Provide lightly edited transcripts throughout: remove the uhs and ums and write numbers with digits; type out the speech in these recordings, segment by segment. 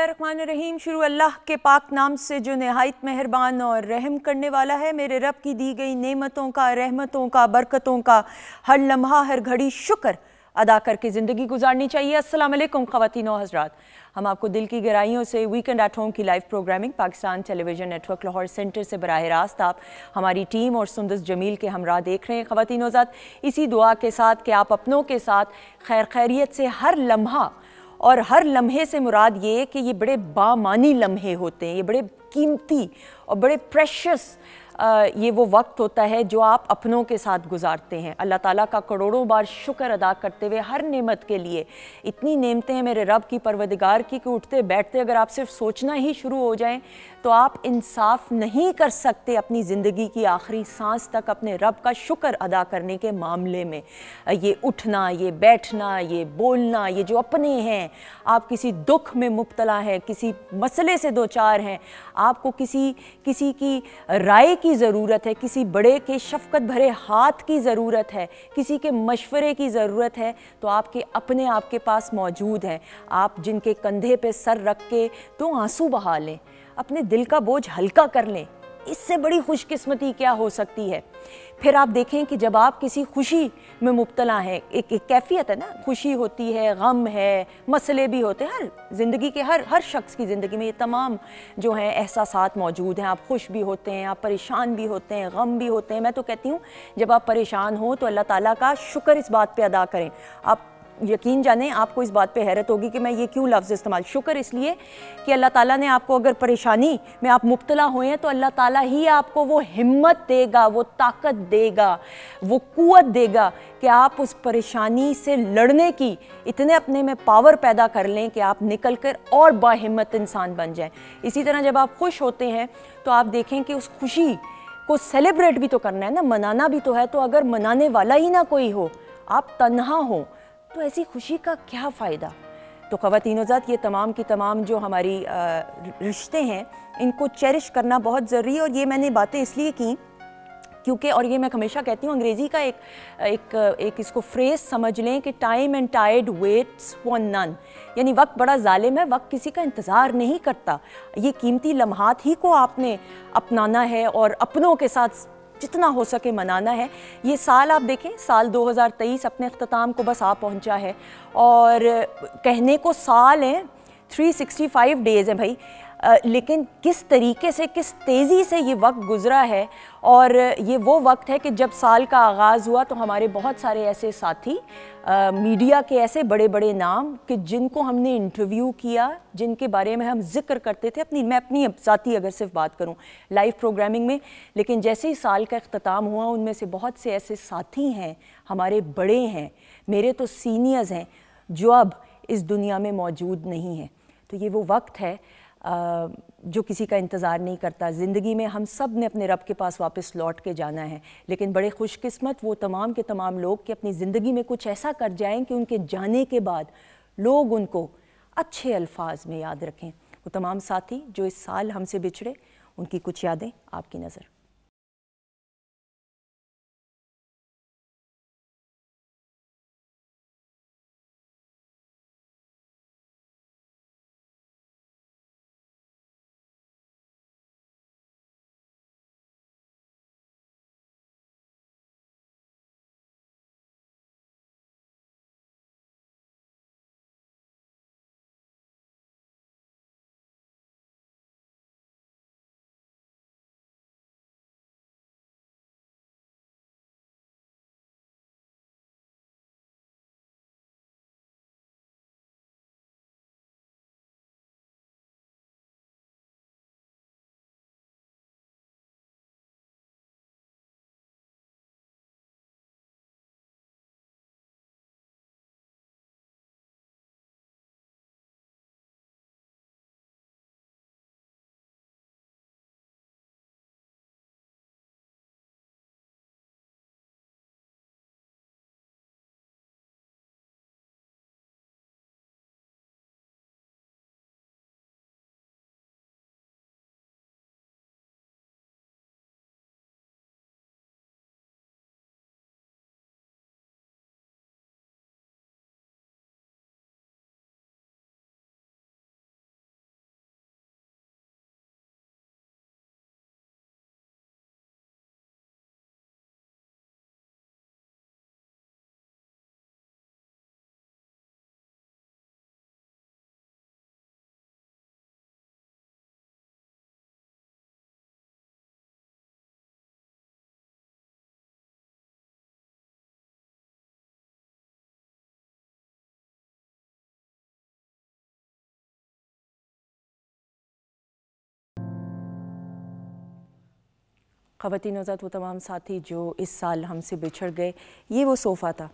बिस्मिल्लाहिर्रहमानिर्रहीम। शुरू अल्लाह के पाक नाम से जो नहायत मेहरबान और रहम करने वाला है। मेरे रब की दी गई नेमतों का, रहमतों का, बरकतों का हर लम्हा हर घड़ी शुक्र अदा करके ज़िंदगी गुजारनी चाहिए। अस्सलाम वालेकुम ख़वातीन व हज़रात, हम आपको दिल की गहराइयों से वीकेंड एट होम की live programming Pakistan television network Lahore centre से बराह रास्त आप हमारी टीम और सुंदस जमील के हमरा देख रहे हैं। ख़वातीन व हज़रात, इसी दुआ के साथ कि आप अपनों के साथ खैर खैरियत से हर लम्हा, और हर लम्हे से मुराद ये कि ये बड़े बामानी लम्हे होते हैं, ये बड़े कीमती और बड़े प्रेशस ये वो वक्त होता है जो आप अपनों के साथ गुजारते हैं। अल्लाह ताला का करोड़ों बार शुक्र अदा करते हुए हर नेमत के लिए। इतनी नेमतें हैं मेरे रब की, परवदिगार की, कि उठते बैठते अगर आप सिर्फ सोचना ही शुरू हो जाएं तो आप इंसाफ नहीं कर सकते अपनी ज़िंदगी की आखिरी सांस तक अपने रब का शुक्र अदा करने के मामले में। ये उठना, ये बैठना, ये बोलना, ये जो अपने हैं, आप किसी दुख में मुब्तला हैं, किसी मसले से दो चार हैं, आपको किसी की राय की ज़रूरत है, किसी बड़े के शफ़क़त भरे हाथ की ज़रूरत है, किसी के मशवरे की ज़रूरत है, तो आपके अपने आपके पास मौजूद हैं। आप जिनके कंधे पे सर रख के तो आंसू बहा लें, अपने दिल का बोझ हल्का कर लें, इससे बड़ी खुशकिस्मती क्या हो सकती है। फिर आप देखें कि जब आप किसी खुशी में मुब्तला हैं, एक कैफियत है ना, खुशी होती है, गम है, मसले भी होते हैं, हर ज़िंदगी के हर शख्स की ज़िंदगी में ये तमाम जो हैं एहसासात मौजूद हैं। आप खुश भी होते हैं, आप परेशान भी होते हैं, गम भी होते हैं। मैं तो कहती हूँ जब आप परेशान हो तो अल्लाह ताला का शुक्र इस बात पर अदा करें। आप यकीन जानें, आपको इस बात पे हैरत होगी कि मैं ये क्यों लफ्ज़ इस्तेमाल, शुक्र इसलिए कि अल्लाह ताला ने आपको, अगर परेशानी में आप मुब्तला हुए हैं तो अल्लाह ताला ही आपको वो हिम्मत देगा, वो ताकत देगा, वो क़ुव्वत देगा कि आप उस परेशानी से लड़ने की इतने अपने में पावर पैदा कर लें कि आप निकल कर और बाहिम्मत इंसान बन जाएं। इसी तरह जब आप खुश होते हैं तो आप देखें कि उस खुशी को सेलिब्रेट भी तो करना है ना, मनाना भी तो है। तो अगर मनाने वाला ही ना कोई हो, आप तन्हा हो, तो ऐसी खुशी का क्या फ़ायदा। तो ख़वातीन व हज़रात, ये तमाम की तमाम जो हमारी रिश्ते हैं, इनको चेरिश करना बहुत ज़रूरी है। और ये मैंने बातें इसलिए की क्योंकि, और ये मैं हमेशा कहती हूँ, अंग्रेज़ी का एक इसको फ्रेज़ समझ लें कि time and tide waits for none, यानी वक्त बड़ा जालिम है, वक्त किसी का इंतज़ार नहीं करता। ये कीमती लम्हात ही को आपने अपनाना है और अपनों के साथ जितना हो सके मनाना है। ये साल आप देखें, साल 2023 अपने अख्ताम को बस आ पहुंचा है, और कहने को साल हैं, 365 डेज़ हैं भाई, लेकिन किस तरीके से, किस तेज़ी से ये वक्त गुज़रा है। और ये वो वक्त है कि जब साल का आगाज़ हुआ तो हमारे बहुत सारे ऐसे साथी, मीडिया के ऐसे बड़े बड़े नाम कि जिनको हमने इंटरव्यू किया, जिनके बारे में हम जिक्र करते थे, मैं अपनी ज़ाती अगर सिर्फ बात करूं लाइव प्रोग्रामिंग में, लेकिन जैसे ही साल का इख्तिताम हुआ उनमें से बहुत से ऐसे साथी हैं, हमारे बड़े हैं, मेरे तो सीनियर्स हैं, जो अब इस दुनिया में मौजूद नहीं हैं। तो ये वो वक्त है जो किसी का इंतज़ार नहीं करता। ज़िंदगी में हम सब ने अपने रब के पास वापस लौट के जाना है, लेकिन बड़े खुशकिस्मत वो तमाम के तमाम लोग कि अपनी ज़िंदगी में कुछ ऐसा कर जाएं कि उनके जाने के बाद लोग उनको अच्छे अल्फाज में याद रखें। वो तमाम साथी जो इस साल हमसे बिछड़े, उनकी कुछ यादें आपकी नज़र। ख़वातीन हज़रात, वो तमाम साथी जो इस साल हमसे बिछड़ गए, ये वो सोफ़ा था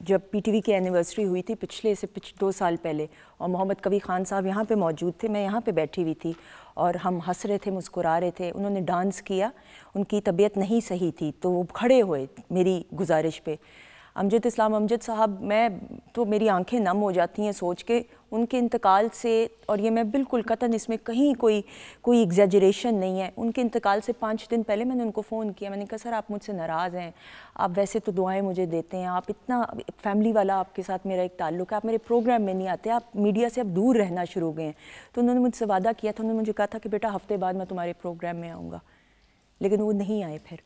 जब पीटीवी की एनिवर्सरी हुई थी पिछले 2 साल पहले, और मोहम्मद कबीर ख़ान साहब यहाँ पे मौजूद थे, मैं यहाँ पे बैठी हुई थी और हम हंस रहे थे, मुस्कुरा रहे थे। उन्होंने डांस किया, उनकी तबीयत नहीं सही थी तो वो खड़े हुए मेरी गुजारिश पे। अमजद इस्लाम अमजद साहब, मैं तो मेरी आंखें नम हो जाती हैं सोच के उनके इंतकाल से, और ये मैं बिल्कुल कतन इसमें कहीं कोई एग्जैजरेशन नहीं है। उनके इंतकाल से 5 दिन पहले मैंने उनको फ़ोन किया, मैंने कहा सर आप मुझसे नाराज़ हैं, आप वैसे तो दुआएं मुझे देते हैं, आप इतना फैमिली वाला आपके साथ मेरा एक ताल्लुक़ है, आप मेरे प्रोग्राम में नहीं आते, आप मीडिया से अब दूर रहना शुरू हो गए हैं। तो उन्होंने मुझसे वादा किया था, उन्होंने मुझे कहा था कि बेटा हफ़्ते बाद मैं तुम्हारे प्रोग्राम में आऊँगा, लेकिन वो नहीं आए फिर।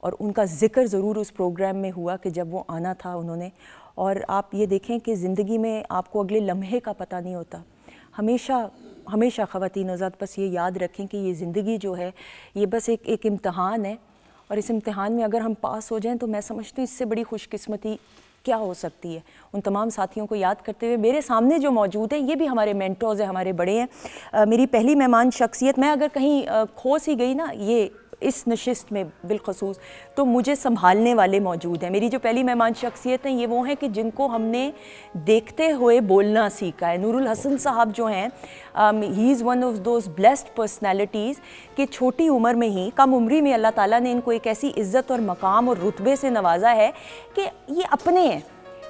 और उनका ज़िक्र ज़रूर उस प्रोग्राम में हुआ कि जब वो आना था उन्होंने। और आप ये देखें कि ज़िंदगी में आपको अगले लम्हे का पता नहीं होता। हमेशा ख़वातीन हज़रात बस ये याद रखें कि ये ज़िंदगी जो है ये बस एक इम्तहान है, और इस इम्तहान में अगर हम पास हो जाएं तो मैं समझती हूँ इससे बड़ी खुशकिस्मती क्या हो सकती है। उन तमाम साथियों को याद करते हुए मेरे सामने जो मौजूद हैं ये भी हमारे मेंटर्स हैं, हमारे बड़े हैं। मेरी पहली मेहमान शख्सियत, मैं अगर कहीं खो सी गई ना ये इस नशिस्त में बिलखसूस, तो मुझे संभालने वाले मौजूद हैं। मेरी जो पहली मेहमान शख्सियत हैं ये वो हैं कि जिनको हमने देखते हुए बोलना सीखा है। नूरुल हसन साहब जो हैं, he is one of those blessed personalities कि छोटी उम्र में ही, कम उम्री में अल्लाह ताला ने इनको एक ऐसी इज़्ज़त और मकाम और रुतबे से नवाजा है कि ये अपने हैं,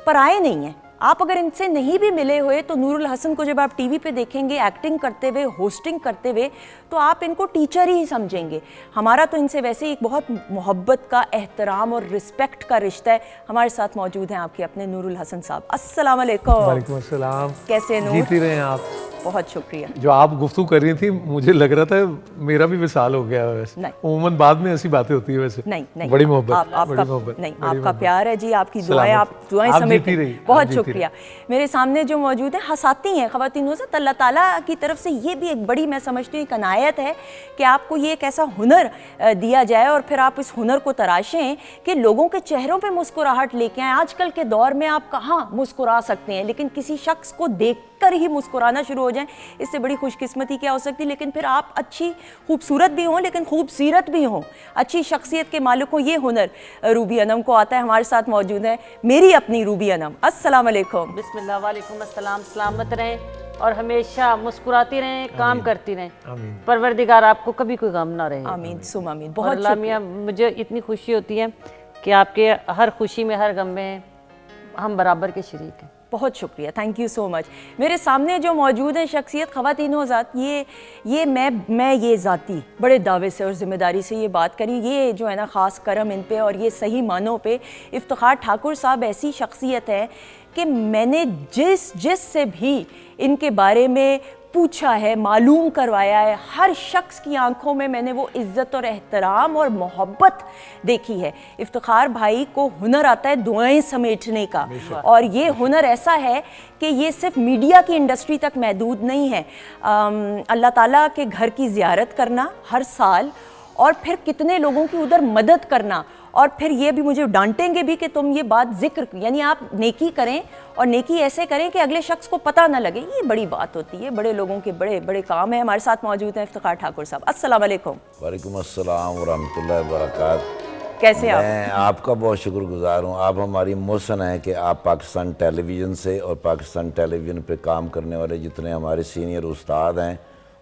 पराए नहीं हैं। आप अगर इनसे नहीं भी मिले हुए तो नूरुल हसन को जब आप टीवी पे देखेंगे एक्टिंग करते हुए, होस्टिंग करते हुए, तो आप इनको टीचर ही समझेंगे। हमारा तो इनसे वैसे ही एक बहुत मोहब्बत का, एहतराम और रिस्पेक्ट का रिश्ता है। हमारे साथ मौजूद हैं आपके अपने नूरुल हसन साहब। अस्सलाम वालेकुम। वालेकुम अस्सलाम। कैसे नूर? जीती रहे हैं आप। बहुत शुक्रिया। जो आप गुफ्तगू कर रही थी मुझे लग रहा था मेरा भी विसाल हो गया। वैसे उम्मन बाद में ऐसी बातें होती है। वैसे नहीं, बड़ी मोहब्बत, आपका प्यार है जी, आपकी दुआएं, आप दुआएं समेटती रही। बहुत शुक्रिया। मेरे सामने जो मौजूद है हंसाती हैं ख़वातीन हज़रात, अल्लाह ताला की तरफ से ये भी एक बड़ी, मैं समझती हूँ, एक अनायत है कि आपको ये एक ऐसा हुनर दिया जाए और फिर आप इस हुनर को तराशें कि लोगों के चेहरों पे मुस्कुराहट लेके आएँ। आजकल के दौर में आप कहाँ मुस्कुरा सकते हैं, लेकिन किसी शख्स को देख कर ही मुस्कुराना शुरू हो जाएं, इससे बड़ी खुशकिस्मती क्या हो सकती। लेकिन फिर आप अच्छी खूबसूरत भी हों लेकिन खूबसीरत भी हों, अच्छी शख्सियत के मालिक हों, ये हुनर रूबी अनम को आता है। हमारे साथ मौजूद है मेरी अपनी रूबी अनम। अस्सलाम वालेकुम। बिस्मिल्लाह, वालेकुम अस्सलाम। सलामत रहें और हमेशा मुस्कुराती रहें, काम करती रहें। परवरदिगार आपको कभी कोई गम ना रहे। आमीन सुम आमीन। बहुत लामिया, मुझे इतनी खुशी होती है कि आपके हर खुशी में, हर गम में हम बराबर के शरीक हैं। बहुत शुक्रिया, थैंक यू सो मच। मेरे सामने जो मौजूद हैं शख्सियत ख़वातीन हज़रात, ये मैं ये ज़ाती बड़े दावे से और ज़िम्मेदारी से ये बात करी, ये जो है ना ख़ास करम इन पे और ये सही मानों पे इफ्तिखार ठाकुर साहब ऐसी शख्सियत है कि मैंने जिस से भी इनके बारे में पूछा है, मालूम करवाया है, हर शख्स की आंखों में मैंने वो इज़्ज़त और एहतराम और मोहब्बत देखी है। इफ्तिखार भाई को हुनर आता है दुआएं समेटने का, और ये हुनर ऐसा है कि ये सिर्फ मीडिया की इंडस्ट्री तक महदूद नहीं है। अल्लाह ताला के घर की ज़ियारत करना हर साल, और फिर कितने लोगों की उधर मदद करना, और फिर ये भी मुझे डांटेंगे भी कि तुम ये बात जिक्र, यानी आप नेकी करें और नेकी ऐसे करें कि अगले शख्स को पता ना लगे, ये बड़ी बात होती है। बड़े लोगों के बड़े बड़े काम है। हमारे साथ मौजूद हैं इफ्तिखार ठाकुर साहब। अस्सलाम वालेकुम। वालेकुम अस्सलाम व रहमतुल्लाहि व बरकातहू। कैसे आप? मैं आपका बहुत शुक्रगुजार हूँ। आप हमारी मोहसन हैं कि आप पाकिस्तान टेलीविज़न से और पाकिस्तान टेलीविज़न पे काम करने वाले जितने हमारे सीनियर उस्ताद हैं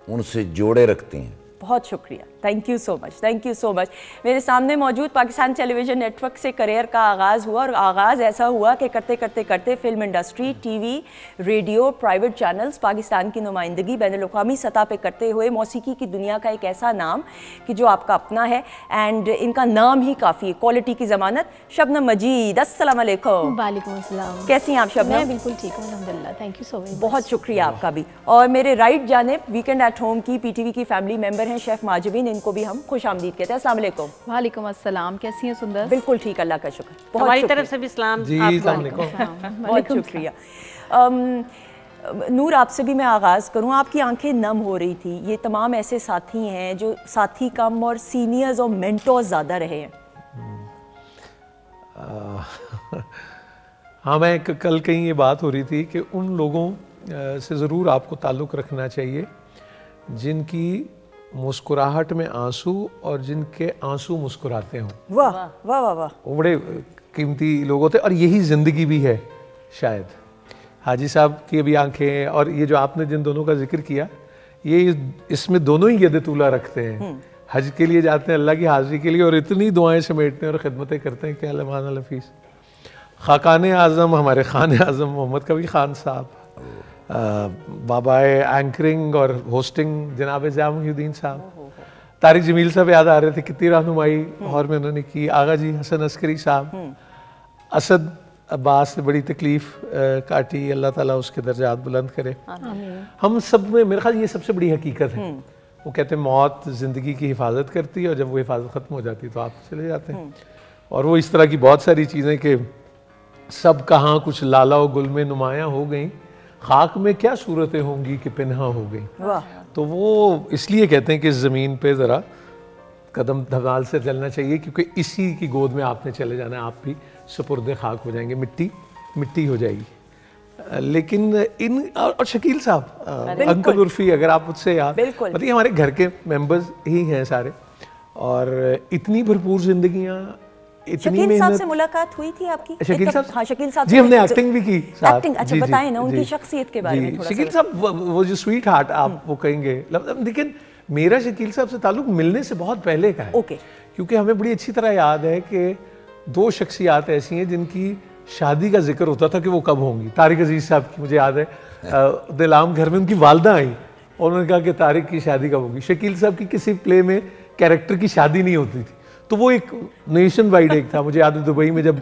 उनसे जोड़े रखती हैं। बहुत शुक्रिया, thank you so much, thank you so much. मेरे सामने मौजूद पाकिस्तान टेलीविज़न नेटवर्क से करियर का आगाज़ हुआ, और आगाज़ ऐसा हुआ कि करते करते करते film industry, TV, radio, private channels, Pakistan की नुमाइंदगी बैनुल-अक़वामी सतह पे करते हुए मौसीकी की दुनिया का एक ऐसा नाम कि जो आपका अपना है, एंड इनका नाम ही काफ़ी है, क्वालिटी की ज़मानत। शबनम मजीद, अस्सलाम वालेकुम। वालेकुम अस्सलाम। कैसी हैं आप शबनम? मैं बिल्कुल ठीक हूँ अल्हम्दुलिल्लाह, थैंक यू सो मच। बहुत शुक्रिया आपका भी। और मेरे राइट जानिब वीकेंड एट होम की पीटीवी की फैमिली मेंबर हैं शेफ़ माजिबीन, इनको भी हम खुश आमदीद कहते हैं। अस्सलाम वालेकुम। वालेकुम अस्सलाम, कैसी हैं सुंदर? बिल्कुल ठीक, अल्लाह का शुक्र। बहुत हमारी तरफ से भी सलाम जी, बहुत शुक्रिया। नूर, आपसे भी मैं आगाज़ करूँ। आपकी आंखें नम हो रही थी, ये तमाम ऐसे साथी हैं जो साथी कम और सीनियर्स और मेंटोर्स ज़्यादा रहे हैं। हाँ, मैं कल कहीं ये बात हो रही थी कि उन लोगों से ज़रूर आपको ताल्लुक़ रखना चाहिए जिनकी मुस्कुराहट में आंसू और जिनके आंसू मुस्कुराते हों। वाह वाह वाह वाह, वो बड़े कीमती लोग होते हैं और यही ज़िंदगी भी है शायद। हाजी साहब की अभी आंखें और ये जो आपने जिन दोनों का जिक्र किया, ये इसमें दोनों ही यद तूला रखते हैं, हज के लिए जाते हैं अल्लाह की हाज़िरी के लिए और इतनी दुआएं समेटते हैं और ख़िदमतें करते हैं क्या लमान लफीस। ख़ाकान आज़म, हमारे ख़ान आज़म मोहम्मद कबीर ख़ान साहब, बाबाए एंकरिंग और होस्टिंग जनाब ज़िया मुहीउद्दीन साहब, तारिक जमील साहब याद आ रहे थे, कितनी रहनुमाई और में उन्होंने की, आगा जी हसन अस्करी साहब, असद अब्बास से बड़ी तकलीफ़ काटी, अल्लाह ताला उसके दर्जात बुलंद करे। हम सब में मेरे ख्याल ये सबसे बड़ी हकीकत है। वो कहते हैं मौत ज़िंदगी की हिफाजत करती है और जब वो हिफाजत ख़त्म हो जाती है तो आप चले जाते हैं। और वो इस तरह की बहुत सारी चीज़ें कि सब कहाँ कुछ लाला और गुल में नुमायाँ हो गई, खाक में क्या सूरतें होंगी कि पिन्हा हो गई। तो वो इसलिए कहते हैं कि इस ज़मीन पे ज़रा कदम धमाल से चलना चाहिए क्योंकि इसी की गोद में आपने चले जाना है, आप भी सुपुर्द खाक हो जाएंगे, मिट्टी मिट्टी हो जाएगी। लेकिन इन और शकील साहब, अंकल उर्फी, अगर आप मुझसे याद, मतलब हमारे घर के मेंबर्स ही हैं सारे और इतनी भरपूर जिंदगियां, इतनी शकील साहब से मुलाकात हुई थी आपकी? शकील साहब, हाँ, शकील साहब जी हमने एक्टिंग भी की। एक्टिंग, अच्छा बताएं ना उनकी शख्सियत के बारे में थोड़ा सा। शकील साहब वो जो स्वीट हार्ट आप वो कहेंगे, लेकिन मेरा शकील साहब से ताल्लुक मिलने से बहुत पहले का है। ओके। क्योंकि हमें बड़ी अच्छी तरह याद है कि दो शख्सियात ऐसी हैं जिनकी शादी का जिक्र होता था कि वो कब होंगी। तारिक अजीज साहब की मुझे याद है, दिलाम घर में उनकी वालदा आई और उन्होंने कहा कि तारिक की शादी कब होगी। शकील साहब की किसी प्ले में कैरेक्टर की शादी नहीं होती थी, तो वो एक नेशन वाइड एक था। मुझे याद है दुबई में जब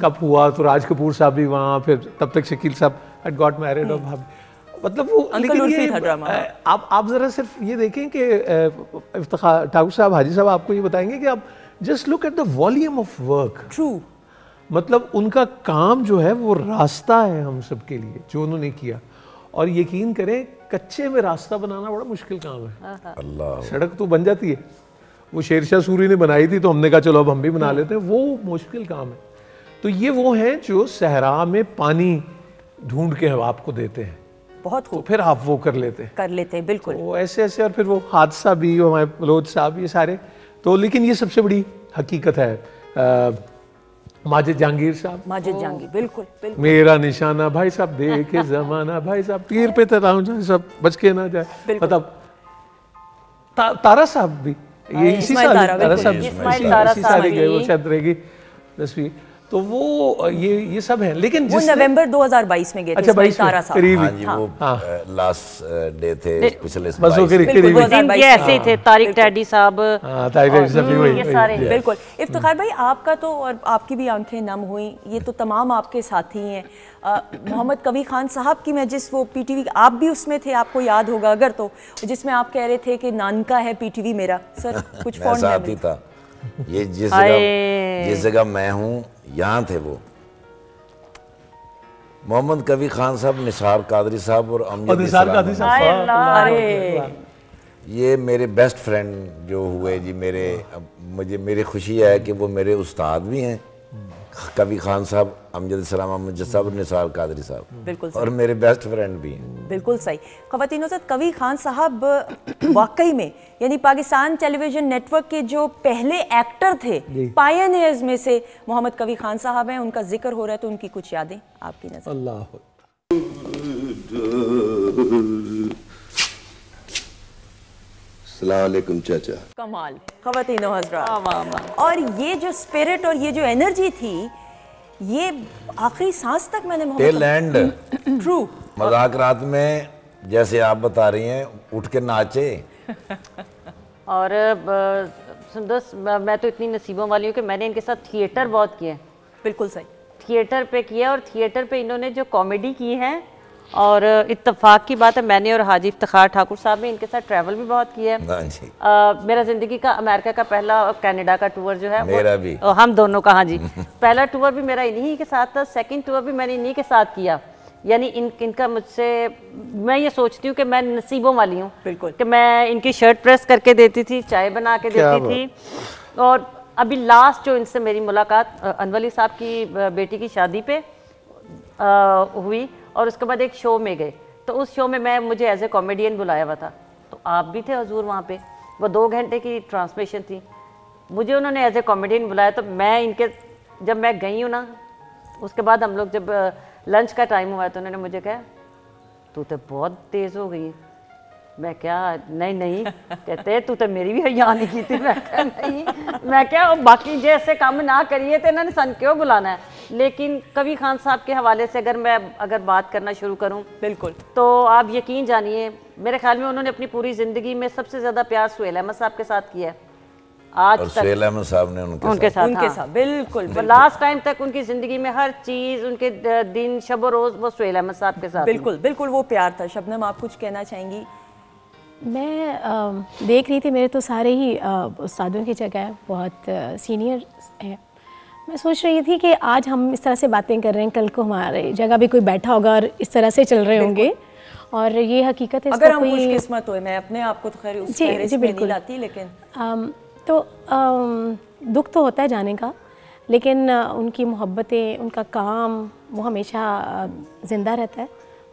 कप हुआ तो राज कपूर साहब भी वहाँ, फिर तब तक शकील साहब हैड गॉट मैरिड और मतलब वो। लेकिन ये आप ज़रा सिर्फ ये देखें कि इफ्तिखार ठाकुर साहब, हाजी साहब आपको ये बताएंगे कि आप just look at the volume of work. True, मतलब उनका काम जो है वो रास्ता है हम सब के लिए जो उन्होंने किया। और यकीन करें कच्चे में रास्ता बनाना बड़ा मुश्किल काम है। अल्लाह, सड़क तो बन जाती है, वो शेरशाह सूरी ने बनाई थी तो हमने कहा चलो अब हम भी बना लेते हैं, वो मुश्किल काम है। तो ये वो हैं जो सहरा में पानी ढूंढ के आपको देते हैं, बहुत तो फिर आप वो कर लेते हैं। बिल्कुल वो ऐसे ऐसे। और फिर वो हादसा भी, हमारे बलोच साहब, ये सारे तो। लेकिन ये सबसे बड़ी हकीकत है। माजिद जहांगीर साहब, माजिद जहांगीर, बिल्कुल बिल्कुल। मेरा निशाना भाई साहब देखे जमाना, भाई साहब तीर पे तो सब बच के ना जाए। मतलब तारा साहब भी ये इसी साल तारा साहब इसी साल गए, वो शायद रहेगी 10वीं। तो वो ये सब है। लेकिन वो नवंबर 2022 में गए थे। अच्छा, 22 तारा साहब, हाँ जी, वो लास्ट डे थे पिछले ऐसे थे। तारिक टैडी साहब, ये सारे। बिल्कुल। इफ्तिखार भाई, आपका तो और आपकी भी आंखें नम हुई, ये तो तमाम आपके साथी हैं। मोहम्मद कबीर खान साहब की मैं जिस वो पीटीवी, आप भी उसमें थे, आपको याद होगा अगर, तो जिसमें आप कह रहे थे कि नानका है पीटीवी मेरा। सर कुछ फॉन्ट साथी था ये, जिस जगह मैं हूँ यहाँ थे वो मोहम्मद कबीर खान साहब, निसार कादरी साहब और अमजद साहब। अरे ये मेरे बेस्ट फ्रेंड जो हुए जी मेरे। मेरी खुशी है कि वो मेरे उस्ताद भी हैं, कबीर खान साहब, अमजद साहब, निसार कादरी साहब, बिल्कुल, और मेरे बेस्ट फ्रेंड भी हैं। बिल्कुल सही। ख़वातीन से कबीर खान साहब वाकई में यानी पाकिस्तान टेलीविज़न नेटवर्क के जो पहले एक्टर थे, पायनियर्स में से मोहम्मद कबीर खान साहब हैं। उनका जिक्र हो रहा है तो उनकी कुछ यादें आपकी नज़र। अल्लाह अस्सलामुअलैकुम चाचा। कमाल। ख़वातीन हज़रात, और ये जो स्पिरिट और ये जो एनर्जी थी, ये आखिरी सांस तक मैंने टेल एंड ट्रू मजाक रात में जैसे आप बता रही हैं उठ के नाचे। और सुंदस, मैं तो इतनी नसीबों वाली हूँ कि मैंने इनके साथ थिएटर बहुत किए। बिल्कुल सही। थिएटर पे किया, और थिएटर पे इन्होंने जो कॉमेडी की है, और इत्तेफाक की बात है मैंने और हाजी इफ्तिखार ठाकुर साहब ने इनके साथ ट्रैवल भी बहुत किया है। मेरा ज़िंदगी का अमेरिका का पहला और कनाडा का टूर जो है मेरा भी, हम दोनों का, हाँ जी पहला टूर भी मेरा इन्हीं के साथ था, सेकंड टूर भी मैंने इन्हीं के साथ किया। यानी इनका मुझसे, मैं ये सोचती हूँ कि मैं नसीबों वाली हूँ बिल्कुल, कि मैं इनकी शर्ट प्रेस करके देती थी, चाय बना के देती थी। और अभी लास्ट जो इनसे मेरी मुलाकात अनवली साहब की बेटी की शादी पे हुई, और उसके बाद एक शो में गए, तो उस शो में मुझे एज ए कॉमेडियन बुलाया हुआ था। तो आप भी थे हजूर वहाँ पे, वो 2 घंटे की ट्रांसमिशन थी। मुझे उन्होंने एज ए कॉमेडियन बुलाया, तो मैं इनके जब मैं गई हूँ ना, उसके बाद हम लोग जब लंच का टाइम हुआ तो उन्होंने मुझे कहा तू तो बहुत तेज़ हो गई। मैं क्या, नहीं नहीं, कहते तू तो मेरी भी हया नहीं की थी। मैं क्या नहीं, मैं क्या बाकी जैसे काम ना करिए तो इन्होंने सन क्यों बुलाना है। लेकिन कवि खान साहब के हवाले से अगर बात करना शुरू करूं, बिल्कुल, तो आप यकीन जानिए मेरे ख्याल में उन्होंने अपनी पूरी ज़िंदगी में सबसे ज़्यादा प्यार सुहेल अहमद साहब के साथ किया है आज तक। सुहेल अहमद साहब ने उनके साथ बिल्कुल, लास्ट टाइम तक उनकी ज़िंदगी में हर चीज़, उनके दिन शब रोज़ वो सुहेल अहमद साहब के साथ। बिल्कुल बिल्कुल वो प्यार था। शबनम, आप कुछ कहना चाहेंगी? मैं देख रही थी, मेरे तो सारे ही उस्तादों की जगह बहुत सीनियर हैं। मैं सोच रही थी कि आज हम इस तरह से बातें कर रहे हैं, कल को हमारे जगह भी कोई बैठा होगा और इस तरह से चल रहे होंगे, और ये हकीकत है। अगर हम खुशकिस्मत हुए, मैं अपने आप को तो खैर उस फहरिस्त में नहीं लाती, लेकिन तो दुख तो होता है जाने का, लेकिन उनकी मोहब्बतें, उनका काम वो हमेशा ज़िंदा रहता है,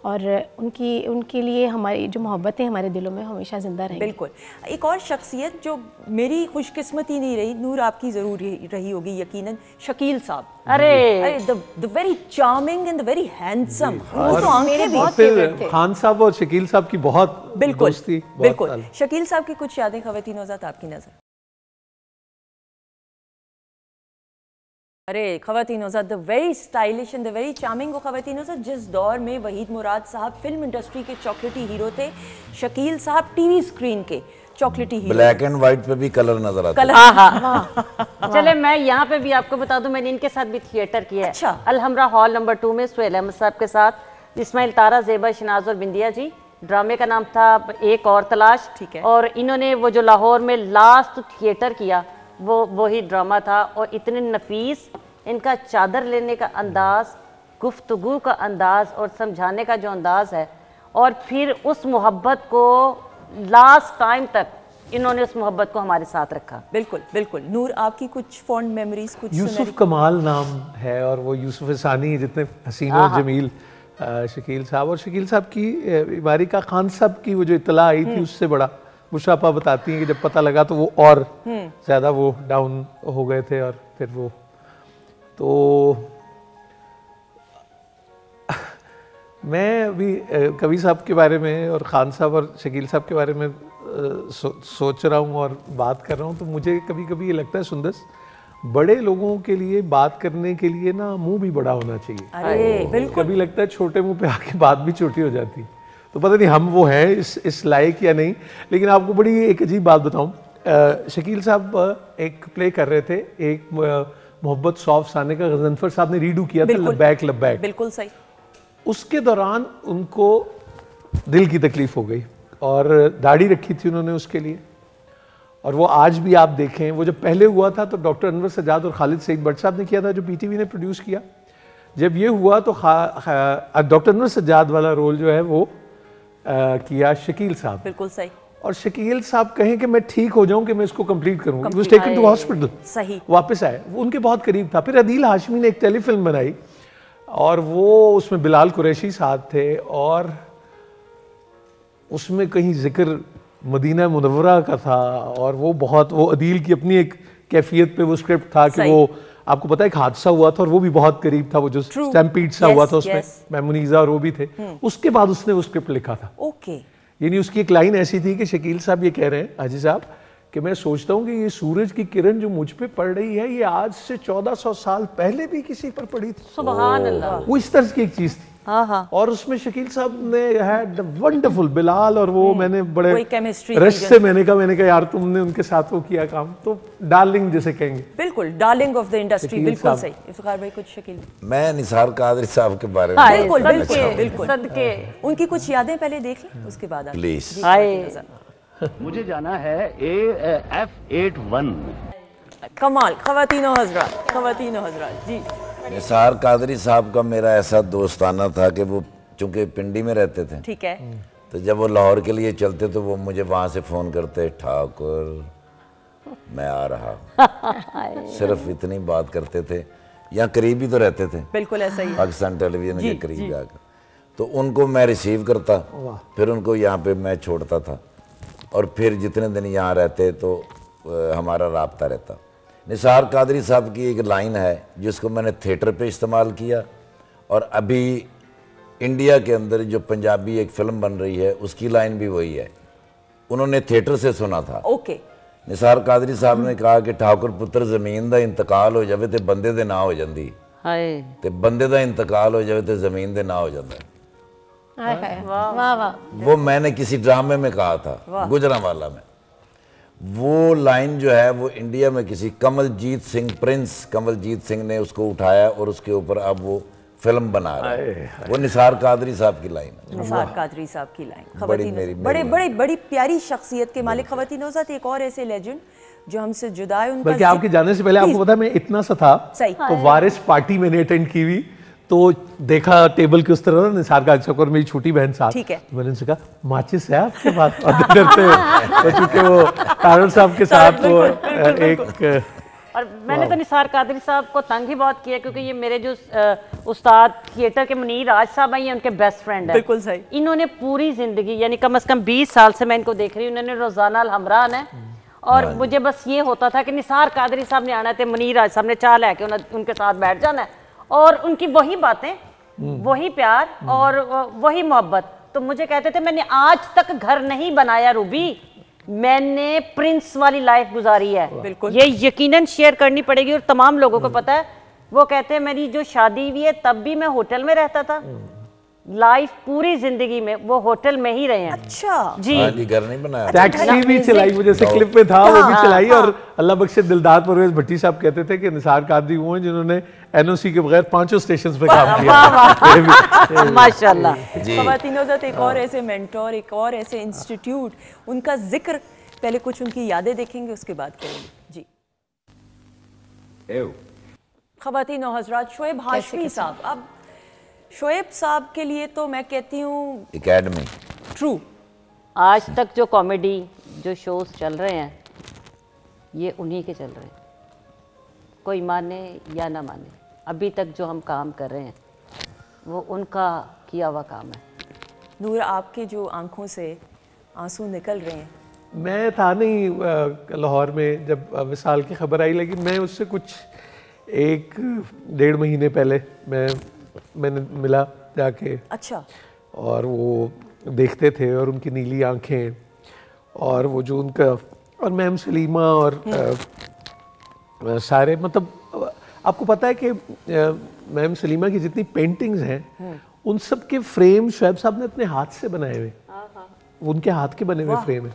और उनके लिए हमारी जो मोहब्बतें हमारे दिलों में हमेशा ज़िंदा रहेंगी। बिल्कुल। एक और शख्सियत जो मेरी खुशकिस्मती नहीं रही, नूर आपकी ज़रूर रही होगी यकीनन, शकील साहब। अरे the very charming and the very handsome. Khan साहब और शकील साहब की बहुत दोस्ती। बिल्कुल। शकील साहब की कुछ यादें ख़वातीन नौज़ात आपकी नज़र? अरे ख़वातीन नौज़ात, the very stylish and the very charming. वो ख़वातीन नौज़ात जिस दौर में वहीद मुराद साहब फिल्म इंडस्ट्री के चॉकलेटी हीरो थे, शकील साहब टीवी स्क्रीन के चॉकलेटी हीरो। ब्लैक एंड व्हाइट पे भी कलर नजर आता है। चले मैं यहाँ पे भी आपको बता दूं, मैंने इनके साथ भी थिएटर किया है। अच्छा। अलहमरा हॉल नंबर 2 में सुहेल अहमद साहब के साथ, इस्माइल तारा, ज़ेबा, शनाज और बिंदिया जी। ड्रामे का नाम था एक और तलाश। ठीक है। और इन्होंने वो जो लाहौर में लास्ट थिएटर किया वो वही ड्रामा था, और इतने नफीस इनका चादर लेने का अंदाज, गुफ्तगू का अंदाज और समझाने का जो अंदाज है, और फिर उस मोहब्बत को लास्ट टाइम तक इन्होंने उस मोहब्बत को हमारे साथ रखा। बिल्कुल बिल्कुल। नूर, आपकी कुछ फॉन्ड मेमोरीज? कुछ यूसुफ कमाल नाम है, और वो यूसुफ सानी, जितने हसीन और जमील शकील साहब। और शकील साहब की वारिका खान साहब की वो जो इतला आई थी, उससे बड़ा मुशाफा बताती हैं कि जब पता लगा तो वो और ज़्यादा वो डाउन हो गए थे। और फिर वो तो मैं अभी कवि साहब के बारे में और खान साहब और शकील साहब के बारे में सोच रहा हूँ और बात कर रहा हूँ, तो मुझे कभी कभी ये लगता है सुंदस, बड़े लोगों के लिए बात करने के लिए ना मुंह भी बड़ा होना चाहिए। अरे बिल्कुल। कभी लगता है छोटे मुंह पे आके बात भी छोटी हो जाती है। तो पता नहीं हम वो हैं इस लायक या नहीं। लेकिन आपको बड़ी एक अजीब बात बताऊँ, शकील साहब एक प्ले कर रहे थे, एक मोहब्बत सौ अफसाने का गजनफर साहब ने रीडू किया था, लब्बैक लब्बैक। बिल्कुल सही। उसके दौरान उनको दिल की तकलीफ हो गई और दाढ़ी रखी थी उन्होंने उसके लिए। और वो आज भी आप देखें, वो जब पहले हुआ था तो डॉक्टर अनवर सज्जाद और खालिद सईद भट्ट साहब ने किया था, जो पीटीवी ने प्रोड्यूस किया। जब ये हुआ तो डॉक्टर अनवर सज्जाद वाला रोल जो है वो किया शकील साहब। बिल्कुल सही। और शकील साहब कहें कि मैं ठीक हो जाऊं कि मैं इसको कंप्लीट करूं, he was taken to hospital. सही। वापस आए, वो उनके बहुत करीब था। फिर अदील हाशमी ने एक टेलीफिल्म बनाई और वो उसमें बिलाल कुरैशी साहब थे, और उसमें कहीं जिक्र मदीना मुनव्वरा का था। और वो बहुत, वो अदील की अपनी एक कैफियत पे वो स्क्रिप्ट था कि वो, आपको पता है एक हादसा हुआ था और वो भी बहुत करीब था, वो जो स्टैम्पीड सा हुआ था, उसमें मेमुनीजा और वो भी थे। उसके बाद उसने वो स्क्रिप्ट लिखा था। ओके। यानी उसकी एक लाइन ऐसी थी कि शकील साहब ये कह रहे हैं, हाजी साहब, कि मैं सोचता हूँ कि ये सूरज की किरण जो मुझ पे पड़ रही है, ये आज से 1400 साल पहले भी किसी पर पड़ी थी। सुभान अल्लाह। वो इस तरह की एक चीज थी। हाँ हाँ। और उसमें शकील साहब ने हैड वंडरफुल, बिलाल और वो मैंने बड़े केमिस्ट्री रश से मैंने कहा यार तुमने उनके साथ वो किया काम, तो डार्लिंग जिसे कहेंगे। बिल्कुल, डार्लिंग ऑफ द इंडस्ट्री। बिल्कुल सही। इफ्तिखार भाई, कुछ शकील? मैं निसार कादरी साहब के बारे में बिल्कुल बिल्कुल बिल्कुल। उनकी कुछ यादें पहले देख लें, उसके बाद प्लीज। मुझे जाना है AF81। कमाल। ख़वातीनो हज़रात, ख़वातीनो हज़रात जी। निसार कादरी साहब का मेरा ऐसा दोस्ताना था कि वो चूंकि पिंडी में रहते थे, ठीक है, तो जब वो लाहौर के लिए चलते तो वो मुझे वहाँ से फ़ोन करते, ठाकुर मैं आ रहा। सिर्फ इतनी बात करते थे। यहाँ करीब ही तो रहते थे, बिल्कुल ऐसा ही, पाकिस्तान टेलीविजन के करीब आकर। तो उनको मैं रिसीव करता, फिर उनको यहाँ पे मैं छोड़ता था। और फिर जितने दिन यहाँ रहते तो हमारा राब्ता रहता। निसार कादरी साहब की एक लाइन है जिसको मैंने थिएटर पे इस्तेमाल किया, और अभी इंडिया के अंदर जो पंजाबी एक फिल्म बन रही है उसकी लाइन भी वही है, उन्होंने थिएटर से सुना था। ओके। निसार कादरी साहब ने कहा कि ठाकुर पुत्र जमीन का इंतकाल हो जाए तो बंदे दे ना हो जाती, ते बंदे का इंतकाल हो जाए तो जमीन दे ना हो जाता। वाह वाह। वो मैंने किसी ड्रामे में कहा था, गुजरांवाला में। वो लाइन जो है वो इंडिया में किसी कमलजीत सिंह, प्रिंस कमलजीत सिंह ने उसको उठाया और उसके ऊपर अब वो फिल्म बना रहा है। वो निसार कादरी साहब की लाइन है। निसार कादरी साहब की लाइन। बड़ी प्यारी शख्सियत के मालिक ख़वातीन साथ एक और ऐसे लेजेंड जो हमसे जुदा है। उनका बल्कि आपके जाने से पहले आपको पता है मैं इतना सा था तो वारिस पार्टी मैंने अटेंड की हुई, तो देखा टेबल के उस तरह निसार कादरी साहब और मेरी छोटी बहन साथ। ठीक है। तो मैंने उनसे कहा माचिस है आपके पास? और डरते क्योंकि वो तारड़ साहब के साथ वो एक, और मैंने तो निसार कादरी साहब को तंग ही बहुत किया क्योंकि ये मेरे जो उस्ताद थिएटर के मुनीर राज साहब हैं, ये उनके बेस्ट फ्रेंड है। बिल्कुल सही। इन्होंने पूरी जिंदगी यानी कम से कम 20 साल से मैं इनको देख रही हूँ, इन्होंने रोजाना हमरान है, और मुझे बस ये होता था कि निसार कादरी साहब ने आना है, मुनीर राज साहब ने चाह लेके उनके साथ बैठ जाना है, और उनकी वही बातें, वही प्यार और वही मोहब्बत। तो मुझे कहते थे मैंने आज तक घर नहीं बनाया रूबी, मैंने प्रिंस वाली लाइफ गुजारी है। बिल्कुल। ये यकीनन शेयर करनी पड़ेगी और तमाम लोगों को पता है। वो कहते हैं मेरी जो शादी हुई है तब भी मैं होटल में रहता था, लाइफ पूरी जिंदगी में वो होटल में ही रहे हैं। अच्छा जी, घर नहीं बनाया। टैक्सी भी चलाई, मुझे से क्लिप में था वो भी चलाई। और अल्लाह बख्शे दिलदार परवेज भट्टी साहब कहते थे कि निसार कादरी वो हैं जिन्होंने एनओसी के बगैर 5 स्टेशन पे काम किया। माशाल्लाह। ख़वातीनों साथ एक और ऐसे मेंटोर, एक और ऐसे इंस्टीट्यूट, उनका जिक्र पहले कुछ उनकी यादें देखेंगे उसके बाद करेंगे। जी ख़वातीन और हज़रात, शोएब हाशमी साहब। अब शोएब साहब के लिए तो मैं कहती हूँ एकेडमी ट्रू। आज तक जो कॉमेडी जो शोज चल रहे हैं ये उन्हीं के चल रहे हैं, कोई माने या ना माने, अभी तक जो हम काम कर रहे हैं वो उनका किया हुआ काम है। नूर, आपके जो आंखों से आंसू निकल रहे हैं। मैं था नहीं लाहौर में जब विसाल की खबर आई, लेकिन मैं उससे कुछ 1-1.5 महीने पहले मैंने मिला जाके। अच्छा। और वो देखते थे और उनकी नीली आंखें और वो जो उनका, और मैम सलीमा और सारे, मतलब आपको पता है कि मैम सलीमा की जितनी पेंटिंग्स हैं उन सब के फ्रेम शोएब साहब ने अपने हाथ से बनाए हुए, उनके हाथ के बने हुए फ्रेम है।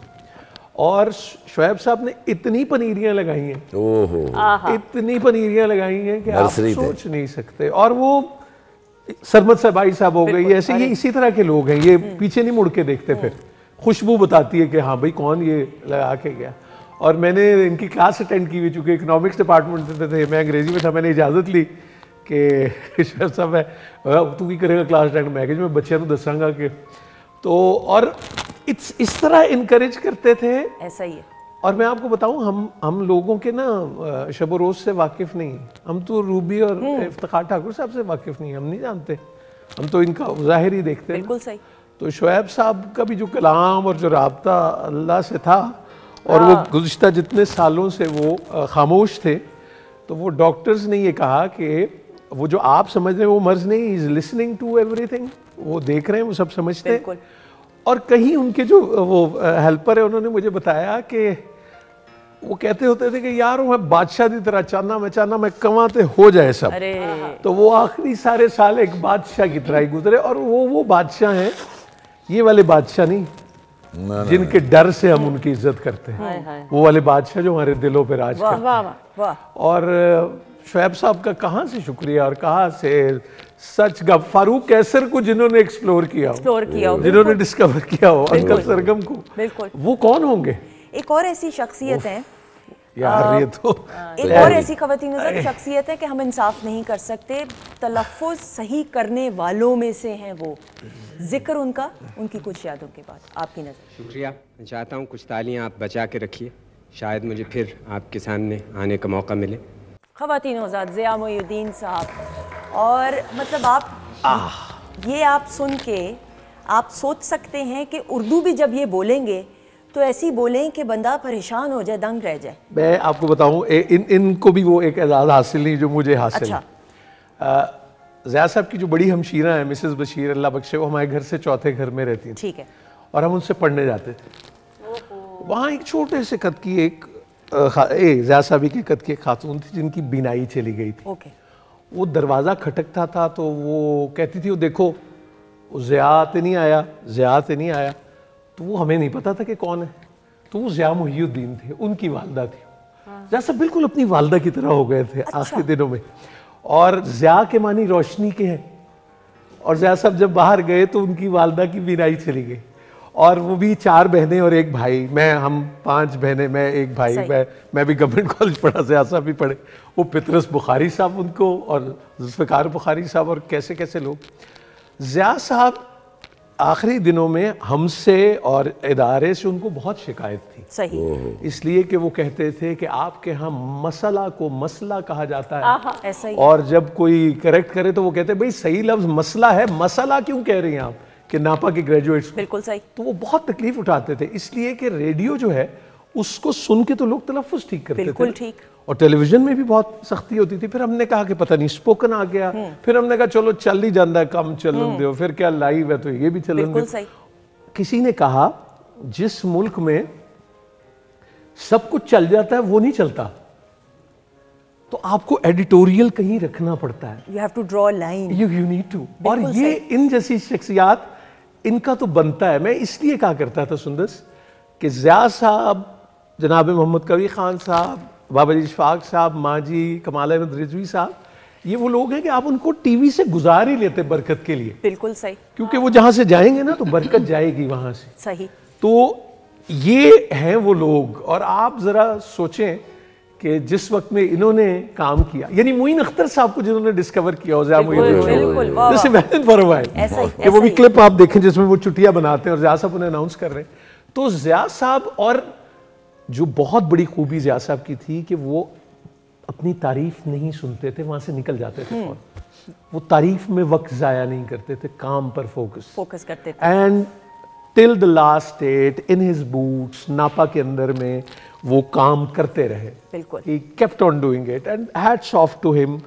और शोएब साहब ने इतनी पनीरियां लगाई हैं, इतनी पनीरियां लगाई हैं कि आप सोच नहीं सकते। और वो सरमद सबाई साहब हो गई, ऐसे ये इसी तरह के लोग हैं, ये पीछे नहीं मुड़ के देखते, फिर खुशबू बताती है कि हाँ भाई कौन ये लगा के गया। और मैंने इनकी क्लास अटेंड की हुई, चूँकि इकोनॉमिक्स डिपार्टमेंट में थे, मैं अंग्रेजी में था, मैंने इजाज़त ली कि शोएब साहब है तू की करेगा क्लास अटेंड, मैं बच्चों को दसांगा कि तो। और इस तरह इनकरेज करते थे, ऐसा ही है। और मैं आपको बताऊं, हम लोगों के ना शब रोज़ से वाकिफ़ नहीं, हम तो रूबी और इफ्तिखार ठाकुर साहब से वाकिफ़ नहीं, हम नहीं जानते, हम तो इनका ज़ाहिर ही देखते हैं। बिल्कुल सही। तो शोएब साहब का भी जो कलाम और जो राब्ता अल्लाह से था, और वो गुज़िश्ता जितने सालों से वो खामोश थे, तो वो डॉक्टर्स ने ये कहा कि वो जो आप समझ रहे हैं वो मर्ज नहीं, इज़ लिसनिंग टू एवरीथिंग, वो देख रहे हैं, वो सब समझते हैं। और कहीं उनके जो वो हेल्पर है उन्होंने मुझे बताया कि वो कहते होते थे कि यार मैं बादशाह की तरह चाहना मैं कमाते हो जाए सब। तो वो आखिरी सारे साल एक बादशाह की तरह ही गुजरे, और वो बादशाह हैं, ये वाले बादशाह नहीं जिनके डर से हम उनकी इज्जत करते हैं, वो वाले बादशाह जो हमारे दिलों पे राज करते हैं। और शोएब साहब का कहाँ से शुक्रिया, और कहाँ से सच का फारूक कैसर को जिन्होंने एक्सप्लोर किया हो, जिन्होंने डिस्कवर किया हो, अंकल सरगम को, बिल्कुल, वो कौन होंगे? एक और ऐसी शख्सियत है यार, ये तो एक और ऐसी ख़वातीन शख्सियत है कि हम इंसाफ नहीं कर सकते, तलफ़्फ़ुज़ सही करने वालों में से हैं वो। जिक्र उनका, उनकी कुछ यादों के बाद आपकी नज़र। शुक्रिया। मैं चाहता हूँ कुछ तालियाँ आप बचा के रखिए, शायद मुझे फिर आपके सामने आने का मौका मिले। ख़वातीन हज़रात, ज़िया मोइनुद्दीन साहब, और मतलब आप ये आप सुन के आप सोच सकते हैं कि उर्दू भी जब ये बोलेंगे तो ऐसी बोलें कि बंदा परेशान हो जाए, दंग रह जाए। मैं आपको बताऊं, इनको भी वो एक एजाज़ हासिल नहीं जो मुझे हासिल है। ज़िया साहब की जो बड़ी हमशीरा है मिसेस बशीर, अल्लाह बख्शे, वो हमारे घर से चौथे घर में रहती थी। ठीक है। और हम उनसे पढ़ने जाते थे। वहाँ एक छोटे से कद की एक ज़िया साहब के कद की एक खातून थी जिनकी बीनाई चली गई थी। ओके। वो दरवाज़ा खटकता था तो वो कहती थी, वो देखो ज़िया तो नहीं आया, ज़िया तो नहीं आया। तो वो हमें नहीं पता था कि कौन है। तो वो ज़िया मुहियुद्दीन थे, उनकी वालदा थी। ज़िया साहब बिल्कुल अपनी वालदा की तरह हो गए थे आखिरी दिनों में। और ज़िया के मानी रोशनी के हैं। और ज़िया साहब जब बाहर गए तो उनकी वालदा की बीनाई चली गई। और वो भी 4 बहनें और 1 भाई, हम 5 बहनें, मैं 1 भाई, मैं भी गवर्नमेंट कॉलेज पढ़ा, ज़िया साहब भी पढ़े। वो पितरस बुखारी साहब उनको, और जुल्फ़िकार बुखारी साहब, और कैसे कैसे लोग। ज़िया साहब आखिरी दिनों में हमसे और इदारे से उनको बहुत शिकायत थी। सही। इसलिए कि वो कहते थे कि आपके यहाँ मसला को मसला कहा जाता है। ऐसा ही। और जब कोई करेक्ट करे तो वो कहते भाई सही लफ्ज मसला है, मसला क्यों कह रही हैं आप, कि नापा के ग्रेजुएट्स। बिल्कुल सही। तो वो बहुत तकलीफ उठाते थे, इसलिए कि रेडियो जो है उसको सुन के तो लोग तलफ़्फ़ुज़ ठीक करते थे। बिल्कुल ठीक। और टेलीविजन में भी बहुत सख्ती होती थी। फिर हमने कहा कि पता नहीं स्पोकन आ गया। फिर हमने कहा चलो चल ही जाता है, कम चलन दो, फिर क्या लाइव है तो ये भी चलन दो। किसी ने कहा जिस मुल्क में सब कुछ चल जाता है वो नहीं चलता, तो आपको एडिटोरियल कहीं रखना पड़ता है। You have to draw a line. You need to। और ये इन जैसी शख्सियात, इनका तो बनता है। मैं इसलिए कहा करता था सुंदस कि ज़िया साहब, जनाब मोहम्मद कवी खान साहब, बाबा जी इशफाक साहब, माजी कमाल अहमद रिजवी साहब, ये वो लोग हैं कि आप उनको टीवी से गुजार ही लेते बरकत के लिए। बिल्कुल सही। क्योंकि वो जहां से जाएंगे ना तो बरकत जाएगी वहां से। सही। तो ये हैं वो लोग। और आप जरा सोचें कि जिस वक्त में इन्होंने काम किया, यानी मोइन अख्तर साहब को जिन्होंने डिस्कवर किया हो, जैसे इमेजिन फॉर अ व्हाइल कि वो भी क्लिप आप देखें जिसमें वो चुटियां बनाते हैं और ज़िया साहब उन्हें अनाउंस कर रहे हैं। तो ज़िया साहब, और जो बहुत बड़ी खूबी ज़िया साहब की थी कि वो अपनी तारीफ नहीं सुनते थे, वहां से निकल जाते थे। वो तारीफ में वक्त ज़ाया नहीं करते थे, काम पर फोकस करते थे। And till the last date in his boots, नापा के अंदर में वो काम करते रहे। बिल्कुल। He kept on doing it and hats off to him।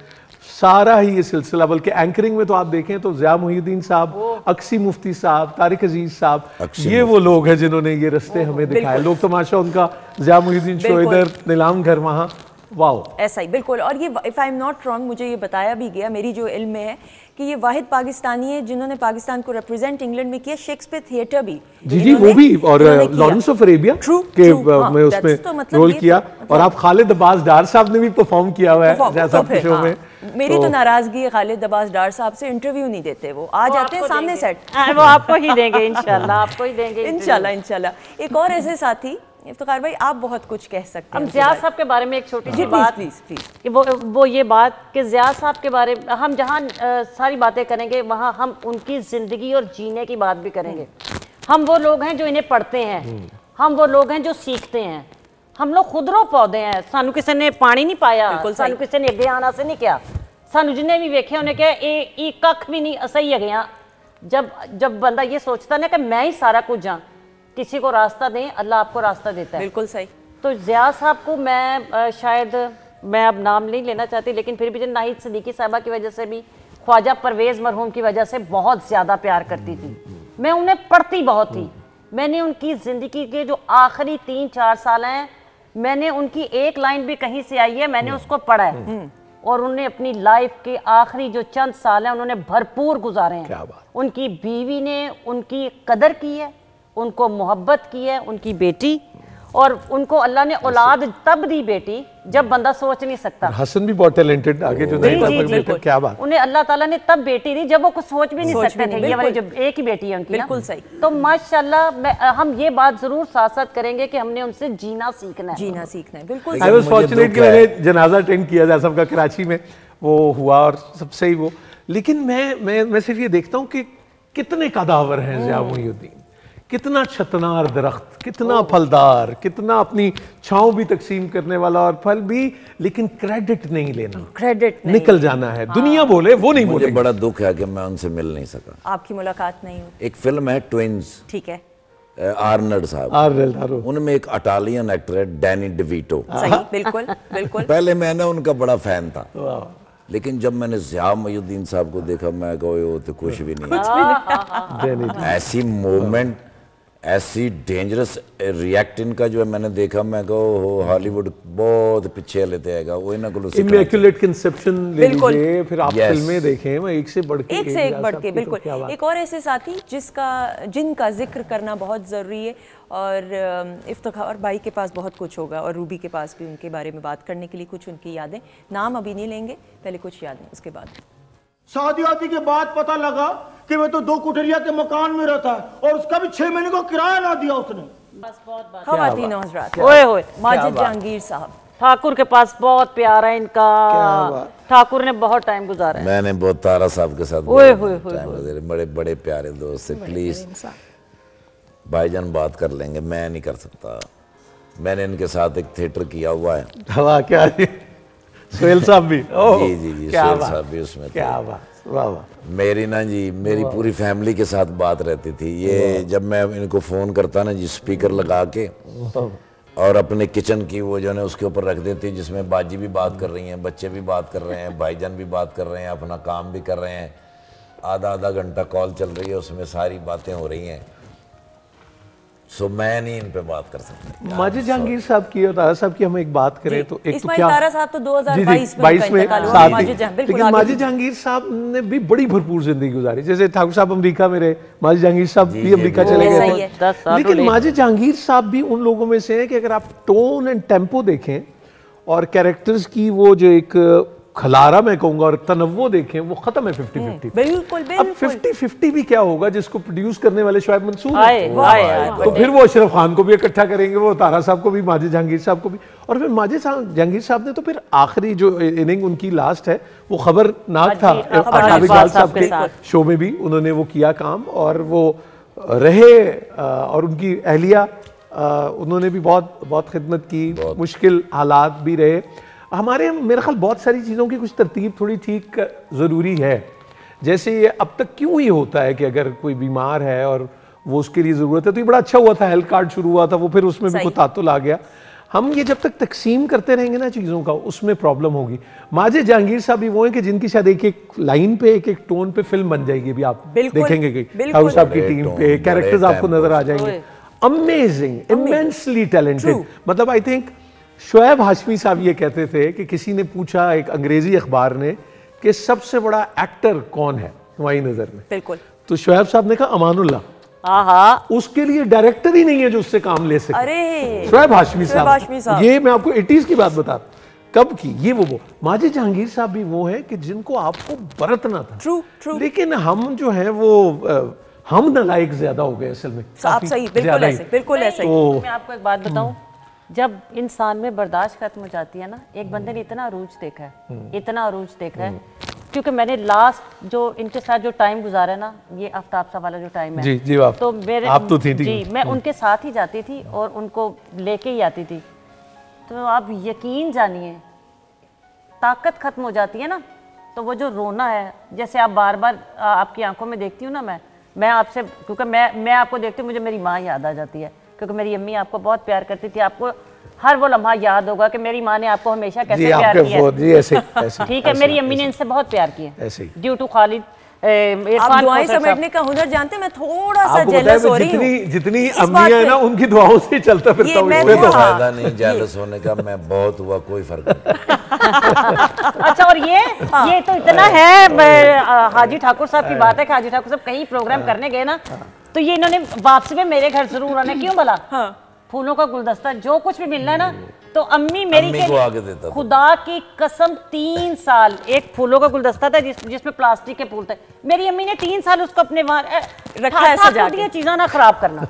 सारा ही ये सिलसिला, बल्कि एंकरिंग में तो आप देखें तो ज़िया मुहियुद्दीन साहब, अक्सी मुफ्ती साहब, तारिक अजीज साहब, ये वो लोग हैं जिन्होंने ये रास्ते हमें दिखाए। लोग तमाशा उनका ज़िया मुहियुद्दीन शो इधर, नीलाम घर वहाँ, वाओ। ऐसा ही बिल्कुल। और ये if I am not wrong, मुझे ये बताया भी गया, मेरी जो इल्म में है, कि ये वाहिद पाकिस्तानी है जिन्होंने पाकिस्तान को रिप्रेजेंट इंग्लैंड में किया। शेक्सपियर थिएटर भी जी वो भी, और लॉरेंस ऑफ अरेबिया के में उसमें रोल किया। और आप खालिद अब्बास डार साहब ने भी परफॉर्म किया हुआ है जैसा शो में। मेरी तो नाराजगी है, खालिद अब्बास डार साहब से इंटरव्यू नहीं देते, वो आ जाते हैं सामने सेट। वो आपको ही देंगे इंशाल्लाह, आपको ही देंगे इंशाल्लाह। एक और ऐसे साथी इफ्तिखार भाई, आप बहुत कुछ कह सकते हैं। हम ज़िया साहब के बारे में एक छोटी सी बात, प्लीज कि वो ये बात कि ज़िया साहब के बारे में हम जहाँ सारी बातें करेंगे वहाँ हम उनकी ज़िंदगी और जीने की बात भी करेंगे। हम वो लोग हैं जो इन्हें पढ़ते हैं, हम वो लोग हैं जो सीखते हैं। हम लोग खुदरो पौधे हैं, सानू किसी ने पानी नहीं पाया, सानू किसी ने अगे आना से नहीं किया, सानू जिन्हें भी वेखे उन्हें क्या ये कख भी नहीं सही है। जब बंदा ये सोचता ना कि मैं ही सारा कुछ हाँ, किसी को रास्ता दें, अल्लाह आपको रास्ता देता है। बिल्कुल सही। तो ज़िया साहब को मैं शायद, मैं अब नाम नहीं लेना चाहती, लेकिन फिर भी नाहिद सिद्दीकी साहबा की वजह से भी, ख्वाजा परवेज़ मरहूम की वजह से बहुत ज़्यादा प्यार करती थी। मैं उन्हें पढ़ती बहुत थी। मैंने उनकी ज़िंदगी के जो आखिरी 3-4 साल हैं, मैंने उनकी एक लाइन भी कहीं से आई है, मैंने उसको पढ़ा है। और उन्होंने अपनी लाइफ के आखिरी जो चंद साल हैं उन्होंने भरपूर गुजारे हैं। उनकी बीवी ने उनकी कदर की है, उनको मोहब्बत की है, उनकी बेटी, और उनको अल्लाह ने औलाद तब दी बेटी जब बंदा सोच नहीं सकता। हसन भी बहुत टैलेंटेड, आगे जो नहीं, क्या बात। उन्हें अल्लाह ताला ने तब बेटी दी जब वो कुछ सोच भी नहीं सकते थे। ये वाली जो एक ही बेटी है उनकी, बिल्कुल सही। तो माशाल्लाह हम ये बात जरूर साथ साथ करेंगे कि हमने उनसे जीना सीखना है। बिल्कुल। आई वाज फॉर्चुनेट कि मैंने जनाजा अटेंड किया ज़िया साहब का कराची में, वो हुआ और सबसे ही वो। लेकिन मैं सिर्फ ये देखता हूँ कि कितने कदावर हैं ज़िया मुहियुद्दीन, कितना छतनार दरख्त, कितना फलदार, कितना अपनी छांव भी तकसीम करने वाला और फल भी, लेकिन क्रेडिट नहीं लेना, क्रेडिट निकल जाना है। दुनिया बोले वो नहीं बोले। मुझे बड़ा दुख है कि मैं उनसे मिल नहीं सका। आपकी मुलाकात नहीं हुई। एक फिल्म है ट्विंस, ठीक है, आर्नल्ड साहब, उनमें एक इटालियन एक्टर है डैनी डिवीटो। सही, बिल्कुल बिल्कुल। पहले मैं ना उनका बड़ा फैन था, लेकिन जब मैंने ज़िया मोहुद्दीन साहब को देखा मैं कहा वो तो कुछ भी नहीं। ऐसी मूवमेंट, ऐसी डेंजरस रिएक्ट इनका जो है मैंने देखा, मैं कहो हॉलीवुड बहुत पीछे लेते आएगा वो इन्हें को इमैक्युलेट कंसेप्शन ले लीजिए, फिर आप फिल्में देखें, मैं एक से बढ़ के बिल्कुल। एक और ऐसे साथी जिनका जिक्र करना बहुत ज़रूरी है, और इफ्तिखार भाई के पास बहुत कुछ होगा और रूबी के पास भी उनके बारे में बात करने के लिए कुछ उनकी यादें, नाम अभी नहीं लेंगे, पहले कुछ यादें, उसके बाद। शादी के बाद पता लगा कि वो तो 2 कुठरिया के मकान में रहता है और उसका भी 6 महीने का किराया ना दिया उसने। ख़वातीन और हज़रात, ओए होए, माजिद जहांगीर साहब, ठाकुर के पास बहुत प्यार है इनका, ठाकुर ने बहुत टाइम गुजारा है। मैंने बहुत तारा साहब के साथ बड़े बड़े प्यारे दोस्त से, प्लीज भाईजान बात कर लेंगे, मैं नहीं कर सकता। मैंने इनके साथ एक थिएटर किया हुआ है। हवा क्या सोहेल साहब भी? जी जी जी, सोहेल साहब भी उसमें। क्या बात, वाह वाह। मेरी पूरी फैमिली के साथ बात रहती थी। ये जब मैं इनको फ़ोन करता ना जी, स्पीकर लगा के और अपने किचन की वो जो है उसके ऊपर रख देती, जिसमें बाजी भी बात कर रही हैं, बच्चे भी बात कर रहे हैं, भाईजान भी बात कर रहे हैं, अपना काम भी कर रहे हैं, आधा घंटा कॉल चल रही है, उसमें सारी बातें हो रही हैं। सो मैं नहीं इन पे बात कर सकता। माजिद जहांगीर साहब की और तारा साहब की हम एक बात करें तो एक तो क्या, तारा साहब तो 2022 में साथ, लेकिन माजिद जहांगीर साहब ने भी बड़ी भरपूर जिंदगी गुजारी। जैसे ठाकुर साहब अमेरिका में रहे, माजिद जहांगीर साहब भी अमेरिका चले गए थे, लेकिन माजिद जहांगीर साहब भी उन लोगों में से हैं कि अगर आप टोन एंड टेम्पो देखें और कैरेक्टर्स की वो जो एक खलारा मैं कहूंगा और तनव्वो देखें, वो खत्म है 50-50। बिल्कुल। अब 50-50 भी क्या होगा जिसको प्रोड्यूस करने वाले शोएब मंसूर तो फिर वो अशरफ खान को भी इकट्ठा करेंगे, वो तारा साहब को भी, माजिद जहांगीर साहब को भी, और फिर माजिद जहांगीर साहब ने तो फिर आखिरी जो इनिंग उनकी लास्ट है वो खबरनाक था, आबिद इकबाल साहब के शो में भी उन्होंने वो किया काम, और वो रहे, और उनकी अहलिया उन्होंने भी बहुत खिदमत की, मुश्किल हालात भी रहे हमारे। मेरे ख्याल बहुत सारी चीज़ों की कुछ तरतीब थोड़ी ठीक ज़रूरी है। जैसे ये अब तक क्यों ही होता है कि अगर कोई बीमार है और वो उसके लिए ज़रूरत है, तो ये बड़ा अच्छा हुआ था हेल्थ कार्ड शुरू हुआ था, वो फिर उसमें भी कोई तातुल आ गया। हम ये जब तक तकसीम करते रहेंगे ना चीज़ों का, उसमें प्रॉब्लम होगी। माजिद जहांगीर साहब भी वो हैं कि जिनकी शायद एक एक लाइन पे, एक एक टोन पे फिल्म बन जाएगी। अभी आप देखेंगे कि ठाकुर साहब की टीम पे कैरेक्टर्स आपको नजर आ जाएंगे, अमेजिंग, इमेंसली टैलेंटेड। मतलब आई थिंक शोएब हाशमी साहब ये कहते थे कि किसी ने पूछा एक अंग्रेजी अखबार ने कि सबसे बड़ा एक्टर कौन है तुम्हारी नजर में, बिल्कुल, तो शोएब साहब ने कहा अमानुल्लाह। उसके लिए डायरेक्टर ही नहीं है जो उससे काम ले सके। अरे शोएब हाशमी साहब, ये मैं आपको 80s की बात बता, कब की ये वो। माजिद जहांगीर साहब भी वो है कि जिनको आपको बरतना था। ट्रू। लेकिन हम जो है वो हम नालायक ज्यादा हो गए असल में। आप सही, बिल्कुल ऐसे। तो मैं आपको एक बात बताऊं, जब इंसान में बर्दाश्त खत्म हो जाती है ना, एक बंदे ने इतना अरूज देखा है, इतना अरूज देखा है, क्योंकि मैंने लास्ट जो इनके साथ जो टाइम गुजारा है ना, ये आफ्ताब साहब वाला जो टाइम है, जी तो मेरे आप तो थी जी, मैं उनके साथ ही जाती थी और उनको लेके ही आती थी। तो आप यकीन जानिए, ताकत खत्म हो जाती है ना, तो वो जो रोना है, जैसे आप बार बार आपकी आंखों में देखती हूँ ना, मैं आपसे, क्योंकि मैं आपको देखती हूँ, मुझे मेरी माँ याद आ जाती है, क्योंकि मेरी अम्मी आपको बहुत प्यार करती थी। आपको हर वो लम्हा याद होगा कि मेरी माँ ने आपको हमेशा कैसे प्यार किया। ठीक है, मेरी अम्मी ने इनसे बहुत प्यार किया, ड्यू टू खालिद। आप दुआएं समेटने का हुनर जानते हैं, मैं थोड़ा सा जेलस हो रही हूं। जितनी अम्मियां हैं ना, उनकी दुआओं से चलता फिरता हूं। कोई फायदा नहीं जेलस होने का, मैं बहुत हुआ, कोई फर्क नहीं। अच्छा, और ये तो इतना है, हाजी ठाकुर साहब की बात है कि हाजी ठाकुर साहब कहीं प्रोग्राम करने गए ना, तो ये इन्होंने वापसी में मेरे घर जरूर आना, क्यों बोला? फूलों का गुलदस्ता जो कुछ भी मिलना है ना, तो अम्मी मेरी को आगे देता, खुदा की कसम 3 साल एक फूलों का गुलदस्ता था जिसमें प्लास्टिक के फूल थे, मेरी अम्मी ने 3 साल उसको अपने रखा है सजा के, चीज़ें ना खराब करना।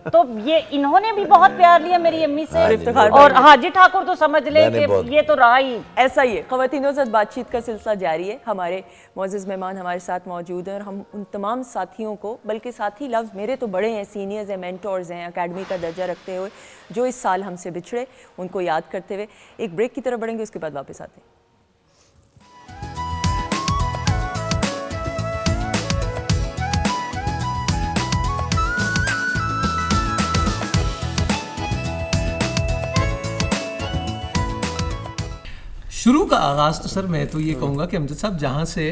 तो ये इन्होंने भी बहुत प्यार लिया मेरी अम्मी से, और हाजी ठाकुर तो समझ ले कि ये तो रहा ही ऐसा ही है। ख़वातीनों से बातचीत का सिलसिला जारी है। हमारे मौजूद मेहमान हमारे साथ मौजूद हैं, और हम उन तमाम साथियों को, बल्कि साथी लफ्ज़ मेरे तो बड़े हैं, सीनियर्स हैं, मेंटोर्स हैं, अकेडमी का दर्जा रखते हुए, जो इस साल हमसे बिछड़े, उनको याद करते हुए एक ब्रेक की तरफ बढ़ेंगे, उसके बाद वापस आते हैं। शुरू का आगाज़ तो सर मैं तो ये कहूँगा कि अमजद साहब जहाँ से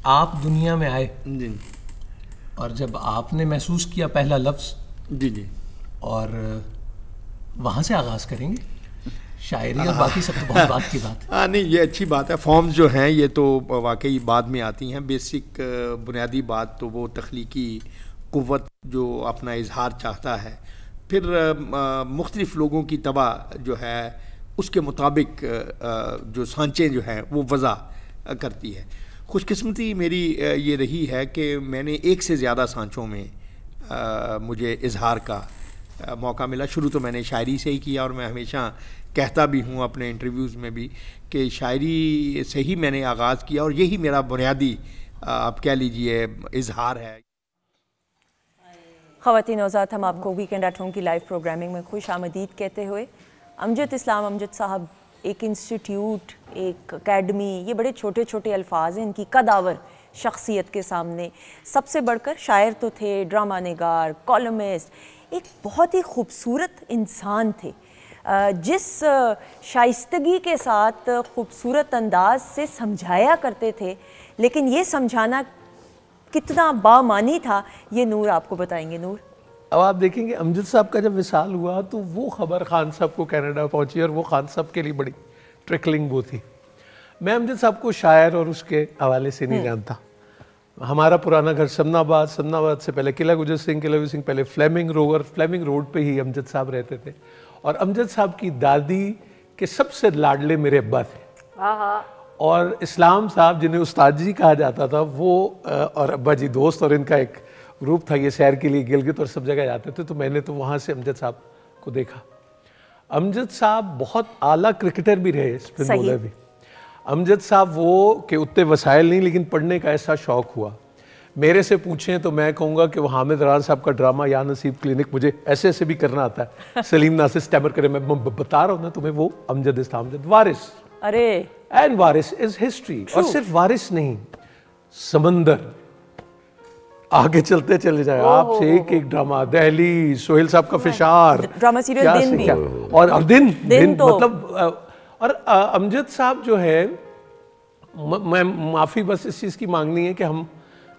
आप दुनिया में आए जी, और जब आपने महसूस किया पहला लफ्ज़, जी जी, और वहाँ से आगाज़ करेंगे शायरी और बाकी सब तो बहुत बात की बात है। हाँ नहीं, ये अच्छी बात है। फॉर्म्स जो हैं ये तो वाकई बाद में आती हैं। बेसिक बुनियादी बात तो वो तख्लीकी क़ुव्वत जो अपना इजहार चाहता है, फिर मुख्तलिफ़ लोगों की तबा जो है उसके मुताबिक जो सांचे जो हैं वो वज़ा करती है। खुशकिस्मती मेरी ये रही है कि मैंने एक से ज़्यादा सांचों में मुझे इजहार का मौका मिला। शुरू तो मैंने शायरी से ही किया और मैं हमेशा कहता भी हूँ अपने इंटरव्यूज़ में भी कि शायरी से ही मैंने आगाज़ किया और यही मेरा बुनियादी आप कह लीजिए इजहार है। ख़वातीन औज़ात, हम आपको वीकेंड एट होम की लाइव प्रोग्रामिंग में खुश आमदीद कहते हुए, अमजद इस्लाम अमजद साहब एक इंस्टीट्यूट, एक एकेडमी, ये बड़े छोटे छोटे अल्फाज हैं इनकी कदावर शख्सियत के सामने। सबसे बढ़कर शायर तो थे, ड्रामा निगार, कॉलमिस्ट, एक बहुत ही खूबसूरत इंसान थे जिस शाइस्तगी के साथ खूबसूरत अंदाज से समझाया करते थे। लेकिन ये समझाना कितना बामानी था ये नूर आपको बताएंगे। नूर, अब आप देखेंगे अमजद साहब का जब विसाल हुआ तो वो खबर खान साहब को कनाडा पहुंची और वो खान साहब के लिए बड़ी ट्रिकलिंग वो थी। मैं अमजद साहब को शायर और उसके हवाले से नहीं जानता। हमारा पुराना घर समनाबाद, समनाबाद से पहले किला गुजर सिंह, किला गुजर सिंह पहले फ्लेमिंग रोड पे ही अमजद साहब रहते थे। और अमजद साहब की दादी के सबसे लाडले मेरे अब्बा थे। और इस्लाम साहब जिन्हें उस्ताद जी कहा जाता था वो और अब्बा जी दोस्त, और इनका एक ग्रुप था, ये सैर के लिए गिलगित और सब जगह जाते थे। तो मैंने तो वहाँ से अमजद साहब को देखा। अमजद साहब बहुत आला क्रिकेटर भी रहे, स्पिन बॉलर भी। अमजद साहब वो कि उतने वसाइल नहीं, लेकिन पढ़ने का ऐसा शौक़ हुआ। मेरे से पूछें तो मैं कहूँगा कि वो हामिद रान साहब का ड्रामा या नसीब क्लिनिक मुझे ऐसे ऐसे भी करना आता है। सलीम नासिर स्टैमर करे, मैं बता रहा हूँ ना तुम्हें, वो अमजद इस्लाम अमजद वारिस, अरे एंड वारिस इज हिस्ट्री। और सिर्फ वारिस नहीं, समंदर आगे चलते चले जाए आपसे एक एक ड्रामा, दहली, सोहेल साहब का फिशार, ड्रामा सीरियल दिन भी, और दिन तो मतलब। और अमजद साहब जो है, मैं माफ़ी बस इस चीज़ की मांगनी है कि हम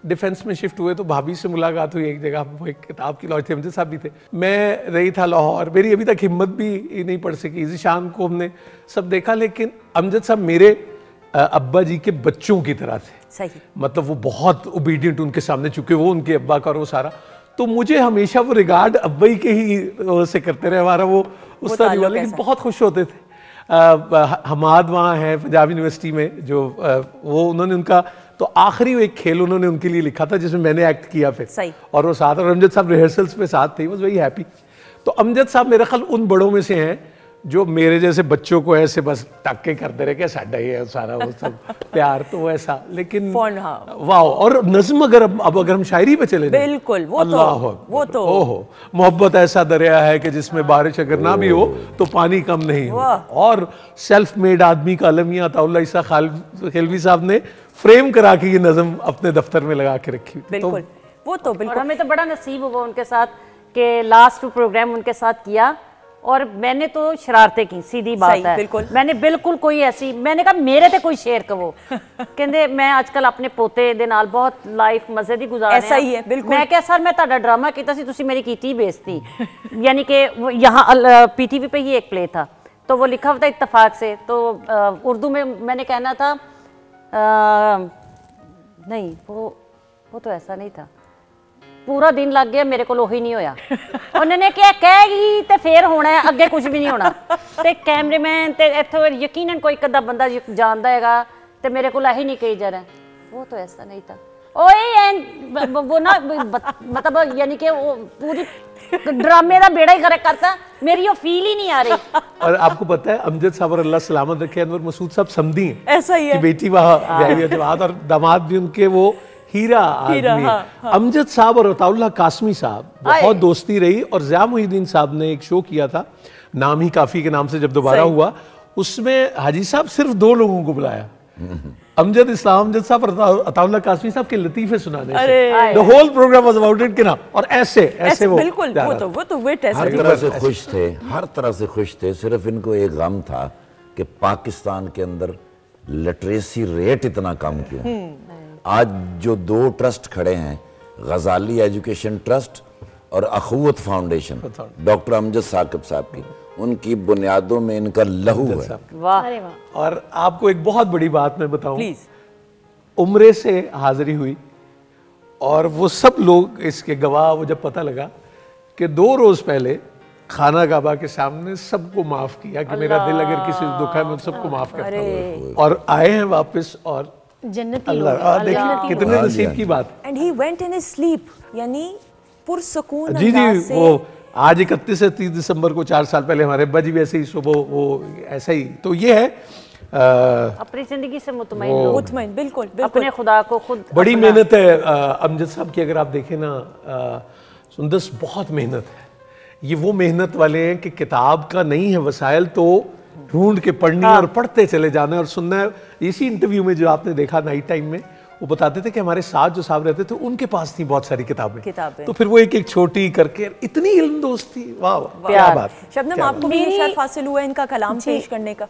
डिफेंस में शिफ्ट हुए तो भाभी से मुलाकात हुई एक जगह, वो एक किताब की लॉन्च थे, अमजद साहब भी थे, मैं रही था लाहौर, मेरी अभी तक हिम्मत भी नहीं पड़ सकी। ज़ीशान को हमने सब देखा, लेकिन अमजद साहब मेरे अब्बा जी के बच्चों की तरह थे। सही, मतलब वो बहुत ओबीडियंट उनके सामने, चुके वो उनके अब्बा का और वो सारा। तो मुझे हमेशा वो रिगार्ड अब्बा के ही से करते रहे, हमारा वो उस तरह हुआ। लेकिन बहुत खुश होते थे। हमाद वहाँ है पंजाब यूनिवर्सिटी में, जो वो उन्होंने उनका तो आखिरी एक खेल उन्होंने उनके लिए लिखा था जिसमें मैंने एक्ट किया फिर। सही। और वो साथ, और अमजद साहब रिहर्सल्स पे साथ थे, वाज वेरी हैप्पी। तो अमजद साहब मेरे ख्याल उन बड़ों में से हैं जो मेरे जैसे बच्चों को ऐसे बस टक्के करते रहे कि साडा ही है सारा वो सब प्यार, तो ऐसा। लेकिन वाह, और नज़्म अगर अब अगर हम शायरी पे चले जाए, बिल्कुल, वो तो ओहो, मोहब्बत ऐसा दरिया है कि जिसमें बारिश अगर ना भी हो तो पानी कम नहीं हो। और सेल्फ मेड आदमी का अलमिया अताउल्ला ईसा खिलवी साहब ने फ्रेम करा के ये नज़्म अपने दफ्तर में लगा के रखी। बिल्कुल, वो तो बिल्कुल। और हमें तो बड़ा नसीब हुआ उनके साथ कि लास्ट प्रोग्राम उनके साथ किया, और मैंने तो शरारतें की, सीधी बात है। बिल्कुल। मैंने बिल्कुल कोई ऐसी, मैंने कहा मेरे ते कोई शेर कहो कहते मैं आजकल अपने पोते दे नाल बहुत लाइफ मजे दी गुजार ऐसा ही है। बिल्कुल। मैं क्या सर मैं ताड़ा ड्रामा कीता सी, तुसी मेरी कीती बेइज्जती यानी कि यहाँ पीटीवी पे ही एक प्ले था, तो वो लिखा हुआ था इत्तेफाक से, तो उर्दू में मैंने कहना था नहीं, वो तो ऐसा नहीं था, पूरा दिन लग गया मेरे को ही नहीं होया। उन्होंने क्या कहेगी तो फिर होना है, अगे कुछ भी नहीं होना। तो कैमरेमैन तो इतों यकीनन कोई कदा बंदा जानता है, तो मेरे को ही नहीं कही जा रहा, वो तो ऐसा नहीं था। वो ना मतलब यानी कि वो पूरी ड्रामे का बेड़ा ही करता, मेरी वो फील ही नहीं आ रही। और आपको पता है अमजद साहब और अल्लाह सलामत रखे अनवर मसूद साहब समधी हैं, ऐसा ही है कि बेटी वहाँ और दामाद भी उनके वो हीरा आदमी। हाँ। अमजद साहब और अताउल्लाह कासमी साहब बहुत दोस्ती रही, और ज़िया मुहीद्दीन साहब ने एक शो किया था नाम ही काफ़ी के नाम से, जब दोबारा हुआ उसमें हाजी साहब सिर्फ 2 लोगों को बुलाया, अमजद इस्लाम अमजद साहब और अताउल्लाह कासमी साहब के लतीफ़े सुनाने से। The whole programme was about it, ना और ऐसे वो बिल्कुल वो तो विट ऐसे हर तरह से खुश थे, हर तरह से खुश थे। सिर्फ इनको एक गम था कि पाकिस्तान के अंदर लिटरेसी रेट इतना कम क्यों है। आज जो 2 ट्रस्ट खड़े हैं, गजाली एजुकेशन ट्रस्ट और अखुवत फाउंडेशन, डॉक्टर अमजद साकिब साहब की, उनकी बुनियादों में इनका लहू है। वाह। और आपको एक बहुत बड़ी बात मैं बताऊं, उम्रे से हाजिरी हुई और वो सब लोग इसके गवाह, वो जब पता लगा कि 2 रोज पहले खाना काबा के सामने सबको माफ किया कि मेरा दिल अगर किसी से दुखा है मैं सबको माफ करता हूँ, और आए हैं वापस और जन्नती अल्लाह, देखिए कितने नसीब की बात। And he went in his sleep, यानी पुरसुकून जी अंदाज जी, से। वो आज 31 से 30 दिसंबर को 4 साल पहले हमारे अब्बा जी वैसे ही सुबह वो ऐसा ही। तो ये है अपनी जिंदगी से मुतमईन लोग, मुतमईन, बिल्कुल बिल्कुल, अपने खुदा को खुद। बड़ी मेहनत है अमजद साहब की, अगर आप देखें ना सुंदस, बहुत मेहनत है। ये वो मेहनत वाले हैं कि किताब का नहीं है वसाइल तो ढूंढ के पढ़नी और पढ़ते चले जाना और सुनना है। इसी इंटरव्यू में जो आपने देखा नाइट टाइम में, वो बताते थे कि हमारे साथ जो साहब रहते थे उनके पास थी बहुत सारी किताबें, तो फिर वो एक एक छोटी करके इतनी इल्म दोस्त थी। वाह क्या बात। शबनम, आपको भी शर्फ हासिल हुआ इनका कलाम पेश करने का?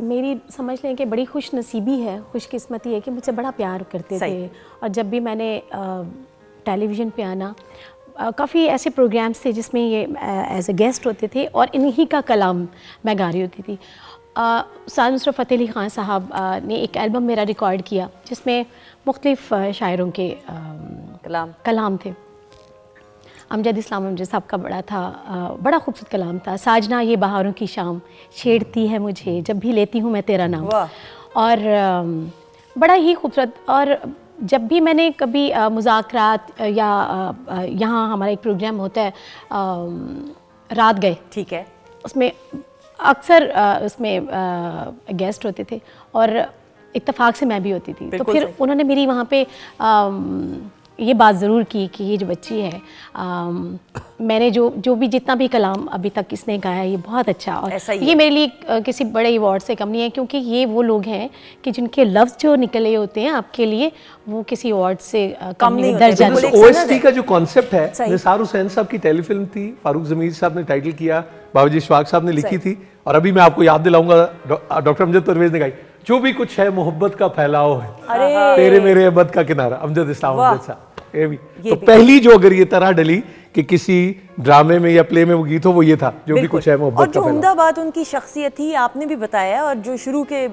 मेरी समझ लें कि बड़ी खुश नसीबी है, खुशकिस्मती है कि मुझसे बड़ा प्यार करते थे। और जब भी मैंने टेलीविज़न पे आना, काफ़ी ऐसे प्रोग्राम्स थे जिसमें ये एज ए गेस्ट होते थे और इन्हीं का कलाम मैं गा रही होती थी। उस्ताद नुसरत फ़तेह अली ख़ान साहब ने एक एल्बम मेरा रिकॉर्ड किया जिसमें मुख्तलिफ़ शायरों के कलाम थे। अमजद इस्लाम अमजद साहब का बड़ा था, बड़ा खूबसूरत कलाम था। साजना ये बहारों की शाम छेड़ती है मुझे जब भी लेती हूँ मैं तेरा नाम, और बड़ा ही खूबसूरत। और जब भी मैंने कभी मुज़ाकरात या यहाँ हमारा एक प्रोग्राम होता है रात गए, ठीक है, उसमें अक्सर उसमें गेस्ट होते थे और इत्तेफाक से मैं भी होती थी। तो फिर उन्होंने मेरी वहाँ पे ये बात ज़रूर की कि ये जो बच्ची है, मैंने जो भी जितना भी कलाम अभी तक इसने गाया ये बहुत अच्छा, और ये मेरे लिए किसी बड़े अवार्ड से कम नहीं है, क्योंकि ये वो लोग हैं कि जिनके लफ्ज़ जो निकले होते हैं आपके लिए वो किसी अवार्ड से कम नहीं दर्जा। ओएसटी का जो कॉन्सेप्ट है, निसार हुसैन साहब की टेलीफिल्म थी, फारूक ज़मीर साहब ने टाइटल किया, बाबूजी इशफाक साहब ने लिखी थी, और अभी मैं आपको याद दिलाऊंगा डॉक्टर अमजद परवेज ने गाई, जो भी कुछ है मोहब्बत का फैलाव है, तेरे मेरे अहमद का किनारा, अमजद इस्लाम अमजद साहब। तो पहली जो अगर ये तरह डली कि किसी ड्रामे में या प्ले में वो गीत हो, वो ये था, जो भी कुछ है मोहब्बत का फैलाव। और जो उम्दा बात उनकी शख्सियत थी, आपने भी बताया और जो शुरू के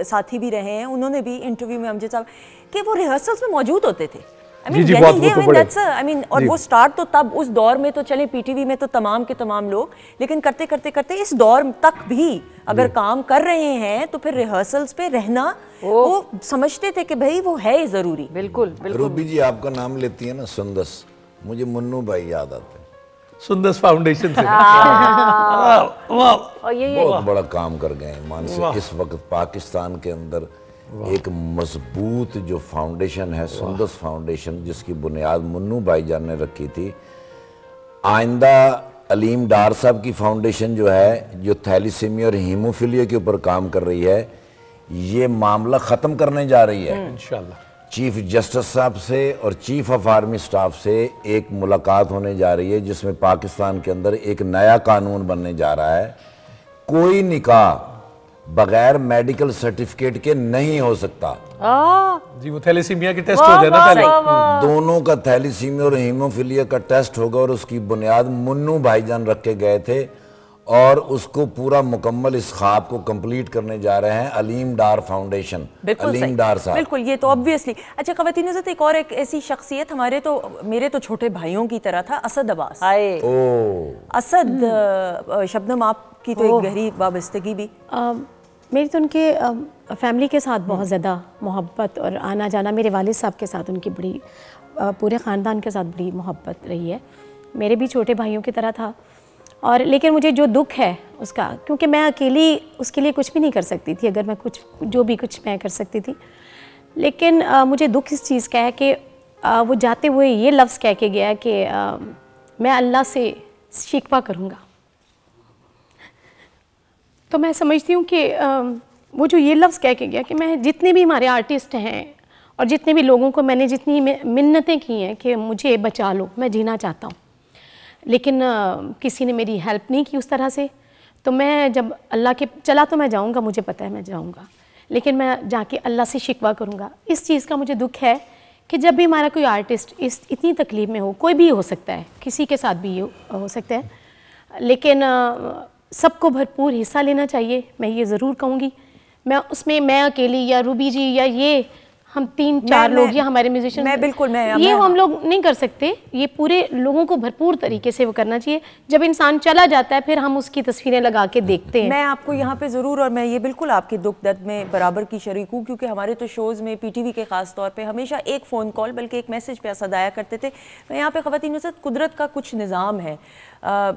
साथी भी रहे हैं उन्होंने भी इंटरव्यू में अमजद साहब कि वो रिहर्सल्स में मौजूद होते थे। और वो स्टार्ट तो तब उस दौर में तो चले पीटीवी में तो तमाम के तमाम लोग, लेकिन करते करते करते इस दौर तक भी अगर काम कर रहे हैं तो फिर रिहर्सल्स पे रहना वो समझते थे कि भाई वो है जरूरी। बिल्कुल बिल्कुल। रूबी जी आपका नाम लेती है ना सुंदस, मुझे मुन्नू भाई याद आते हैं, सुंदस फाउंडेशन से। बहुत बड़ा काम कर गए मान से। इस वक्त पाकिस्तान के अंदर एक मजबूत जो फाउंडेशन है सुंदस फाउंडेशन, जिसकी बुनियाद मुन्नू भाईजान ने रखी थी। आइंदा अलीम डार साहब की फाउंडेशन जो है, जो थैलीसीमिया और हीमोफीलिया के ऊपर काम कर रही है, ये मामला ख़त्म करने जा रही है इंशाल्लाह। चीफ जस्टिस साहब से और चीफ ऑफ आर्मी स्टाफ से एक मुलाकात होने जा रही है, जिसमें पाकिस्तान के अंदर एक नया कानून बनने जा रहा है। कोई निकाह बगैर मेडिकल सर्टिफिकेट के नहीं हो सकता। जी वो थैलेसीमिया के टेस्ट हो जाना पहले, दोनों का थैलेसीमिया और हीमोफीलिया का टेस्ट होगा, और उसकी बुनियाद मुन्नू भाईजान रख के गए थे, और उसको पूरा मुकम्मल इस ख्वाब को कंप्लीट करने जा रहे हैं अलीम डार फाउंडेशन। अलीम डार साहब, बिल्कुल, ये तो ऑब्वियसली। अच्छा ख़वातीन इज़्ज़त, एक और एक ऐसी शख्सियत मेरे तो छोटे भाइयों की तरह था, असद अब्बास। असद, शबनम आपकी तो एक गहरी वाबस्तगी भी। मेरी तो उनके फैमिली के साथ बहुत ज़्यादा मोहब्बत और आना जाना, मेरे वालिद साहब के साथ उनकी बड़ी, पूरे ख़ानदान के साथ बड़ी मोहब्बत रही है। मेरे भी छोटे भाइयों की तरह था। और लेकिन मुझे जो दुख है उसका, क्योंकि मैं अकेली उसके लिए कुछ भी नहीं कर सकती थी, अगर मैं कुछ जो भी कुछ मैं कर सकती थी, लेकिन मुझे दुख इस चीज़ का है कि वो जाते हुए ये लफ्ज़ कह के गया कि मैं अल्लाह से शिकवा करूँगा। तो मैं समझती हूँ कि वो जो ये लफ्ज़ कह के गया कि मैं जितने भी हमारे आर्टिस्ट हैं और जितने भी लोगों को मैंने जितनी मिन्नतें की हैं कि मुझे बचा लो, मैं जीना चाहता हूँ, लेकिन किसी ने मेरी हेल्प नहीं की उस तरह से, तो मैं जब अल्लाह के चला तो मैं जाऊँगा, मुझे पता है मैं जाऊँगा, लेकिन मैं जाके अल्लाह से शिकवा करूँगा। इस चीज़ का मुझे दुख है कि जब भी हमारा कोई आर्टिस्ट इतनी तकलीफ़ में हो, कोई भी हो सकता है, किसी के साथ भी हो सकता है, लेकिन सबको भरपूर हिस्सा लेना चाहिए, मैं ये ज़रूर कहूँगी। मैं उसमें मैं अकेली या रूबी जी या ये हम 3-4 लोग या हमारे म्यूजिशियन, मैं बिल्कुल ये हम लोग नहीं कर सकते। ये पूरे लोगों को भरपूर तरीके से वो करना चाहिए। जब इंसान चला जाता है फिर हम उसकी तस्वीरें लगा के देखते हैं। मैं आपको यहाँ पे ज़रूर, और मैं ये बिल्कुल आपके दुख दर्द में बराबर की शरीक हूँ, क्योंकि हमारे तो शोज़ में पीटीवी के ख़ास तौर पे हमेशा एक फ़ोन कॉल बल्कि एक मैसेज पे सदाया करते थे। मैं यहाँ पे ख़वातीन से कुदरत का कुछ निज़ाम है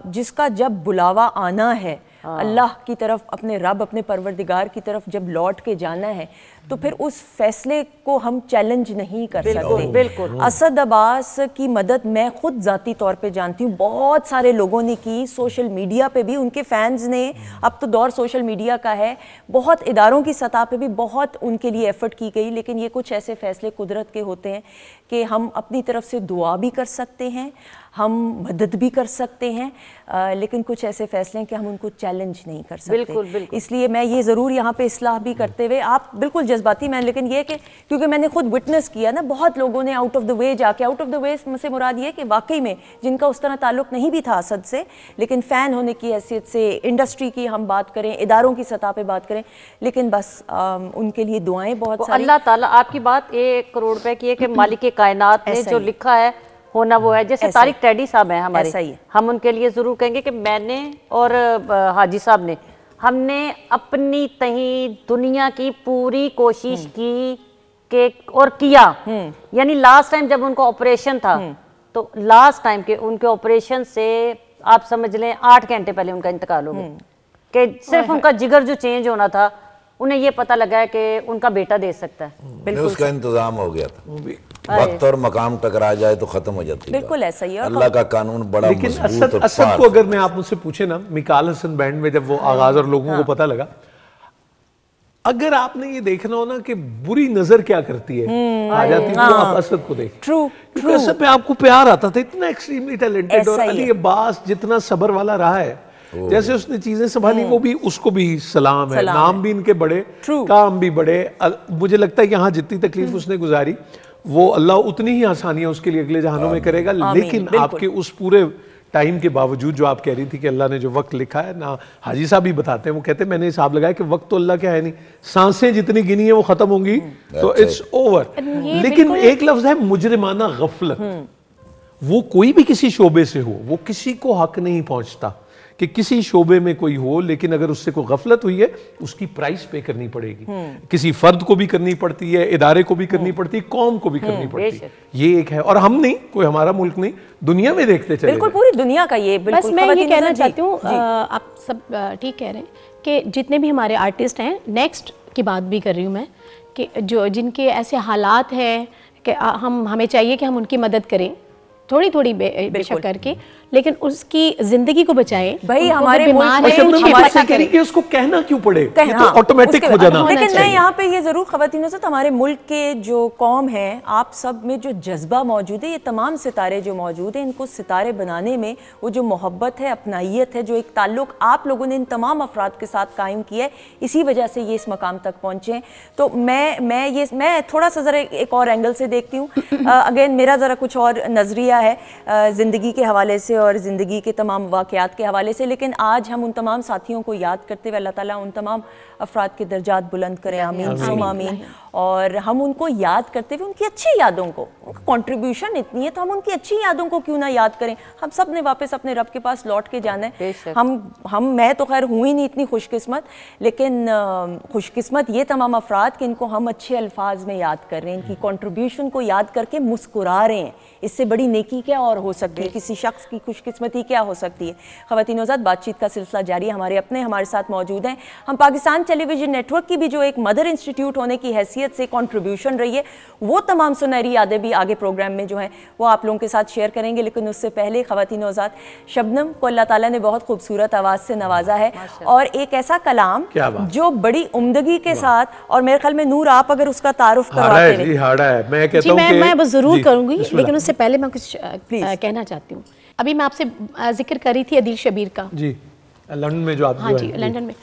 जिसका जब बुलावा आना है अल्लाह की तरफ, अपने रब, अपने परवरदिगार की तरफ जब लौट के जाना है, तो फिर उस फैसले को हम चैलेंज नहीं कर सकते। बिल्कुल। असद अब्बास की मदद मैं खुद ज़ाती तौर पे जानती हूँ, बहुत सारे लोगों ने की, सोशल मीडिया पे भी उनके फैंस ने, अब तो दौर सोशल मीडिया का है, बहुत इदारों की सतह पे भी बहुत उनके लिए एफर्ट की गई। लेकिन ये कुछ ऐसे फैसले कुदरत के होते हैं कि हम अपनी तरफ से दुआ भी कर सकते हैं, हम मदद भी कर सकते हैं, लेकिन कुछ ऐसे फैसले हैं कि हम उनको चैलेंज नहीं कर सकते। बिल्कुल। इसलिए मैं ये ज़रूर यहाँ पे इस्लाह भी करते हुए, आप बिल्कुल जज्बाती मैं, लेकिन ये कि क्योंकि मैंने खुद विटनेस किया ना, बहुत लोगों ने आउट ऑफ द वे जाके, आउट ऑफ द वे से मुराद ये कि वाकई में जिनका उस तरह ताल्लुक़ नहीं भी था असद से, लेकिन फ़ैन होने की हैसियत से, इंडस्ट्री की हम बात करें, इदारों की सतह पर बात करें, लेकिन बस उनके लिए दुआएँ बहुत सारी। अल्लाह ताला, आपकी बात 1 करोड़ रुपए की है कि मालिक कायनात ने जो लिखा है होना वो है। जैसे तारिक टैडी साहब हैं हमारे, हम उनके लिए ज़रूर कहेंगे कि मैंने और हाजी साहब ने, हमने अपनी तही दुनिया की पूरी कोशिश की कि और किया। यानी लास्ट टाइम जब उनको ऑपरेशन था, तो लास्ट टाइम के उनके ऑपरेशन से आप समझ लें 8 घंटे पहले उनका इंतकाल हो गया, कि सिर्फ उनका जिगर जो चेंज होना था, उन्हें ये पता लगा है कि उनका बेटा दे सकता है। बिल्कुल उसका इंतजाम हो गया था। वक्त और मकाम टकरा जाए तो खत्म हो जाती है। बिल्कुल ऐसा ही है, अल्लाह का कानून बड़ा लेकिन मजबूत और असद को अगर मैं आप मुझसे पूछे ना, मिकाल हसन बैंड में जब वो आगाज और लोगों को पता लगा, अगर आपने ये देखना हो ना कि बुरी नजर क्या करती है आ जाती है, तो आप असद को देखें। क्योंकि असद पे आपको प्यार आता था, इतना एक्सट्रीमली टैलेंटेड, और अली अब्बास जितना सब्र वाला रहा है, जैसे उसने चीजें संभाली, वो भी, उसको भी सलाम है। नाम भी इनके बड़े, काम भी बड़े। मुझे लगता है कि यहाँ जितनी तकलीफ उसने गुजारी, वो अल्लाह उतनी ही आसानियां उसके लिए अगले जहानों में करेगा। लेकिन आपके उस पूरे टाइम के बावजूद, जो आप कह रही थी कि अल्लाह ने जो वक्त लिखा है ना, हाजी साहब भी बताते हैं, वो कहते हैं मैंने हिसाब लगाया कि वक्त तो अल्लाह क्या है नहीं, सांसें जितनी गिनी है वो खत्म होंगी तो इट्स ओवर। लेकिन एक लफ्ज है मुजरिमाना गफलत, वो कोई भी किसी शोबे से हो, वो किसी को हक नहीं पहुंचता कि किसी शोबे में कोई हो, लेकिन अगर उससे कोई गफलत हुई है उसकी प्राइस पे करनी पड़ेगी। किसी फर्द को भी करनी पड़ती है, इदारे को भी करनी पड़ती है, कौम को भी करनी पड़ती है। ये एक है, और हम नहीं, कोई हमारा मुल्क नहीं, दुनिया में देखते चले, बिल्कुल पूरी दुनिया का ये। बस मैं ये कहना चाहती हूँ, आप सब ठीक कह रहे हैं कि जितने भी हमारे आर्टिस्ट हैं, नेक्स्ट की बात भी कर रही हूँ मैं, कि जो जिनके ऐसे हालात हैं कि हमें चाहिए कि हम उनकी मदद करें, थोड़ी थोड़ी बेशक करके, लेकिन उसकी जिंदगी को बचाएं। भाई हमारे बीमार है, कि उसको कहना क्यों पड़े, ये तो ऑटोमेटिक हो जाना। लेकिन मैं यहाँ पे ये जरूर खवातीनों से, हमारे मुल्क के जो कौम है, आप सब में जो जज्बा मौजूद है, ये तमाम सितारे जो मौजूद हैं, इनको सितारे बनाने में वो जो मोहब्बत है, अपनाइयत है, जो एक ताल्लुक आप लोगों ने इन तमाम अफराद के साथ कायम किया है, इसी वजह से ये इस मकाम तक पहुँचे। तो मैं थोड़ा सा ज़रा एक और एंगल से देखती हूँ। अगेन मेरा ज़रा कुछ और नज़रिया है ज़िंदगी के हवाले से और ज़िंदगी के तमाम वाक़यात के हवाले से। लेकिन आज हम उन तमाम साथियों को याद करते हुए, अल्लाह ताला उन तमाम अफराद के दर्जात बुलंद करें, आमीन सुम आमीन। और हम उनको याद करते हुए उनकी अच्छी यादों को, उनका कॉन्ट्रीब्यूशन इतनी है तो हम उनकी अच्छी यादों को क्यों ना याद करें। हम सब ने वापस अपने रब के पास लौट के जाना है। मैं तो खैर हुई नहीं इतनी खुशकिस्मत, लेकिन खुशकिस्मत ये तमाम अफराद कि इनको हम अच्छे अल्फाज में याद कर रहे हैं, इनकी कॉन्ट्रीब्यूशन को याद करके मुस्कुरा रहे हैं। इससे बड़ी नेकी क्या और हो सकती है, किसी शख्स की खुशकिस्मती क्या हो सकती है। ख़वातीन औज़ात, बातचीत का सिलसिला जारी है। हमारे साथ मौजूद हैं। हम पाकिस्तान टेलीविजन नेटवर्क की भी जो एक मदर इंस्टीट्यूट होने की हैसियत से कंट्रीब्यूशन रही है, वो तमाम सुनहरी यादें भी आगे प्रोग्राम में जो हैं वो आप लोगों के साथ शेयर करेंगे। लेकिन उससे पहले ख़वातीन औज़ात, शबनम को अल्लाह ताला ने बहुत खूबसूरत आवाज़ से नवाजा है, और एक ऐसा कलाम जो बड़ी उमदगी के साथ, और मेरे ख्याल में नूर आप अगर उसका तारुफ करवाते हैं। मैं कहता हूं कि मैं ज़रूर करूंगी, लेकिन उससे पहले मैं कुछ कहना चाहती हूँ। अभी मैं आपसे जिक्र कर रही थी अदील शबीर का जी, लंदन में जो आप हाँ जी, लंदन में।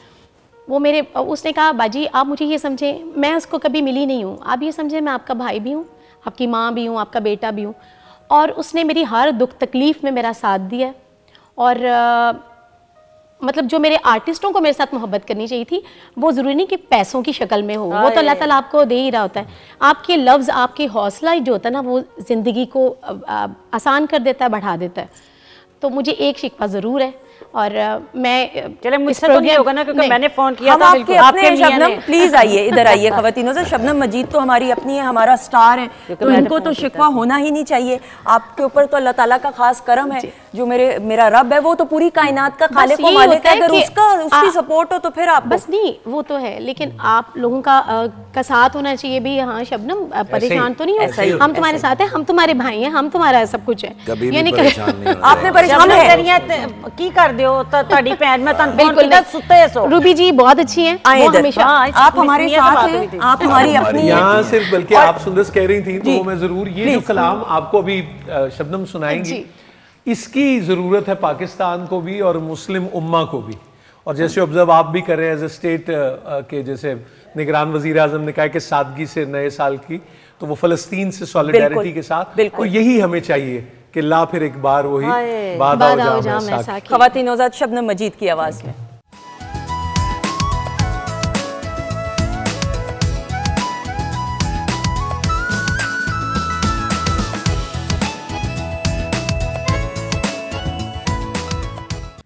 वो मेरे, उसने कहा बाजी आप मुझे ये समझें, मैं उसको कभी मिली नहीं हूँ, आप ये समझें मैं आपका भाई भी हूँ, आपकी माँ भी हूँ, आपका बेटा भी हूँ। और उसने मेरी हर दुख तकलीफ़ में मेरा साथ दिया। और मतलब जो मेरे आर्टिस्टों को मेरे साथ मोहब्बत करनी चाहिए थी, वो ज़रूरी नहीं कि पैसों की शक्ल में हो, वो तो अल्लाह ताला आपको दे ही रहा होता है। आपके लफ्ज़, आपके हौसला जो होता है ना, वो ज़िंदगी को आसान कर देता है, बढ़ा देता है। तो मुझे एक शिकवा ज़रूर है, और मैं चले मुझसे तो नहीं होगा ना, क्योंकि मैंने फोन किया हम था। आपके अपने शबनम, प्लीज आइए, इधर आइए खवातीनों से। शबनम मजीद तो हमारी अपनी है, हमारा स्टार है, तो इनको तो शिकवा होना ही नहीं चाहिए। आपके ऊपर तो अल्लाह ताला का खास करम है, जो मेरा रब है वो तो पूरी कायनात का खालिक व मालिक है। अगर उसकी सपोर्ट हो तो फिर आप बस नहीं, वो तो है, लेकिन आप लोगों का साथ होना चाहिए भी। हाँ शबनम, परेशान तो नहीं हो, हम तुम्हारे साथ हैं, हम तुम्हारे भाई हैं, हम तुम्हारा सब कुछ है। आपने परेशान की कर दियो ਤੁਹਾਡੀ ਭੈਣ ਮੈਂ ਤੁਹਾਨੂੰ ਫੋਨ ਕੀਤਾ ਸੁੱਤੇ ਸੋ। रूबी जी बहुत अच्छी हैं, वो हमेशा आप हमारे साथ हैं, आप हमारी अपनी यहाँ सिर्फ, बल्कि आप सुंदर कह रही थी, तो मैं जरूर ये जो कलाम आपको अभी शबनम सुनाएंगी, इसकी जरूरत है पाकिस्तान को भी और मुस्लिम उम्मा को भी। और जैसे ऑब्जर्व आप भी कर रहे हैं एज ए स्टेट के, जैसे निगरान वजीर आजम ने कहा कि सादगी से नए साल की, तो वो फलस्तीन से सॉलिडारिटी के साथ, तो यही हमें चाहिए कि ला फिर एक बार वही बाद आओ जाम ऐसा। खवातीन नौज़ाद शबनम मजीद की आवाज में।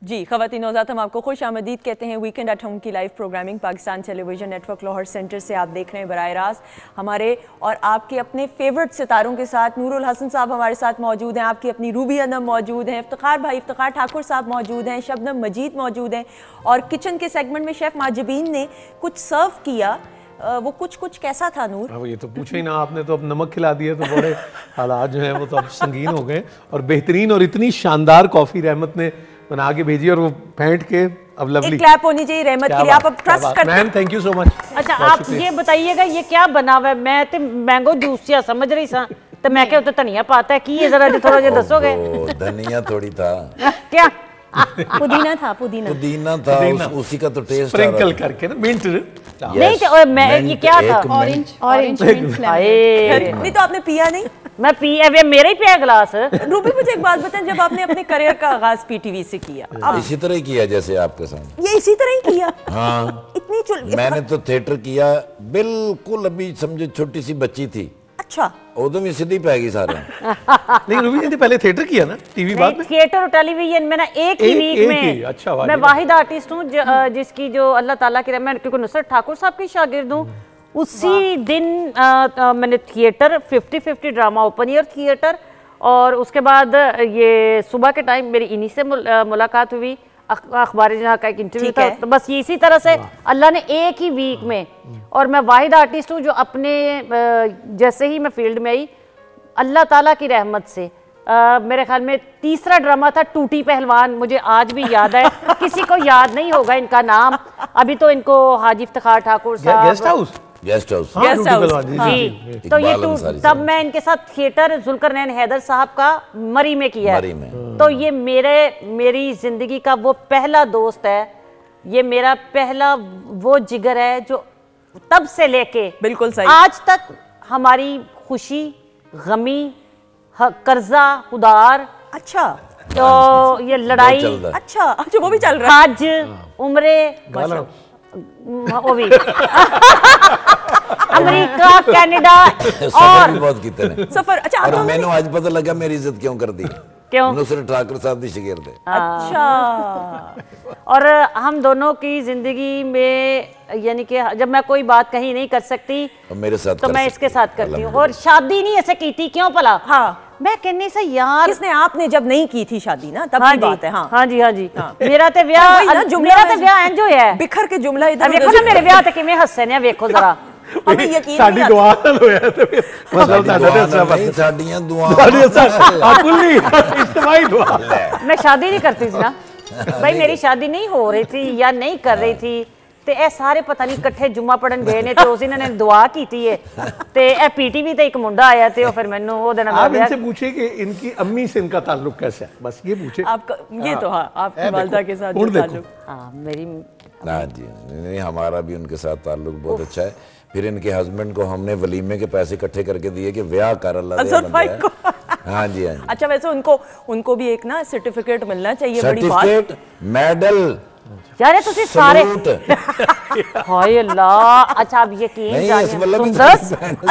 जी खवातीन नौज़ाद, हम आपको खुश आमदीद कहते हैं वीकेंड एट होम की live programming Pakistan television network Lahore centre से आप देख रहे हैं बराह रास्त हमारे और आपके अपने फेवरेट सितारों के साथ। नूरुल हसन साहब हमारे साथ मौजूद हैं, आपकी अपनी रूबी अनम मौजूद हैं, इफ्तिखार भाई इफ्तिखार ठाकुर साहब मौजूद हैं, शबनम मजीद मौजूद हैं, और किचन के सेगमेंट में शेफ़ माजिबीन ने कुछ सर्व किया। वो कुछ कैसा था नूर? ये तो पूछो ही ना, आपने तो अब नमक खिला दिया, तो बड़े हालात जो हैं वो तो अब संगीन हो गए। और बेहतरीन और इतनी शानदार कॉफ़ी रहमत ने बना के भेजी, और वो फेंट के अब लवली। एक क्लैप होनी चाहिए रहमत के लिए, आप अब ट्रस्ट करते हैं। Ma'am thank you so much. अच्छा आप ये बताइएगा ये क्या बना हुआ है? मैं तो मैंगो जूस या समझ रही सा, तो मैं क्या तो धनिया पाता है कि ये जरा थोड़ा जो दसोगे? धनिया थोड़ी था क्या? पुदीना था, उसी का तो टेस्ट स्प्रिंकल करके ना, मिंट नहीं तो मैं ये क्या था? ऑरेंज नहीं तो आपने पिया नहीं? मैं पिया, मेरा ही पिया गिलास। रूबी मुझे एक बात बताएं, जब आपने अपने करियर का आगाज पीटीवी से किया, इसी तरह ही किया जैसे आपके साथ, ये इसी तरह ही किया? हाँ इतनी मैंने तो थिएटर किया बिल्कुल, अभी समझो छोटी सी बच्ची थी। अच्छा, उदो में सीधी पैगी सारे। नहीं रूबी जी ने पहले थिएटर किया ना, टीवी बाद में? थिएटर और टेलीविजन में ना एक ही वीक में। अच्छा, मैं वाहिद आर्टिस्ट हूँ जिसकी जो अल्लाह ताला की रहमत, क्योंकि नुसरत ठाकुर साहब की शागिर्द हूँ। उसी दिन मैंने theatre 50-50 drama open year theatre, और उसके बाद ये सुबह के टाइम मेरी इन्हीं से मुलाकात हुई, अखबार जहाँ का एक इंटरव्यू था। तो बस ये इसी तरह से अल्लाह ने एक ही वीक में, और मैं वाहिद आर्टिस्ट हूँ जो अपने जैसे ही मैं फील्ड में आई अल्लाह ताला की रहमत से, मेरे ख्याल में तीसरा ड्रामा था टूटी पहलवान, मुझे आज भी याद है। किसी को याद नहीं होगा इनका नाम, अभी तो इनको हाजी इफ्तिखार ठाकुर साहब, गेस्ट हाउस जी। तो ये तब मैं इनके साथ थिएटर जुल्करनैन हैदर साहब का मरी में किया है। तो ये मेरी जिंदगी का वो पहला दोस्त है, ये मेरा पहला वो जिगर है जो तब से लेके बिल्कुल सही आज तक हमारी खुशी, गमी, कर्जा, उधार, अच्छा तो ये लड़ाई, अच्छा वो भी चल रहा है, हज, उम्रे, वो भी अमेरिका, कनाडा और बहुत कितने ने सफर। अच्छा और मैंने आज पता लगा मेरी इज्जत क्यों कर दी, क्यों? नुसरत ठाकुर साहब दी शागिर्द है। अच्छा और हम दोनों की जिंदगी में, यानी कि जब मैं कोई बात कहीं नहीं कर सकती मेरे साथ तो मैं इसके साथ करती हूँ। और शादी नहीं ऐसे की थी, क्यों भला? हाँ मैं कहने से यार, किसने, आपने जब नहीं की थी शादी ना, तब की बात है। हाँ जी मेरा तो ब्याह, मेरा तो ब्याह एंजो है बिखर के जुमला इधर देखो ना, मेरे ब्याह ते किवें हੱਸੇ ने, ਵੇਖੋ जरा। हमें यकीन साडी दुआ नाल होया ते मतलब साडियां दुआ कुल्ली इज्तिमाई दुआ। मैं शादी नहीं करती थी ना भाई, मेरी शादी नहीं हो रही थी या नहीं कर रही थी, ਤੇ ਇਹ ਸਾਰੇ ਪਤਾ ਨਹੀਂ ਇਕੱਠੇ ਜੁਮਾ ਪੜਨ ਗਏ ਨੇ ਤੇ ਉਸ ਦਿਨ ਇਹਨਾਂ ਨੇ ਦੁਆ ਕੀਤੀ ਹੈ ਤੇ ਇਹ पीटीवी ਤੇ ਇੱਕ ਮੁੰਡਾ ਆਇਆ ਤੇ ਉਹ ਫਿਰ ਮੈਨੂੰ ਉਹਦੇ ਨਾਲ आप इनसे पूछिए कि इनकी अम्मी से इनका ताल्लुक कैसा है, बस ये पूछे आपका ये तो हाँ आपकी वालिदा के साथ जो ताल्लुक। हाँ मेरी हाँ जी, नहीं हमारा भी उनके साथ ताल्लुक बहुत अच्छा है। फिर इनके हस्बैंड को हमने वलीमे के पैसे इकट्ठे करके दिए कि ब्याह कर अल्लाह दे बंदा है। हाँ जी हाँ जी। अच्छा वैसे उनको भी एक ना सर्टिफिकेट मिलना चाहिए, बड़ी बात। सर्टिफिकेट, मेडल यार तुसी सारे हाय अल्लाह। अच्छा अब यकीन जानिए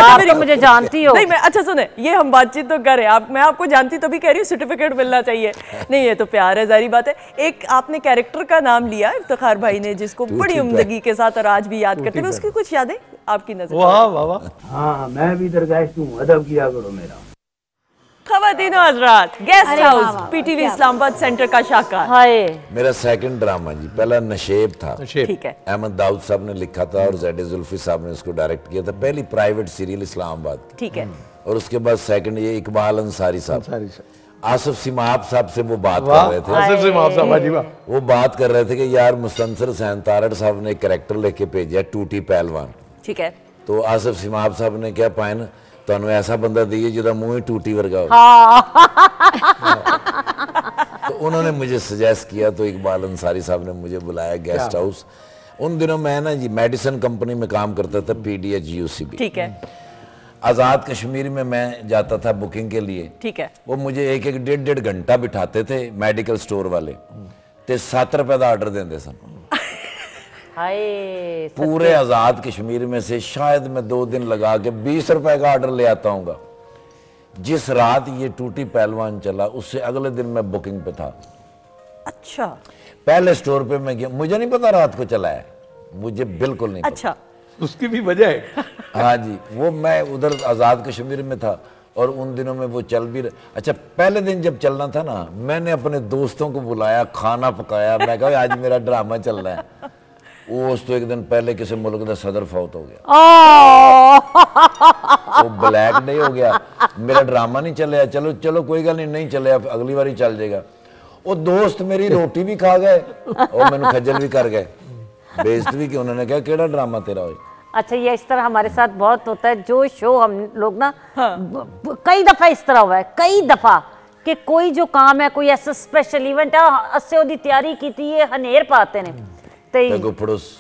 आप तो मुझे जानती हो। नहीं मैं अच्छा सुने, ये हम बातचीत तो कर रहे हैं, मैं आपको जानती तो भी कह रही हूँ सर्टिफिकेट मिलना चाहिए। नहीं ये तो प्यार है, जारी बात है। एक आपने कैरेक्टर का नाम लिया इफ्तिखार भाई ने, जिसको बड़ी उम्दगी के साथ और आज भी याद करते हैं, उसकी कुछ यादें आपकी नजर? वाह वाह वाह। हाँ मैं भी दरगाह हूँ, अदब किया करो मेरा। ख़वातीन और हज़रात, guest house PTV Islamabad centre का शाका। हाय मेरा सेकंड ड्रामा जी, पहला नशेब था, ठीक है, अहमद दाऊद साहब ने लिखा था और ज़ैड जुल्फी साहब ने उसको डायरेक्ट किया था, पहली प्राइवेट सीरियल इस्लामाबाद, ठीक है। और उसके बाद सेकंड ये इकबाल अंसारी साहब, आसिफ सिमाब साहब से वो बात कर रहे थे, आसिफ सिमाब साहब वो बात कर रहे थे कि यार मुस्तनसर हुसैन तारड़ साहब ने एक कैरेक्टर लेके भेजा टूटी पहलवान, ठीक है। तो आसिफ सिमाब साहब ने क्या पाया ना, तो ऐसा बंदा दिए जिदा मुंह ही टूटी वर्गा हो। तो उन्होंने मुझे सजेस्ट किया, तो इकबाल अंसारी साहब ने मुझे बुलाया गेस्ट हाउस। उन दिनों मैं ना जी मेडिसिन कंपनी में काम करता था, PDH UCB, ठीक है। आज़ाद कश्मीर में मैं जाता था बुकिंग के लिए, ठीक है। वो मुझे एक एक डेढ़ घंटा बिठाते थे मेडिकल स्टोर वाले, ते 7 रुपए का ऑर्डर देंगे सन। पूरे आज़ाद कश्मीर में से शायद मैं 2 दिन लगा के 20 रुपए का ऑर्डर ले आता हूँ। जिस रात ये टूटी पहलवान चला उससे अगले दिन मैं बुकिंग पे था। अच्छा, पहले स्टोर पे मैं गया, मुझे नहीं पता रात को चला है, मुझे बिल्कुल नहीं अच्छा पता। उसकी भी वजह है। हाँ जी, वो मैं उधर आज़ाद कश्मीर में था और उन दिनों में वो चल भी अच्छा, पहले दिन जब चलना था ना, मैंने अपने दोस्तों को बुलाया, खाना पकाया, मैं कहा आज मेरा ड्रामा चल रहा है। वो तो एक दिन पहले किसी मुल्क का सदर फौत हो गया, वो ब्लैक डे हो गया, मेरा ड्रामा नहीं चले। चलो चलो कोई गल नहीं चले, अगली बार ही चल जाएगा। वो दोस्त मेरी रोटी भी खा गए और मैंने खज्जल भी कर गए, बेइज्जती भी की। उन्होंने कहा केड़ा ड्रामा तेरा हो। अच्छा ये इस तरह हमारे साथ बहुत होता है, जो शो हम लोग ना कई दफा इस तरह हुआ है, कई दफा कि कोई जो काम है, कोई ऐसा स्पेशल इवेंट है, असे ओदी तैयारी की है, हनेर पाते ने तो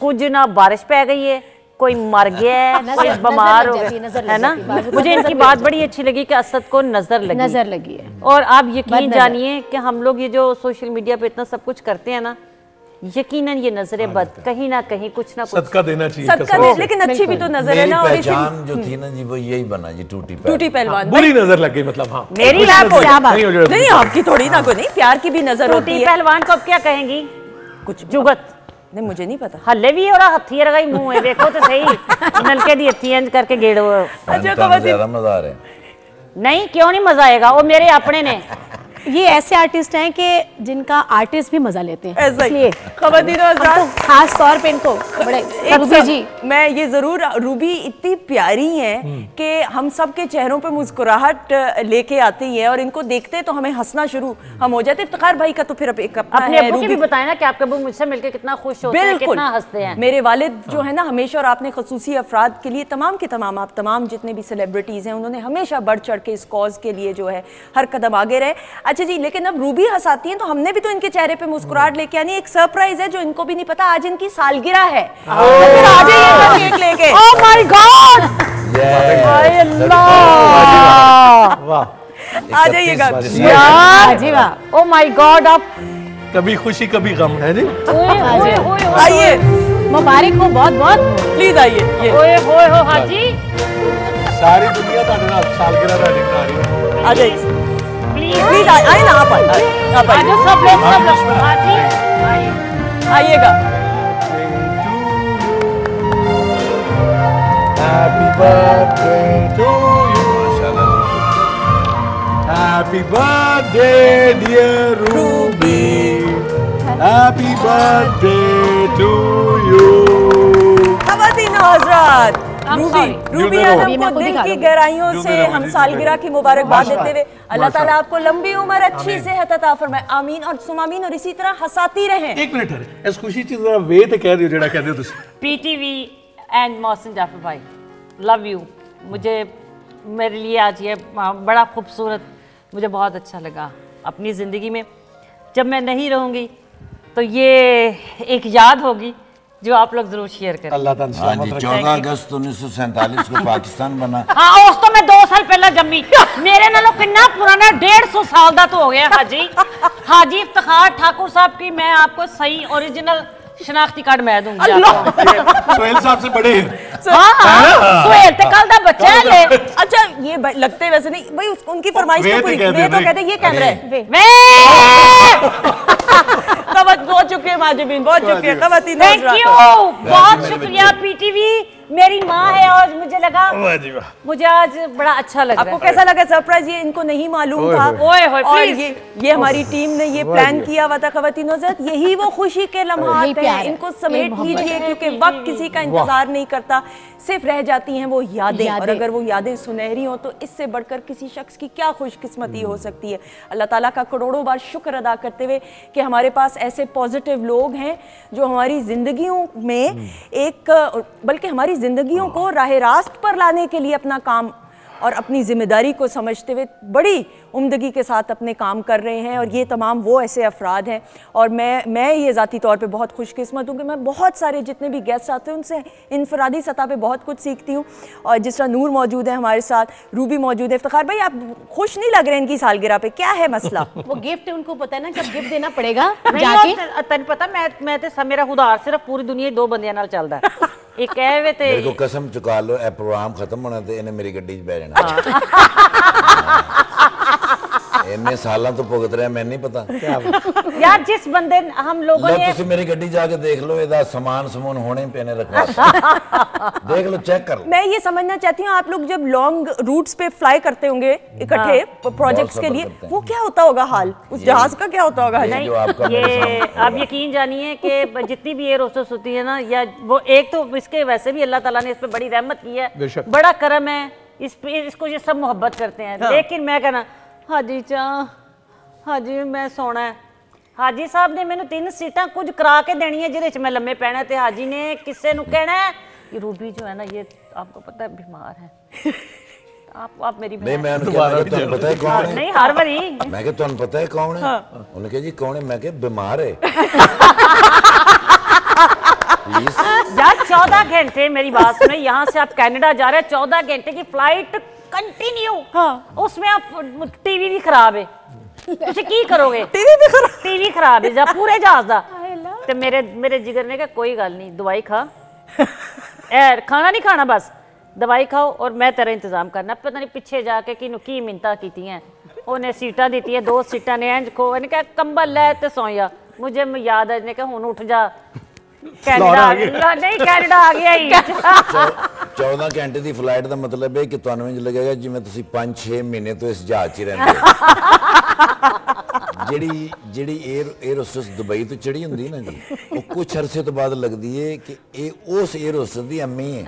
कुछ ना बारिश पै गई है, कोई मर गया है, कोई बीमार हो गया है ना। मुझे इनकी बात बड़ी अच्छी लगी कि असद को नजर लगी है। और आप यकीन जानिए कि हम लोग ये जो सोशल मीडिया पे इतना सब कुछ करते हैं ना, यकीनन ये नजरें बद कहीं ना कहीं कुछ ना कुछ सदका देना चाहिए, सदका दे, लेकिन अच्छी भी तो नजर है ना। और पहचान जो थी ना जी वो यही बना जी, टूटी पहलवान। बुरी नजर लग गई, मतलब हाँ मेरी नहीं आपकी थोड़ी ना, कोई नहीं, प्यार की भी नजर होती है। पहलवान को अब क्या कहेंगी? कुछ जुगत नहीं, मुझे नहीं पता। हल्ले भी और हथी रगाई मुंह है, देखो तो सही नलके दी हथी इंज करके गेड़ो। अच्छा ज्यादा मजा आ रहा है। नहीं क्यों नहीं मजा आएगा, वो मेरे अपने ने। ये ऐसे आर्टिस्ट हैं कि जिनका आर्टिस्ट भी मजा लेते हैं, इसलिए खास तौर पे इनको बड़े जी। मैं ये जरूर, रूबी इतनी प्यारी हैं कि हम सब के चेहरों पे मुस्कुराहट लेके आती है और इनको देखते तो हमें हंसना शुरू हम हो जाते। इफ्तिखार भाई का तो फिर एक अपना है, रूबी भी बताया ना कि आपके अब्बू मुझसे मिलकर कितना खुश होते हैं, कितना हंसते हैं। मेरे वालिद जो है ना हमेशा, और आपने खसूसी अफराद के लिए तमाम के तमाम, आप तमाम जितने भी सेलिब्रिटीज हैं, उन्होंने हमेशा बढ़ चढ़ के इस कॉज के लिए जो है हर कदम आगे रहे। अच्छा जी, लेकिन अब रूबी हंसाती हैं तो हमने भी तो इनके चेहरे पे मुस्कुराहट लेके आनी। एक सरप्राइज है जो इनको भी नहीं पता, आज इनकी सालगिरह है। फिर आ जाइएगा केक लेके। ओह माय गॉड, आ जाइएगा जी। वाह, ओह माय गॉड, आप कभी खुशी कभी गम है जी। आइए, मुबारक हो बहुत बहुत, प्लीज आइए। ओए होए हो हाजी, सारी दुनिया का सालगिरह मना रही है। आ जाइए प्लीज, आइए ना आप, आइए सब लोग हाजी आइएगा। Happy birthday to you, happy birthday dear Ruby, happy birthday to you। ख़वातीन हज़रात, रूबी आलम को दिल की गहराइयों से हम सालगिरह की मुबारकबाद देते हुए अल्लाह ताला आपको लंबी उम्र, अच्छी सेहत अता फरमाए, आमीन और सुमामीन, और इसी तरह हंसाती रहें। एक मिनट इस खुशी च जरा वे ते कह दियो जेड़ा कह दियो तुसी। पीटीवी एंड मोहसिन जाफर भाई, लव यू। मुझे मेरे लिए आज ये बड़ा खूबसूरत, मुझे बहुत अच्छा लगा। अपनी ज़िंदगी में जब मैं नहीं रहूँगी तो ये एक याद होगी जो आप लोग जरूर शेयर करें। अल्लाह ताला सलामत रखे। 14 अगस्त 1947 को पाकिस्तान बना। हाँ, उस तो मैं 2 साल पहले जम्मी। मेरे नालों कितना पुराना 150 साल का तो हो गया। हाजी इफ्तिखार ठाकुर साहब की मैं आपको सही ओरिजिनल शनाख्ती कार्ड मैं दूंगी। सोहेल साहब से बड़े हैं। हाँ, सोहेल ते कल दा बच्चा है ले। अच्छा, ये लगते वैसे नहीं भाई, उनकी फरमाइश तो पूरी। वे तो कहते ये कैमरा है। कवत बहुत चुके हैं माजिबीन, बहुत चुके हैं खवातीन। थैंक यू, बहुत शुक्रिया पीटीवी। मेरी माँ है और मुझे लगा, मुझे आज बड़ा अच्छा लगा। आपको कैसा लगा सरप्राइज? ये इनको नहीं मालूम था। और ये हमारी टीम ने ये प्लान किया हुआ था खवातीन हज़रत। यही वो खुशी के लम्हात हैं, इनको समेट लीजिए क्योंकि वक्त किसी का इंतजार नहीं करता, सिर्फ रह जाती हैं वो यादें। और अगर वो यादें सुनहरी हों तो इससे बढ़कर किसी शख्स की क्या खुशकिस्मती हो सकती है। अल्लाह ताला का करोड़ों बार शुक्र अदा करते हुए कि हमारे पास ऐसे पॉजिटिव लोग हैं जो हमारी जिंदगियों में बल्कि हमारी जिंदगियों को राह रास्त पर लाने के लिए अपना काम और अपनी जिम्मेदारी को समझते हुए बड़ी उम्दगी के साथ अपने काम कर रहे हैं। और ये तमाम वो ऐसे अफराद हैं। और मैं ये ज़ाती तौर पे बहुत खुशकिस्मत हूँ कि मैं बहुत सारे जितने भी गेस्ट आते हैं उनसे इनफरादी सतह पे बहुत कुछ सीखती हूँ। और जिस तरह नूर मौजूद है हमारे साथ, रूबी मौजूद है। इफ्तिखार भाई, आप खुश नहीं लग रहे हैं इनकी सालगिरह पे, क्या है मसला? वो गिफ्ट उनको पता है ना कब गिफ्ट देना पड़ेगा। तेन पता मैं ते मेरा उधार सिर्फ पूरी दुनिया 2 बंदियां नाल चलदा है। एक है वे ते मेरे को कसम चुका लो, ए प्रोग्राम खत्म होना ते इन्हें मेरी गड्डी च बैठ जाना। इन्ने सालों तो भुगत रहे, मैं नहीं पता यार। जिस बंदे हम लोगों ने तुसी मेरी गड्डी जाके देख लो, एदा सामान समून होने पेने रखवा देख लो, चेक कर लो। मैं ये समझना चाहती हूँ, आप लोग जब लॉन्ग रूट्स पे फ्लाई करते होंगे इकट्ठे प्रोजेक्ट्स के लिए, वो क्या होता होगा हाल? उस जहाज का क्या होता होगा? ये आप यकीन जानिए कि जितनी भी एयर होस्टेस होती है ना, या वो एक तो इसके वैसे भी अल्लाह ताला ने इस पे बड़ी रहमत की है, बड़ा करम है, इसको ये सब मोहब्बत करते हैं। लेकिन मैं कहना हाजी हाजी मैं सोना है। हाजी साहब ने मैंने 3 सीटां कुछ करा के देनी है जिहदे च मैं लम्मे पैना, ते हाजी ने किसी नूं कहना है कि रूबी जो है ना, ये आपको पता है बीमार है। आप मेरी नहीं, मैं तुहानू पता है कौन है? नहीं, हर बारी मैं कहा तुहानू पता है कौन है? उन्होंने कहा जी कौन है? मैं कहा बीमार है। यार 14 घंटे मेरी बात सुने, यहाँ से आप कनाडा जा रहे हैं, 14 घंटे की फ्लाइट कंटिन्यू। हाँ। उसमें आप टीवी भी खराब है, तुसी की करोगे? टीवी खराब है जा पूरे जहाज दा। ते मेरे जिगर ने कहा कोई गल नहीं, दवाई खा, खाना नहीं खाना, बस दवाई खाओ और मैं तेरा इंतजाम करना। पता नहीं पिछे जाके किनू की मिन्नतां कीतियां, उन्हें सीटां दी 2 सीटां ने इंज खो, इन्हें कहा कंबल लै ते सोया। मुझे याद है, कहा हुण उठ जा, कनाडा नहीं कनाडा आ गया ही। 14 घंटे की फ्लाइट का मतलब है कि तुहानू इंज लगेगा जिवें तुसीं 5-6 महीने तो इस जहाज च रहिंदे हो। ਜਿਹੜੀ एयर होस्टेस दुबई तो चढ़ी हुंदी ना जी, वो कुछ अरसे तो बाद लगती है कि ये उस एयर होस्टेस की अम्मी है।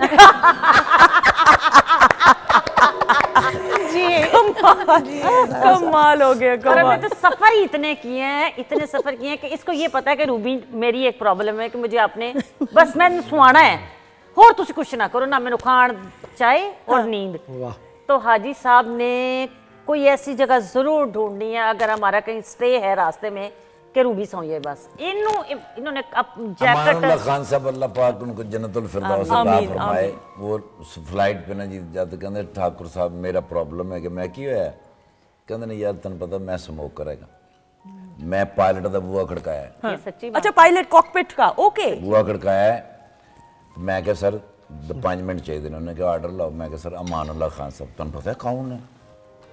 कमाल हो गया। कमाल। तो सफर ही इतने किए हैं, इतने सफर किए हैं कि इसको ये पता है कि रूबी मेरी एक प्रॉब्लम है कि मुझे आपने बस मैं सुहाना है, और तुसी कुछ ना करो, ना मैंने खान चाय और नींद। तो हाजी साहब ने कोई ऐसी जगह जरूर ढूंढनी है अगर हमारा कहीं स्टे है रास्ते में कि रूबी सोइए। बस इन्होंने जैकेट खान साहब अल्लाह पाक उनको जन्नतुल फिरदौस अता फरमाए। वो फ्लाइट पे ना जी जब कहते ठाकुर साहब मेरा प्रॉब्लम है कि मैं की होया, कहते नहीं यार तेन पता मैं स्मोक करेगा। मैं पायलट का बुआ खड़काया। हाँ। सच्ची बात। अच्छा, पायलट कॉकपिट का, ओके। बुआ खड़काया, मैं क्या सर 5 मिनट चाहिए। उन्होंने कहा आर्डर लाओ। मैं क्या सर अमानुल्लाह खान साहब, तुम पता है कौन है?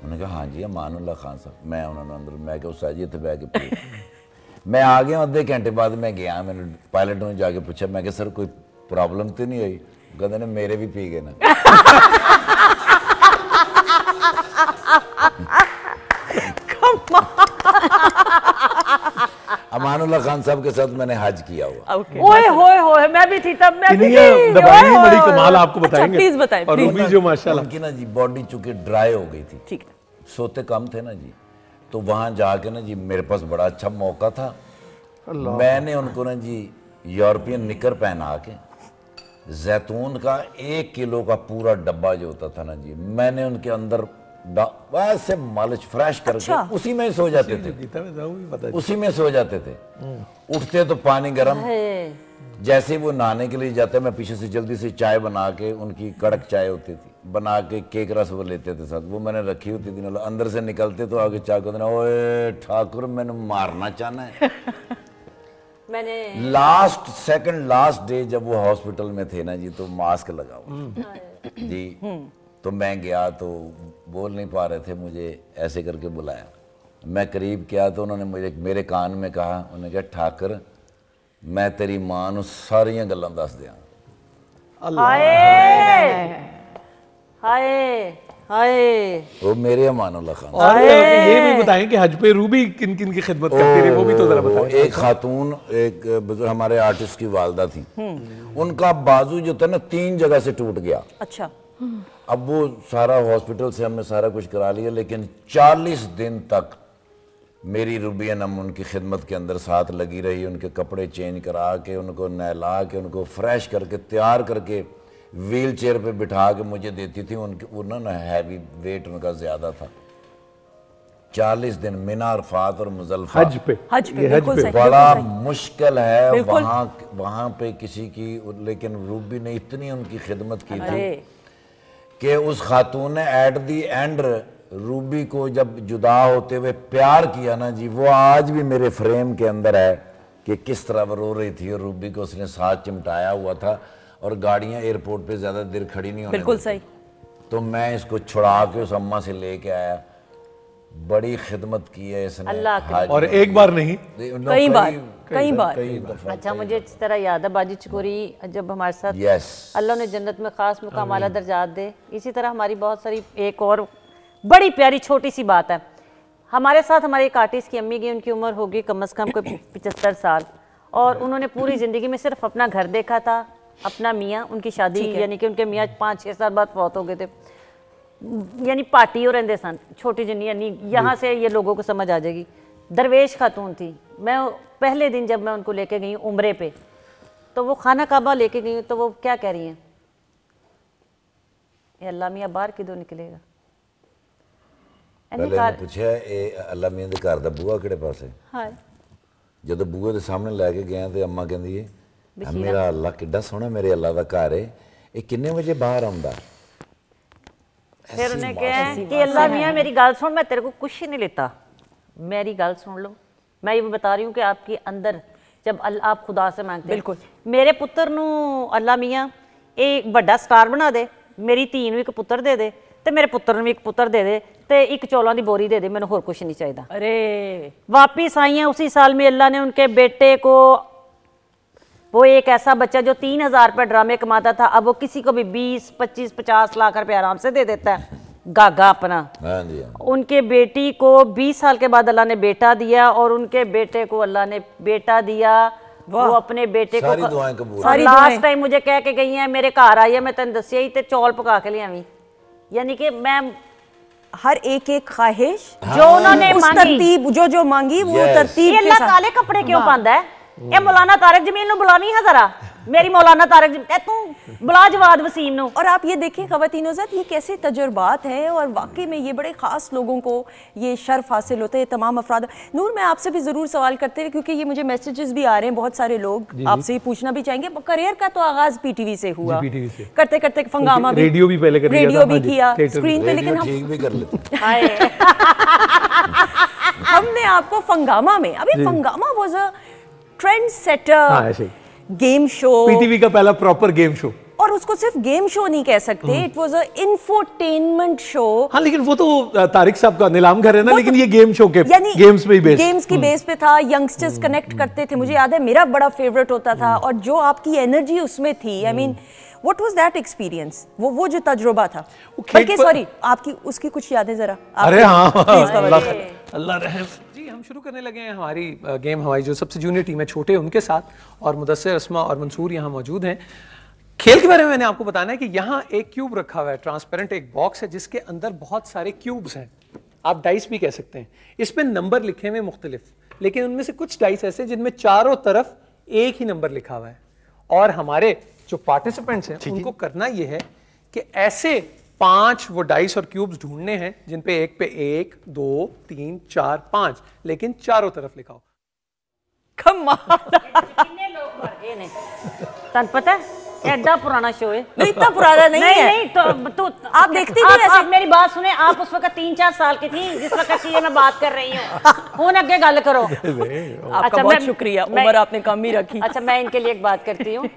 उन्होंने कहा हाँ जी अमानुल्लाह खान साहब। मैं उन्होंने अंदर, मैं क्या उस जी इतने बह के मैं आ गया। आधे घंटे बाद मैं गया, मैंने पायलट ने जाके पूछा, मैं क्या सर कोई प्रॉब्लम तो नहीं हुई? कहते ने मेरे भी पी गए ना। अमानुल्लाह खान साहब के साथ मैंने हज किया हुआ। ओए होए होए, मैं भी थी तब, मैं भी थी। दबाई बड़ी कमाल आपको बताएंगे। प्लीज बताएं। और रूबी जो माशाल्लाह उनकी ना जी बॉडी चूंकि ड्राई हो गई थी, ठीक है, सोते कम थे ना जी, तो वहां जाके ना जी मेरे पास बड़ा अच्छा मौका था। मैंने उनको ना जी यूरोपियन निकर पहना के जैतून का 1 किलो का पूरा डब्बा जो होता था ना जी, मैंने उनके अंदर वैसे मालिश फ्रेश करके उसी में सो जाते थे, उसी में सो जाते थे। उठते तो पानी गर्म, जैसे ही वो नहाने के लिए जाते मैं पीछे से जल्दी से चाय बना के, उनकी कड़क चाय होती थी, बना के केक रस वो लेते थे साथ, वो मैंने रखी होती थी। अंदर से निकलते तो आगे चाय को देना, ओए ठाकुर मैंने मारना चाहना है। मैंने लास्ट डे जब वो हॉस्पिटल में थे ना जी, तो मास्क लगा हुआ जी, तो मैं गया तो बोल नहीं पा रहे थे, मुझे ऐसे करके बुलाया। मैं करीब गया तो उन्होंने मुझे मेरे कान में कहा, उन्होंने कहा ठाकुर मैं तेरी मां नूं सारियां गल्लां दस दियां। हाय हाय, वो मेरे अमानुल्लाह खान। और ये भी बताएं कि हज पे रूबी किन किन की खिदमत करती रही, वो भी तो जरा बताएं। एक खातून, एक बुजुर्ग हमारे आर्टिस्ट की वालदा थी, उनका बाजू जो था ना 3 जगह से टूट गया। अच्छा। अब वो सारा हॉस्पिटल से हमने सारा कुछ करा लिया, लेकिन 40 दिन तक मेरी रूबी अनम उनकी खिदमत के अंदर साथ लगी रही। उनके कपड़े चेंज करा के, उनको नहला के, उनको फ्रेश करके तैयार करके व्हील चेयर पे बिठा के मुझे देती थी। उनके वो ना हैवी वेट उनका ज़्यादा था। 40 दिन मिना, अरफात और मुज़ल्फा हज पे बड़ा मुश्किल है वहाँ पे किसी की, लेकिन रूबी ने इतनी उनकी खिदमत की थी कि उस खातून ने एट दी एंड रूबी को जब जुदा होते हुए प्यार किया ना जी, वो आज भी मेरे फ्रेम के अंदर है कि किस तरह वो रो रही थी और रूबी को उसने साथ चिमटाया हुआ था। और गाड़ियां एयरपोर्ट पे ज्यादा देर खड़ी नहीं होने बिल्कुल देती। सही। तो मैं इसको छुड़ा के उस अम्मा से लेके आया, बड़ी खिदमत की है इसने। अल्लाह और एक बार नहीं, कई बार। अच्छा, मुझे इस तरह याद है बाजी चकोरी जब हमारे साथ, अल्लाह ने जन्नत में खास मुकाम आला दर्जात दे। इसी तरह हमारी बहुत सारी, एक और बड़ी प्यारी छोटी सी बात है, हमारे साथ हमारे एक आर्टिस्ट की अम्मी गई, उनकी उम्र होगी कम से कम कोई 75 साल, और उन्होंने पूरी ज़िंदगी में सिर्फ अपना घर देखा था, अपना मियाँ। उनकी शादी यानी कि उनके मियाँ 5-6 साल बाद फौत हो गए थे, यानी पार्टी और रहते सन छोटी जिन्नी, यानी यहाँ से ये लोगों को समझ आ जाएगी। दरवेश खातून थी। मैं पहले दिन जब मैं उनको लेके गई उम्रे पे, तो वो खाना काबा लेके गई, तो वो क्या कह रही हैं, अल्लाह मियाँ बाहर किदों निकलेगा। पूछा अल्लाह मियाँ दे घर दा बूहा किहड़े पासे? जदों बूहे दे सामने लैके गया तो अम्मा कहंदी है, मेरा अल्लाह किड्डा सोहना, मेरे अल्लाह दा घर है, ये किन्ने बजे बाहर आउंदा? फिर उन्हें कहा कि अल्लाह मियाँ मेरी गल सुन, मैं तेरे को कुछ नहीं लेता, मेरी गल सुन लो। मैं ये बता रही हूँ कि आपके अंदर जब आप खुदा से मांगते, बिल्कुल मेरे पुत्र नू अल्लाह मियाँ एक बड़ा स्टार बना दे, मेरी धी नू एक पुत्र दे दे, ते मेरे पुत्र नू एक पुत्र दे दे, ते एक चौलों की बोरी दे दे, मैंने होर कुछ नहीं चाहिए। अरे वापिस आई हैं उसी साल में, अल्लाह ने उनके बेटे को, वो एक ऐसा बच्चा जो 3000 रुपये ड्रामे कमाता था, अब वो किसी को भी 20, 25, 50 लाख रुपए आराम से दे देता है, गागा अपना। उनके बेटी को 20 साल के बाद अल्लाह ने बेटा दिया, और उनके बेटे को अल्लाह ने बेटा दिया। वो अपने बेटे को लास्ट टाइम मुझे कह के गई है, मेरे घर आई है, मैं तेन दसिया ही, ते चौल पका के लियावी। यानी कि मैं हर एक ख्वाहिश जो उन्होंने तरतीब जो मांगी वो तरतीब के साथ। काले कपड़े क्यों पांदा है? ये मौलाना तारिक जमील नु बुलानी है जरा, मेरी मौलाना तारिक तू बुला जवाद वसीम नु। और आप ये देखिए ख़वातीनो ज़ात, ये कैसे तजुर्बात हैं, और वाकई में ये बड़े ख़ास लोगों को ये शर्फ हासिल होता है, तमाम अफराद। नूर, मैं आपसे भी ज़रूर सवाल करते हैं, क्योंकि ये मुझे मैसेजेस भी आ रहे हैं, बहुत सारे लोग आपसे पूछना भी चाहेंगे। करियर का तो आगाज़ PTV से हुआ, करते करते फंगामा भी, रेडियो भी पहले रेडियो भी किया स्क्रीन पे, लेकिन हमने आपको फंगामा में, अभी फंगामा was a trend setter game show, PTV का पहला प्रॉपर गेम शो, और उसको सिर्फ गेम शो नहीं कह सकते, it was a infotainment show. हाँ, लेकिन वो तो तारिक साहब का नीलाम घर है ना, लेकिन ये गेम शो के गेम्स पे ही बेस्ड, गेम्स की बेस पे था। यंगस्टर्स कनेक्ट करते थे, मुझे याद है मेरा बड़ा फेवरेट होता था, और जो आपकी एनर्जी उसमें थी, I mean what was that experience, वो जो तजुर्बा था, बल्कि सॉरी आपकी उसकी कुछ यादें जरा। अरे हाँ, अल्लाह रहम। जी हम हम शुरू करने लगे हैं हमारी गेम। हमारी जो सबसे जूनियर टीम है छोटे उनके साथ, और मुदस्सिर, अस्मा और मंसूर यहाँ मौजूद हैं। खेल के बारे में मैंने आपको बताना है कि यहाँ एक क्यूब रखा हुआ है, ट्रांसपेरेंट एक बॉक्स है जिसके अंदर बहुत सारे क्यूब्स हैं, आप डाइस भी कह सकते हैं। इस पे नंबर लिखे हुए मुख्तलिफ, लेकिन उनमें से कुछ डाइस ऐसे जिनमें चारों तरफ एक ही नंबर लिखा हुआ है। और हमारे जो पार्टिसिपेंट्स हैं उनको करना यह है कि ऐसे 5 वो डाइस और क्यूब्स ढूंढने हैं जिन पे 1, 2, 3, 4, 5 लेकिन चारों तरफ लिखा हो। कमाल। कितने लोग मर गए ने, तन पता है एडा पुराना शो है। नहीं, इतना पुराना नहीं है। नहीं तो आप देखती थी ऐसे? आप मेरी बात सुने, आप उस वक्त 3-4 साल की थी जिस वक्त की मैं बात कर रही हूँ। फोन अगे गल करो। आपका बहुत शुक्रिया, उम्र आपने कम ही रखी। अच्छा, मैं इनके लिए एक बात करती हूँ।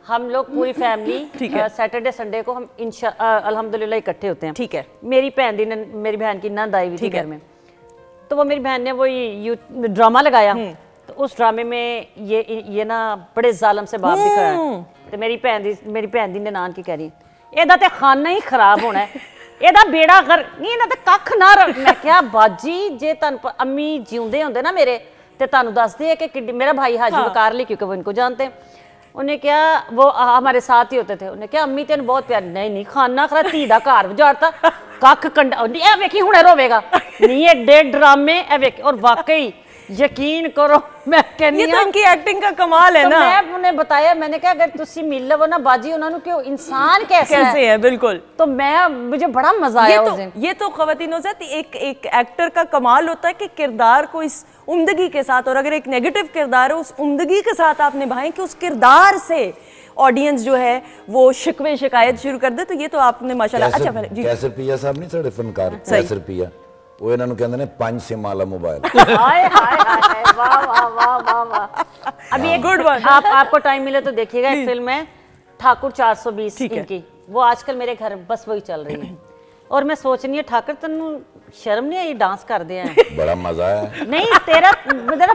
हम लोग पूरी फैमिली सैटरडे संडे को हम अल्हम्दुलिल्लाह इकट्ठे होते हैं। ठीक है। मेरी बहन की नंद आई हुई थी घर में, तो वो मेरी बहन ने वो ड्रामा लगाया, तो उस ड्रामे में ये ना बड़े जालम से बाप दिखाया। तो मेरी भैन दी ननान की कह रही एदा ते खाना ही खराब होना है, एदा बेड़ा कर नहीं, इन्हां ते कख ना रख। मैं क्या बाजी जे तन अम्मी जिउंदे होंदे ना मेरे ते तानू दसदे कि मेरा भाई हाजी वकार ली, क्योंकि वो इनको जानते हैं। उन्हें क्या, वो हमारे साथ ही होते थे, उन्हें क्या अम्मी तेन बहुत प्यार। नहीं खाना खरा, धी दा घर उजाड़ता, कख कंडा ए वेखी हुणे रोवेगा नहीं, एडे ड्रामे ए वेख। और वाकई यकीन करो, मैं कहनी तो इनकी एक्टिंग का कमाल है तो ना। मैं उन्हें बताया, मैंने कहा अगर तुसी मिल लवो ना बाजी उन्होंने क्यों इंसान कैसे है। बिल्कुल। तो मुझे बड़ा मजा आया उस दिन। ये तो ख़वातीनो से एक एक्टर का कमाल होता है कि किरदार को इस उम्दगी के साथ, और अगर एक नेगेटिव किरदार है उस उम्दगी के साथ आप निभाएं कि उस किरदार से ऑडियंस जो है वो शिकवे शिकायत शुरू कर दे। तो ये तो आपने माशाल्लाह। अच्छा जी, कैसर पिया साहब नहीं साढ़े फनकार, कैसर पिया वो इन्होंने कहते हैं 5 सिम वाला मोबाइल। हाय हाय हाय, वाह वाह वाह वाह वाह। अभी एक गुड वन, आपको टाइम मिले तो देखिएगा, एक फिल्म है ठाकुर 420 इनकी, वो आजकल मेरे घर बस वही चल रही है। और मैं सोच रही हूँ ठाकुर तेन शर्म नहीं आई डांस कर दे हैं? बड़ा मजा है। नहीं तेरा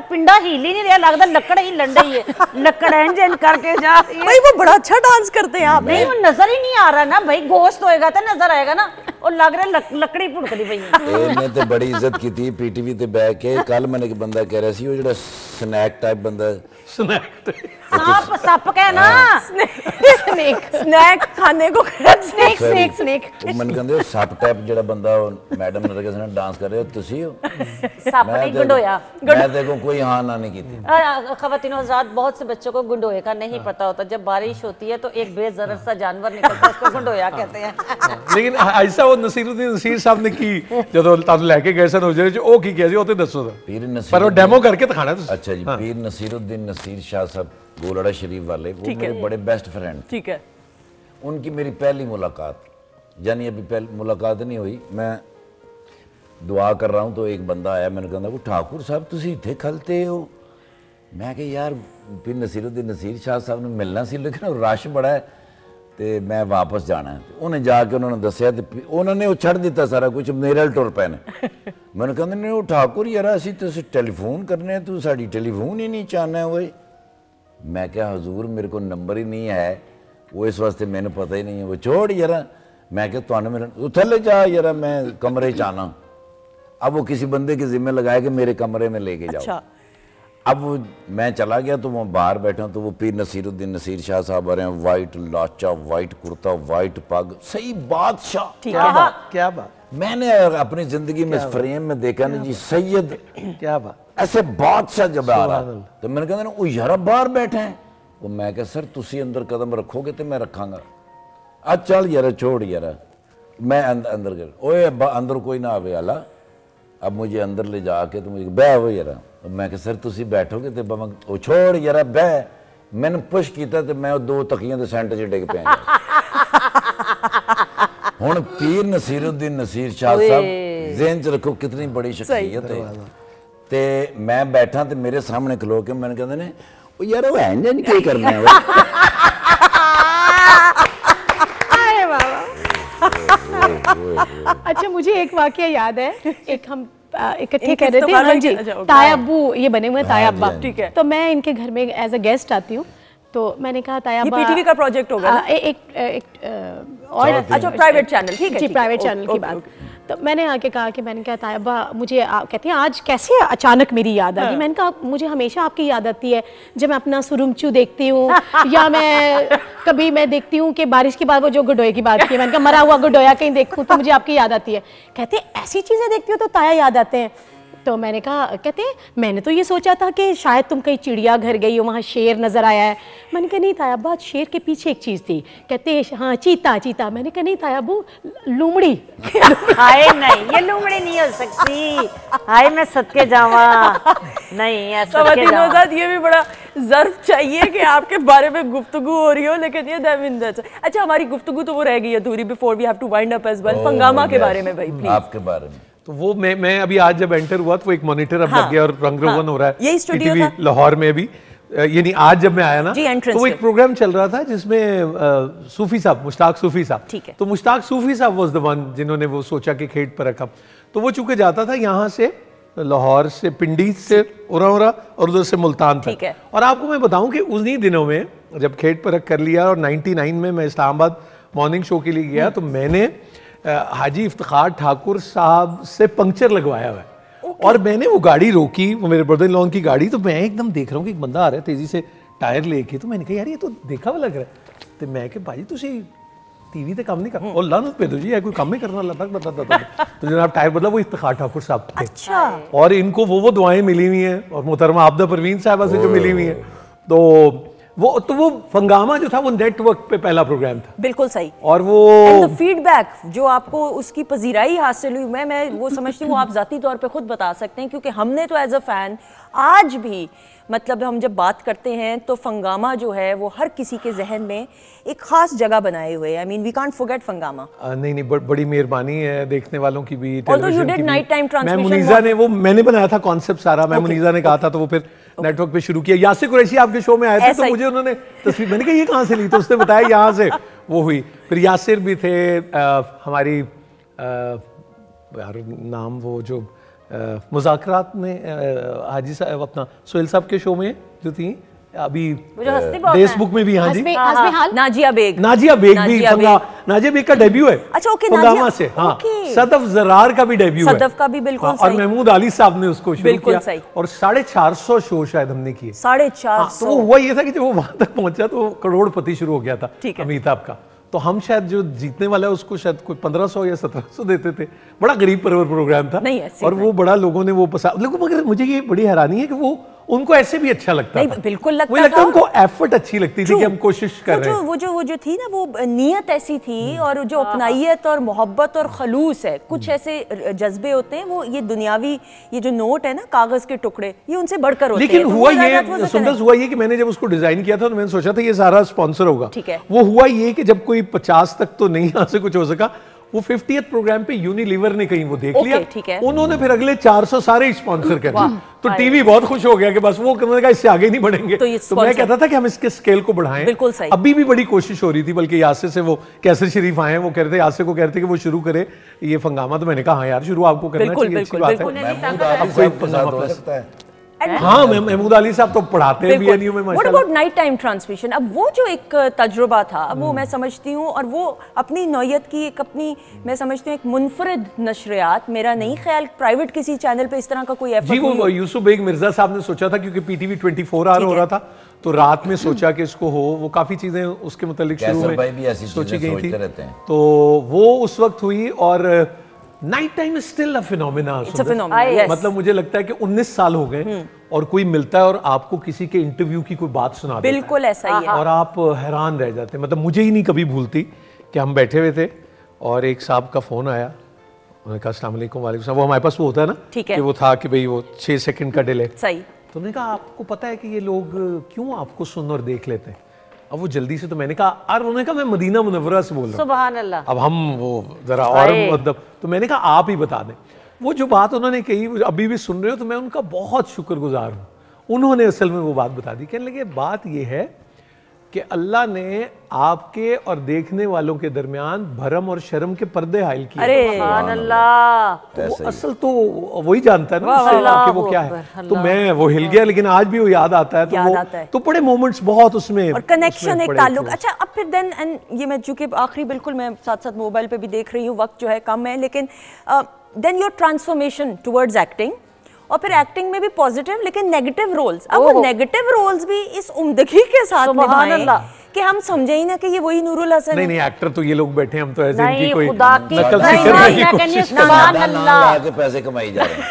पिंडा हिल ही नहीं रहा, लगता लकड़ ही लंड ही है, लकड़ इंजन करके जा रही है। भाई वो बड़ा अच्छा डांस करते हैं आप। नहीं वो नजर ही नहीं आ रहा ना भाई, गोश्त होएगा तो नजर आएगा ना, और लग रहा लकड़ी भुड़कदी पई है। इन्हें तो बड़ी इज्जत की थी पीटीवी ते बैठ के। कल मैंने एक बंदा कह रहा सी वो जो स्नैक टाइप बंदा, सप कहना स्नैक खाने को स्नैक मन कहंदे सप टाइप जेड़ा बंदा मैडम ने के साथ डांस कर रहे हो तुसी हो? सप नहीं गुंडोया। मैं देखो कोई हाँ ना नहीं की। ख़वातीनो हज़रात, बहुत से बच्चों को गुंडोए का नहीं पता होता। जब बारिश होती है तो एक बेज़रर सा जानवर निकलता है, उसको गुंडोया कहते हैं। लेकिन ऐसा वो नसीरुद्दीन नसीर साहब ने की ਜਦੋਂ ਤੁਹਾਨੂੰ ਲੈ ਕੇ ਗਏ ਸਨ ਉਸ ਜਿਹੜੇ ਉਹ ਕੀ ਕਿਹਾ ਸੀ ਉਹ ਤੇ ਦੱਸो पीर नसीर, पर वो डेमो करके दिखाना है। अच्छा जी, पीर नसीरुद्दीन नसीर शाह साहब गोलड़ा शरीफ वाले, वो मेरे बड़े बेस्ट फ्रेंड। ठीक है। उनकी मेरी पहली मुलाकात, यानी अभी पहली मुलाकात नहीं हुई, मैं दुआ कर रहा हूँ तो एक बंदा आया, मैंने कहा वो ठाकुर साहब तुसी इत्थे खलते हो? मैं कहा यार पीर नसीरुद्दीन नसीर शाह साहब ने मिलना सी, लेकिन रश बड़ा है तो मैं वापस जाना है। उन्हें जाके उन्होंने दसिया तो उन्होंने वो छड़ दिता सारा कुछ, मेरे वाल टुर पे ने। मैंने कहते नहीं वो ठाकुर यार असी तो टेलीफोन करने, तू साड़ी टेलीफोन ही नहीं चाहना है। वही मैं क्या हजूर मेरे को नंबर ही नहीं है, वो इस वास्ते मैंने पता ही नहीं है। वो छोड़ यार, मैं क्या तुहानू मिलन तू थले जा यार, मैं कमरे च आना। अब वो किसी बंदे के जिम्मे लगाया कि मेरे कमरे में लेके जाओ। अच्छा। अब वो मैं चला गया तो वो बाहर बैठा, तो वो पीर नसीरुद्दीन नसीर शाह साहब आ रहे हैं, वाइट लाचा, वाइट कुर्ता, वाइट पग, सही बादशाह। क्या बात। मैंने अपनी जिंदगी में इस फ्रेम में देखा ना जी, सैयद क्या बात, ऐसे बादशाह जब आ रहा, तो मैंने कहा वो यार बाहर बैठे हैं। वो मैं कहा सर तुसी अंदर कदम रखोगे तो मैं रखांगा। आज चल यार छोड़ यार, मैं अंदर गया, ओए अंदर कोई ना आवे आला, अब मुझे अंदर ले जाके तो मुझे बह हो यार। मैं कहा सर तुसी बैठोगे तो वो छोड़ यार बह। मैंने पुश किया तो मैं 2 तकियां के सेंटर च डिग पे। हुण पीर नसीरुद्दीन नसीर शाह साहब ज़हन च रखो कितनी बड़ी शख्सियत है। ते मैं बैठा तो मेरे सामने खलो के मैंने कहते ने यार वो इंजन क्या करना है। अच्छा मुझे एक वाकया याद है, एक हम इकट्ठे कर रहे थे, हाँ जी, तायाब्बू ये बने हुए तायाब्बा, ठीक है। तो मैं इनके घर में एज अ गेस्ट आती हूँ, तो मैंने कहा तायाब्बा, ये पीटीवी का प्रोजेक्ट होगा ना? एक और अच्छा प्राइवेट चैनल, ठीक है जी, प्राइवेट चैनल की बात। तो मैंने आके कहा कि मैंने कहा तायबा मुझे कहती हैं आज कैसे अचानक मेरी याद आ गई। मैंने कहा मुझे हमेशा आपकी याद आती है जब मैं अपना सुरुमचू देखती हूँ या मैं कभी मैं देखती हूँ कि बारिश के बाद वो जो गुडोए की बात की, मैंने कहा मरा हुआ गुडोया कहीं देखूँ तो मुझे आपकी याद आती है। कहते ऐसी चीज़ें देखती हो तो ताया याद आते हैं। तो मैंने कहा कहते हैं मैंने तो ये सोचा था कि शायद तुम कहीं चिड़ियाघर गई हो, वहाँ शेर नज़र आया है। मैंने कहा नहीं तायाबा शेर के पीछे एक चीज़ थी। कहते हाँ चीता चीता। मैंने कहा नहीं तायाबू लूमड़ी। हाय नहीं ये लूमड़ी नहीं हो सकती, हाय मैं सदके जावा नहीं ऐसा नौज़ाद ये भी बड़ा ज़र्फ चाहिए कि आपके बारे में गुफ्तगू हो रही हो, लेकिन ये अच्छा हमारी गुफ्तगू तो वो रह गई अधूरी before we have to wind up as well. फंगामा के बारे में भाई प्लीज। आपके बारे में तो वो मैं अभी आज जब एंटर हुआ तो वो एक मॉनिटर अब लग गया और रंग रोगन हो रहा है यही स्टूडियो था लाहौर में भी, यानी आज जब मैं आया ना तो वो एक प्रोग्राम चल रहा था जिसमें सूफी साहब मुश्ताक सूफी साहब, तो मुश्ताक सूफी साहब वाज द वन जिन्होंने वो सोचा कि खेत पर रखा। तो वो चूंकि जाता था यहाँ से लाहौर से पिंडी से उरा और उधर से मुल्तान तक। और आपको मैं बताऊं कि उन्हीं दिनों में जब खेत पर रख कर लिया और 99 में मैं इस्लामाबाद मॉर्निंग शो के लिए गया तो मैंने हाजी इफ्तिखार ठाकुर साहब से पंक्चर लगवाया हुआ है। और मैंने वो गाड़ी रोकी, वो मेरे ब्रदर इन लॉ की गाड़ी, तो मैं एकदम देख रहा हूँ कि एक बंदा आ रहा है तेजी से टायर लेके। तो मैंने कहा यार ये तो देखा हुआ लग रहा है। तो मैं कि भाजी तुझे टीवी पे काम नहीं कर और लानत पे तुझे कोई काम नहीं करना अल्लाह तक बता तो जनाब टायर बदला वो इफ्तिखार ठाकुर साहब थे। अच्छा। और इनको वो दुआएं मिली हुई हैं और मोहतरमा आबदा परवीन साहबा से जो मिली हुई हैं। तो वो फंगामा जो था वो नेटवर्क पे पहला प्रोग्राम था। बिल्कुल सही। और वो फीडबैक जो आपको उसकी पजीराई हासिल हुई, मैं वो समझती हूँ आप जाती तौर पे खुद बता सकते हैं, क्योंकि हमने तो एज अ फैन आज भी मतलब हम जब बात करते हैं तो फंगामा जो है वो हर किसी के जहन में एक खास जगह बनाए हुए है। I mean we can't forget फंगामा। नहीं बड़ी मेहरबानी है देखने वालों की भी। मैं मुनीजा ने वो मैंने बनाया था कॉन्सेप्ट सारा, मैं मुनीजा ने कहा था तो वो फिर नेटवर्क पे शुरू किया। यासिर कुरैशी आपके शो में आए थे तो मुझे उन्होंने तस्वीर, मैंने कहा ये कहाँ से ली, तो उसने बताया यहाँ से वो हुई। फिर यासिर भी थे, हमारी यार नाम वो जो मुज़ाकरात में हाजी साहब अपना सोहेल साहब के शो में जो थी अभी फेसबुक में भी। हाँ जी नाजिया बेग भी नाजिया बेग का डेब्यू है। अच्छा ओके फंगामा से। हाँ सदफ जरार का भी डेब्यू है। सदफ का भी बिल्कुल और महमूद अली साहब ने उसको शुरू किया और 450 शो शायद हमने किए। 450। तो हुआ ये था कि जब वो वहां तक पहुंचा तो करोड़पति शुरू हो गया था अमिताभ का। तो हम शायद जो जीतने वाला है उसको शायद कोई 1500 या 1700 देते थे। बड़ा गरीब परवर प्रोग्राम था और वो बड़ा लोगों ने वो पसंद। लेकिन मगर मुझे ये बड़ी हैरानी है कि वो उनको ऐसे भी अच्छा लगता था। बिल्कुल लगता था। उनको एफर्ट अच्छी लगती थी कि हम कोशिश कर रहे हैं। वो जो थी ना वो नीयत ऐसी थी और जो अपनाइयत और मोहब्बत और खलूस है, कुछ ऐसे जज्बे होते हैं वो ये दुनियावी ये जो नोट है ना कागज के टुकड़े ये उनसे बढ़कर होते हैं। लेकिन हुआ ये सुंदर हुआ ये कि मैंने जब उसको डिजाइन किया था तो मैंने सोचा था ये सारा स्पॉन्सर होगा। वो हुआ ये कि जब कोई 50 तक तो नहीं यहाँ से कुछ हो सका, वो 50th प्रोग्राम पे यूनिलीवर ने कहीं वो देख लिया, उन्होंने फिर अगले 400 सारे स्पॉन्सर कर दिए। तो टीवी बहुत खुश हो गया कि बस वो कहने लगा इससे आगे नहीं बढ़ेंगे। तो मैं कहता था कि हम इसके स्केल को बढ़ाएं। बिल्कुल सही। अभी भी बड़ी कोशिश हो रही थी, बल्कि यासिर से वो कैसर शरीफ आए, वो कह रहे थे यासिर को कह रहे थे कि वो शुरू करे ये फंगामा। तो मैंने कहा हाँ यार शुरू आपको करना चाहिए, अच्छी बात है। हाँ महमूद अली साहब तो पढ़ाते हैं बीएनयू में माशाल्लाह। What about night time transmission? अब वो जो एक तजुर्बा था वो मैं समझती हूँ और वो अपनी नौयत की एक अपनी मैं समझती हूँ एक मुनफरिद नशरियात, मेरा नहीं ख्याल प्राइवेट किसी चैनल पे इस तरह का कोई एफर्ट जी वो यूसुफ बेग मिर्जा साहब ने सोचा था क्योंकि पीटीवी 24 आवर हो रहा था तो रात में सोचा कि इसको हो, वो काफी चीजें उसके मुतालिक शुरू में सोची गई थी तो वो उस वक्त हुई। और night time is still a phenomena. मतलब मुझे लगता है कि 19 साल हो गए और कोई मिलता है और आपको किसी के इंटरव्यू की कोई बात सुना देता है। बिल्कुल ऐसा ही है और आप हैरान रह जाते हैं। मतलब मुझे ही नहीं कभी भूलती कि हम बैठे हुए थे और एक साहब का फोन आया, उन्होंने कहा अस्सलाम वालेकुम। वालेकुम सलाम। वो हमारे पास वो होता है ना कि वो था कि भाई वो 6 सेकंड का डिले। सही। तो उन्होंने कहा आपको पता है कि ये लोग क्यों आपको सुन और देख लेते हैं? अब वो जल्दी से, तो मैंने कहा और उन्होंने कहा मैं मदीना मुनव्वरा से बोल रहा हूँ। सुभान अल्लाह। अब हम वो जरा और मतलब तो मैंने कहा आप ही बता दें। वो जो बात उन्होंने कही अभी भी सुन रहे हो तो मैं उनका बहुत शुक्रगुजार हूँ। उन्होंने असल में वो बात बता दी। कहने लगे बात ये है कि अल्लाह ने आपके और देखने वालों के दरमियान भरम और शर्म के पर्दे हाइल किए। अरे सुभान अल्लाह, तो वो असल तो वही जानता है ना कि वो क्या है। तो मैं वो हिल गया, लेकिन आज भी वो याद आता है। तो वो तो बड़े मोमेंट्स बहुत उसमें और कनेक्शन, एक ताल्लुक। अच्छा, अब फिर देन एंड ये मैं चूंकि आखिरी बिल्कुल मैं साथ साथ मोबाइल पे भी देख रही हूँ, वक्त जो है कम है, लेकिन then your transformation towards acting, और फिर एक्टिंग में भी पॉजिटिव लेकिन नेगेटिव रोल्स। अब वो नेगेटिव रोल्स भी इस उम्दगी के साथ निभाएं कि हम समझे ही ना कि ये वही नूरुल हसन है। नहीं नहीं, एक्टर तो ये लोग बैठे हैं, हम तो ऐसे इनकी कोई खुदा की नकल के पैसे कमाई जा रहे हैं।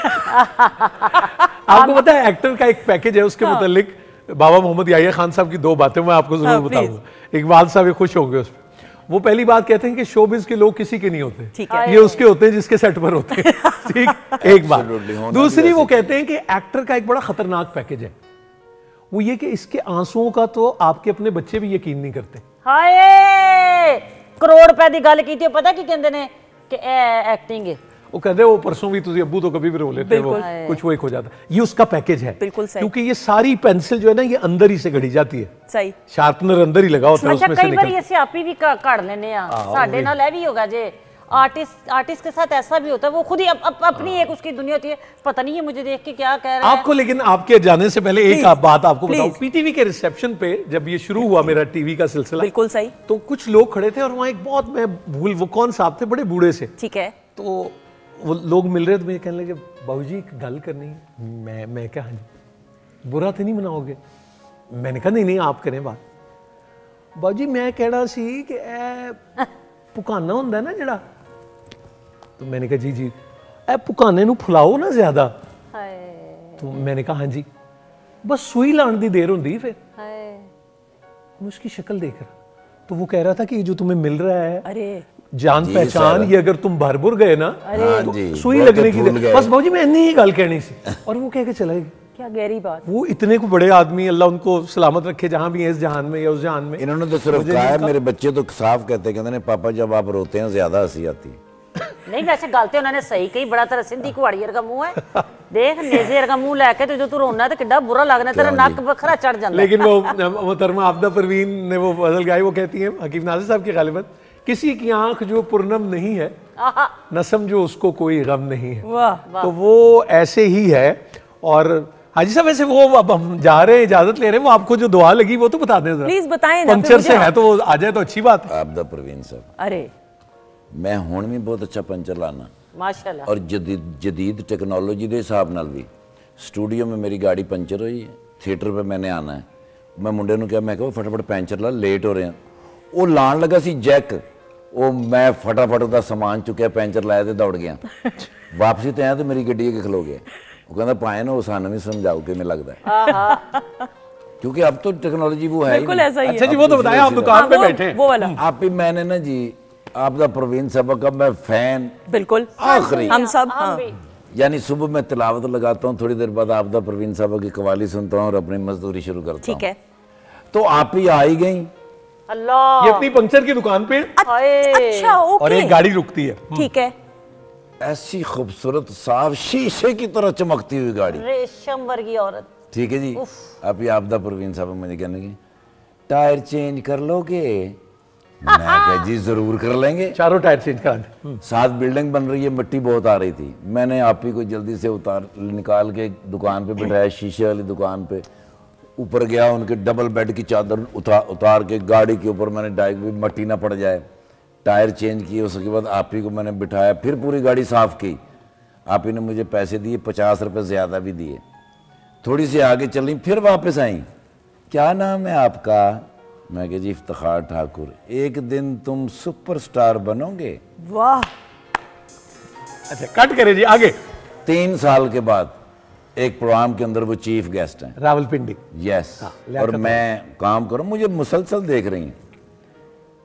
आपको पता है एक्टर का एक पैकेज है, उसके मुतालिक बाबा मोहम्मद याहिया खान साहब की 2 बातें मैं आपको जरूर बताऊंगा। इकबाल साहब खुश होंगे उस पर। वो पहली बात कहते हैं कि शोबिज के लोग किसी के नहीं होते, ठीक है, ये उसके होते हैं जिसके सेट पर होते हैं। ठीक, एक बात। दूसरी, वो कहते हैं कि एक्टर का एक बड़ा खतरनाक पैकेज है, वो ये कि इसके आंसुओं का तो आपके अपने बच्चे भी यकीन नहीं करते। हाय, करोड़ रुपए की गल की, पता की कहते ने कि एक्टिंग है। वो कहते हैं वो परसों भी तुझे अब्बू तो कभी भी रो लेते हैं, वो कुछ वो एक हो जाता है। ये उसका पैकेज है, बिल्कुल सही। क्योंकि ये सारी पेंसिल जो है ना, ये अंदर ही से घड़ी जाती है। सही, शार्पनर अंदर ही लगा होता है, उसमें से कई बार ये सियापी भी काट लेने आ, साडे नाल ए भी होगा जे आर्टिस्ट के साथ ऐसा भी होता है, वो खुद ही अपनी एक उसकी दुनिया होती है, पता नहीं है मुझे देख के क्या कह रहा है आपको। लेकिन आपके जाने से पहले एक बात आपको बताऊं, पीटीवी के रिसेप्शन पे जब ये शुरू हुआ मेरा टीवी का सिलसिला, बिल्कुल सही, तो कुछ लोग खड़े थे और वहाँ एक बहुत, मैं भूल वो कौन साहब थे, बड़े बूढ़े से, ठीक है, तो वो लोग मिल रहे थे, मुझे कहने लगे बाबूजी एक गल करनी है। मैं क्या, हाँ जी, बुरा तो नहीं मनाओगे? मैंने कहा नहीं नहीं आप करें बात। बाबूजी मैं कहना सी कि पुकाना होंदा ना जड़ा, तो मैंने कहा जी जी, ए पुकाने नू फुलाओ ना ज्यादा। तो मैंने कहा हाँ जी, बस सुई लाने दी देर होंदी फिर। मैं उसकी शक्ल देख रहा, तो वो कह रहा था कि जो तुम्हें मिल रहा है, अरे जान पहचान, ये अगर तुम भरपुर गए ना तो सुई लगने की देर। बस बाबूजी मैं इतनी ही गल कहनी सी, और वो कह के चला गया। क्या गहरी बात। वो इतने को बड़े आदमी, अल्लाह उनको सलामत रखे जहां भी है, इस जहान में या उस जहान में। इन्होंने तो सिर्फ कहा है, मेरे बच्चे तो साफ कहते हैं पापा जब आप रोते हैं ज्यादा हंसी आती है। नहीं वैसे गलते उन्होंने सही कही, बड़ा तेरा सिंधी कुआड़ी वर्गा मुंह है, देख नेजे वर्गा मुंह लेके तो जो तू रोना तो कितना बुरा लगना, तेरा नक बखरा चढ़ जाता। लेकिन वो मोहतरमा आबदा परवीन ने वो गजल गाई, वो कहती है हकीम नाज़िर साहब की गालिबन, किसी की आंख जो पुरनम नहीं है न समझो उसको कोई गम नहीं है। तो वो ऐसे ही है। और हाजी साहब वैसे वो अब हम जा रहे हैं, इजाजत ले रहे हैं, वो आपको जो दुआ लगी वो तो बता दें, प्लीज बताएं ना। पंचर से है तो वो आ जाए तो अच्छी बात है। आबदा परवीन साहब, अरे मैं हुण भी बहुत अच्छा पंचर लाना माशाल्लाह, और जदीद टेक्नोलॉजी के हिसाब नाल भी। स्टूडियो में मेरी गाड़ी पंचर हुई है, थिएटर पे मैंने आना है, मैं मुंडे नूं कहा, मैं कहा फटाफट पंचर ला, लेट हो रहे हैं। वो लाण लगा सी जैक, वो मैं फटाफट उसका समान चुकिया, पैंचर लाया तो दौड़ गया। वापसी तो आया तो मेरी गड्डी के खलो गया। वो कहता पाए ना, वो सानू भी समझाओ कि मैं लगता है, क्योंकि अब तो टेक्नोलॉजी वो है। बिल्कुल ऐसा ही है। अच्छा जी, वो तो बताया, आप दुकान पे बैठे हैं वो वाला। आप ही, मैंने ना जी आपदा परवीन साहब का मैं फैन, बिल्कुल आखिरी, हम सब। यानी सुबह मैं तिलावत लगाता हूँ, थोड़ी देर बाद आपदा परवीन साहब की कवाली सुनता हूँ और अपनी मजदूरी शुरू करता हूँ। ठीक है, तो आप ही आ ही गई। अल्लाह, ये अपनी पंचर की दुकान पे। अच्छा ओके। और एक गाड़ी रुकती है, ठीक है, ऐसी खूबसूरत साफ शीशे की तरह चमकती हुई गाड़ी, रेशम वर्गी औरत। ठीक है जी। आप ये आपदा परवीन साहब मुझे कहने की, टायर चेंज कर लोगे? मैं कहा जी जरूर कर लेंगे। चारों टायर चेंज करा दे। साथ बिल्डिंग बन रही है, मिट्टी बहुत आ रही थी, मैंने आप ही को जल्दी से निकाल के दुकान पे बिठाया, शीशे वाली दुकान पे। ऊपर गया, उनके डबल बेड की चादर उतार के गाड़ी के ऊपर मैंने डाइक भी मट्टी ना पड़ जाए, टायर चेंज किए। उसके बाद आप ही को मैंने बिठाया, फिर पूरी गाड़ी साफ की। आप ही ने मुझे पैसे दिए, 50 रुपये ज़्यादा भी दिए। थोड़ी सी आगे चली, फिर वापस आई। क्या नाम है आपका? मैं कहा जी इफ्तिखार ठाकुर। एक दिन तुम सुपरस्टार बनोगे। वाह। अच्छा कट करे जी, आगे। 3 साल के बाद एक प्रोग्राम के अंदर वो चीफ गेस्ट हैं, रावलपिंडी। यस। और मैं काम करूं, मुझे मुसलसल देख रही हैं,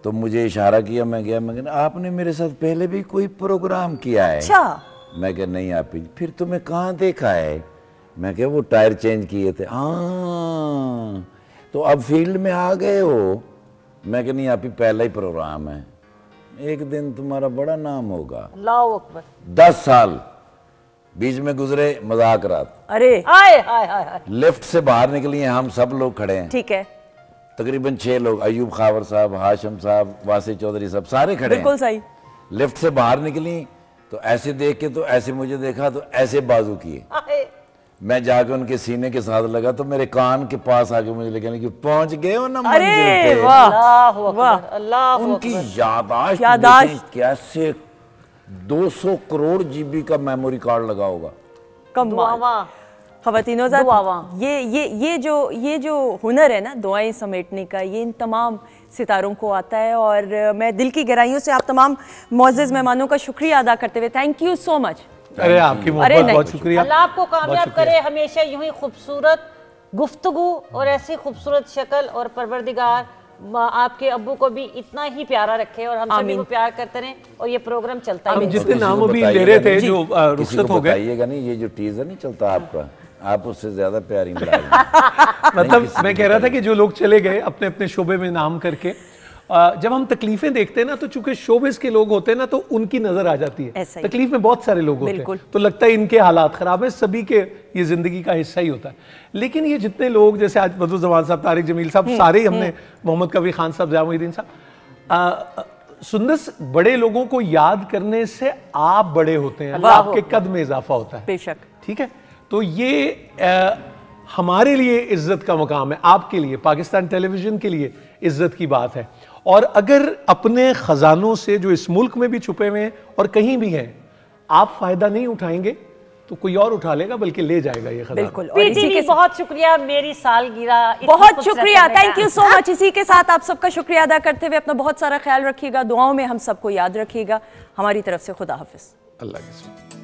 तो मुझे इशारा किया, मैं गया, मैं कहा आपने मेरे साथ पहले भी कोई प्रोग्राम किया है? अच्छा। मैं कहा नहीं आप ही। फिर तुम्हें कहाँ देखा है? मैं कहा वो टायर चेंज किए थे। हाँ, तो अब फील्ड में आ गए हो? मैं कहा नहीं आप ही, पहला ही प्रोग्राम है, एक दिन तुम्हारा बड़ा नाम होगा। अल्लाहु अकबर। 10 साल बीच में गुजरे, मजाक रात। अरे हाय हाय हाय। लिफ्ट से बाहर निकली हैं, हम सब लोग खड़े हैं। ठीक है। तकरीबन 6 लोग, अयूब खावर साहब, हाशिम साहब, वासी चौधरी साहब, सारे खड़े बिल्कुल सही। लिफ्ट से बाहर निकली तो ऐसे देख के, तो ऐसे मुझे देखा तो ऐसे बाजू किए, मैं जाके उनके सीने के साथ लगा तो मेरे कान के पास आके मुझे लगा कि पहुंच गए हो ना मंजिल पे। अल्लाह, उनकी यादाश्त कैसे 200 करोड़ जीबी का मेमोरी कार्ड लगा होगा। कमाल। ख़वातीनो ये जो हुनर है ना दुआएं समेटने का, ये इन तमाम सितारों को आता है। और मैं दिल की गहराइयों से आप तमाम मुअज़्ज़िज़ मेहमानों का शुक्रिया अदा करते हुए थैंक यू सो मच। अरे आपकी मोहब्बत, बहुत शुक्रिया। अल्लाह आपको कामयाब करे, हमेशा यूं ही खूबसूरत गुफ्तगू और ऐसी खूबसूरत शक्ल, और परवरदिगार आपके अब्बू को भी इतना ही प्यारा रखे और हम सभी को प्यार करते रहें और ये प्रोग्राम चलता है। जितने नाम अभी ले रहे थे जो रुखसत हो गए, बताइएगा नहीं, ये जो टीजर नहीं चलता आपका, आप उससे ज्यादा प्यारी मतलब मैं कह रहा था कि जो लोग चले गए अपने अपने शोबे में नाम करके, जब हम तकलीफें देखते हैं ना तो चूंकि शोबिस के लोग होते हैं ना तो उनकी नजर आ जाती है। तकलीफ में बहुत सारे लोग होते हैं तो लगता है इनके हालात खराब है, सभी के ये जिंदगी का हिस्सा ही होता है। लेकिन ये जितने लोग, जैसे आज बदरुज़्ज़मान साहब, तारिक जमील साहब, सारे ही हमने, मोहम्मद कबीर खान साहब, ज़िया मुहिद्दीन साहब, सुंदस, बड़े लोगों को याद करने से आप बड़े होते हैं, आपके कद में इजाफा होता है। बेशक। ठीक है, तो ये हमारे लिए इज्जत का मकाम है, आपके लिए, पाकिस्तान टेलीविजन के लिए इज्जत की बात है। और अगर अपने खजानों से जो इस मुल्क में भी छुपे हुए हैं और कहीं भी हैं, आप फायदा नहीं उठाएंगे तो कोई और उठा लेगा, बल्कि ले जाएगा ये खजाना। बिल्कुल। और इसी के बहुत शुक्रिया, मेरी सालगिरह बहुत शुक्रिया, थैंक यू सो मच। इसी के साथ आप सबका शुक्रिया अदा करते हुए अपना बहुत सारा ख्याल रखिएगा, दुआओं में हम सबको याद रखिएगा। हमारी तरफ से खुदा हाफिज। अल्लाह के